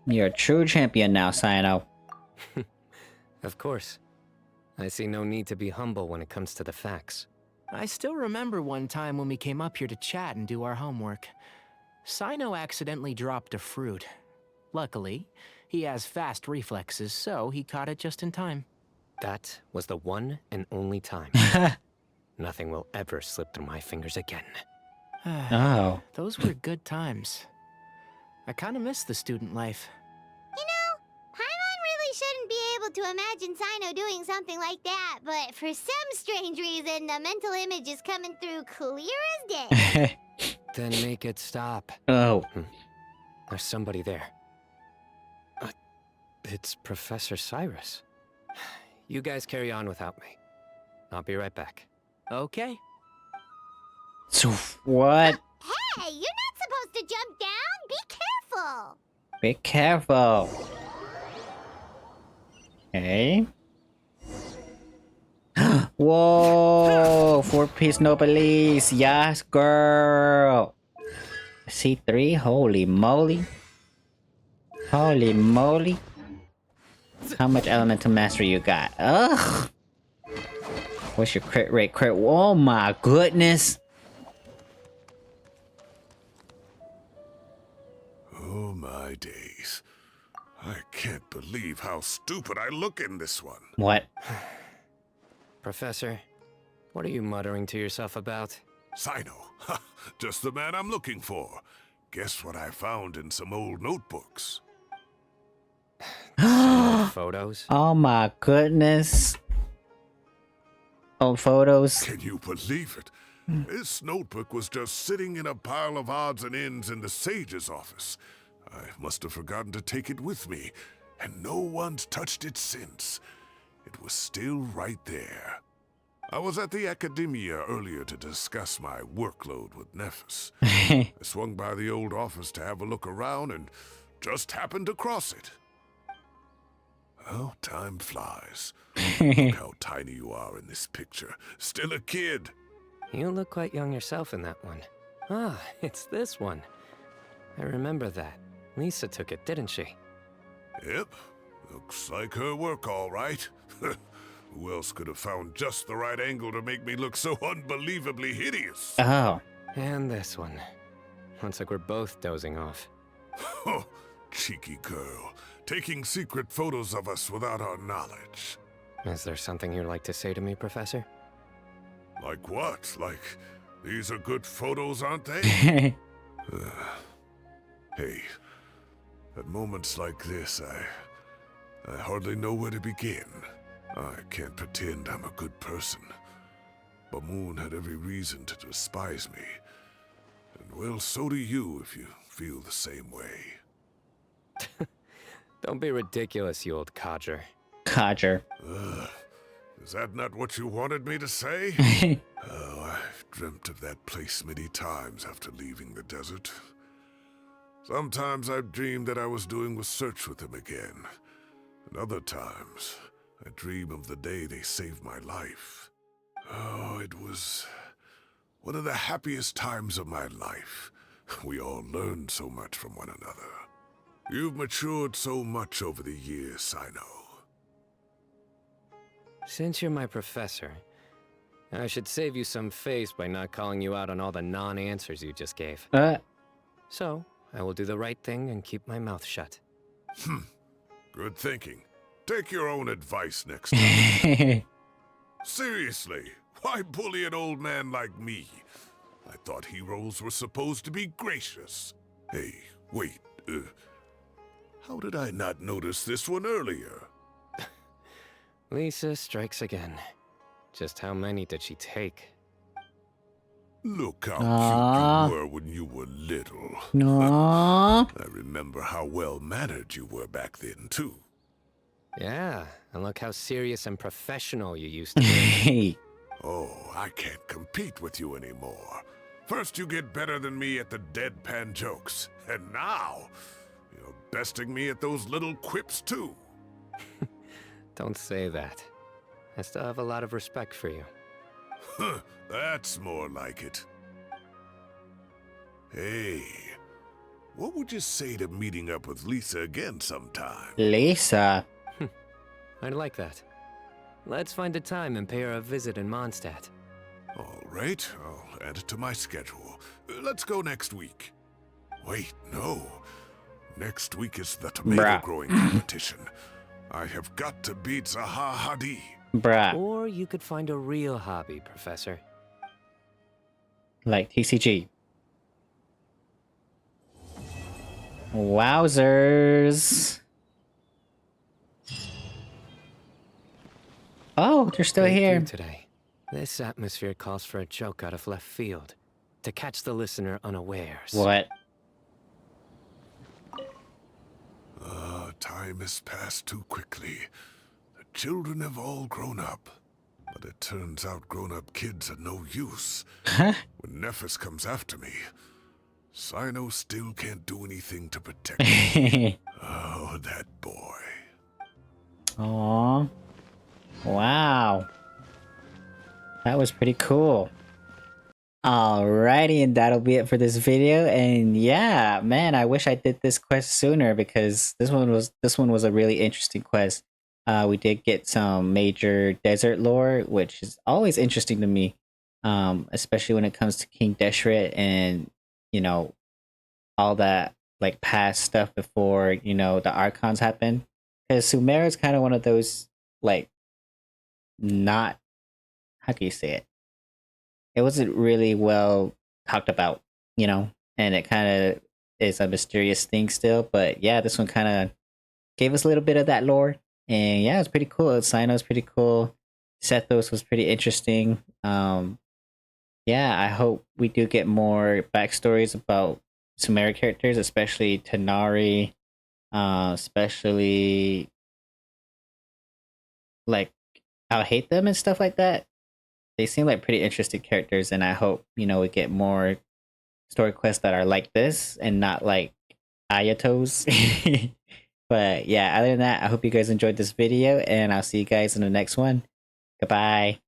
You're a true champion now, Cyno. Of course. I see no need to be humble when it comes to the facts. I still remember one time when we came up here to chat and do our homework. Cyno accidentally dropped a fruit. Luckily, he has fast reflexes, so he caught it just in time. That was the one and only time. Nothing will ever slip through my fingers again. Oh. Those were good times. I kinda miss the student life. You know, Paimon really shouldn't be able to imagine Cyno doing something like that, but for some strange reason, the mental image is coming through clear as day. Then make it stop. Oh. There's somebody there. It's Professor Cyrus. You guys carry on without me. I'll be right back. Okay. So, what? Hey, you're not supposed to jump down. Be careful. Be careful. Okay. Whoa! 4-piece nobilis. Yes, girl. C3. Holy moly. Holy moly. How much elemental mastery you got? Ugh. What's your crit rate? Oh my goodness. Oh my days. I can't believe how stupid I look in this one. What? Professor, what are you muttering to yourself about? Cyno. Ha, just the man I'm looking for. Guess what I found in some old notebooks? Some photos? Oh my goodness. Old photos. Can you believe it? This notebook was just sitting in a pile of odds and ends in the sage's office. I must have forgotten to take it with me, and no one's touched it since. It was still right there. I was at the Academia earlier to discuss my workload with Nephis. I swung by the old office to have a look around and just happened to cross it. Oh, time flies. Look how tiny you are in this picture. Still a kid. You look quite young yourself in that one. Ah, it's this one. I remember that. Lisa took it, didn't she? Yep. Looks like her work, all right. Who else could have found just the right angle to make me look so unbelievably hideous? Oh. And this one. Looks like we're both dozing off. Oh, cheeky girl. Taking secret photos of us without our knowledge. Is there something you'd like to say to me, Professor? Like what? Like, these are good photos, aren't they? Hey, at moments like this, I hardly know where to begin. I can't pretend I'm a good person. Bamoon had every reason to despise me. And well, so do you if you feel the same way. Don't be ridiculous, you old codger. Codger. Is that not what you wanted me to say? Oh, I've dreamt of that place many times after leaving the desert. Sometimes I've dreamed that I was doing research with them again. And other times, I dream of the day they saved my life. Oh, it was one of the happiest times of my life. We all learned so much from one another. You've matured so much over the years, Cyno. Since you're my professor, I should save you some face by not calling you out on all the non-answers you just gave. So, I will do the right thing and keep my mouth shut. Good thinking. Take your own advice next time. Seriously, why bully an old man like me? I thought heroes were supposed to be gracious. Hey, wait, how did I not notice this one earlier? Lisa strikes again. Just how many did she take? Look how cute you were when you were little. Aww. I remember how well-mannered you were back then, too. Yeah, and look how serious and professional you used to be. Oh, I can't compete with you anymore. First you get better than me at the deadpan jokes, and now you're besting me at those little quips, too. Don't say that. I still have a lot of respect for you. Huh, that's more like it. Hey, what would you say to meeting up with Lisa again sometime? Lisa? I'd like that. Let's find a time and pay her a visit in Mondstadt. All right, I'll add it to my schedule. Let's go next week. Wait, no. Next week is the tomato growing competition. I have got to beat Zaha Hadi. Or you could find a real hobby, Professor. Like TCG. Wowzers. Oh, they're still Thank here. you today. This atmosphere calls for a joke out of left field. To catch the listener unawares. What? Time has passed too quickly. The children have all grown up. But it turns out grown-up kids are no use. When Nephis comes after me, Cyno still can't do anything to protect me. Oh, that boy. Aww. Wow. That was pretty cool. Alrighty, and that'll be it for this video. And yeah, man, I wish I did this quest sooner because this one was a really interesting quest. We did get some major desert lore, which is always interesting to me, especially when it comes to King Deshret and, you know, all that like past stuff before, you know, the Archons happen. Because Sumeru is kind of one of those, like, not, how do you say it? It wasn't really well talked about, you know, and it kind of is a mysterious thing still. But yeah, this one kind of gave us a little bit of that lore. And yeah, it's pretty cool. Cyno's pretty cool. Sethos was pretty interesting. Yeah, I hope we do get more backstories about Sumeru characters, especially Tanari, especially like I'll hate them and stuff like that. They seem like pretty interesting characters, and I hope, you know, we get more story quests that are like this and not like Ayato's. But yeah, other than that, I hope you guys enjoyed this video, and I'll see you guys in the next one. Goodbye.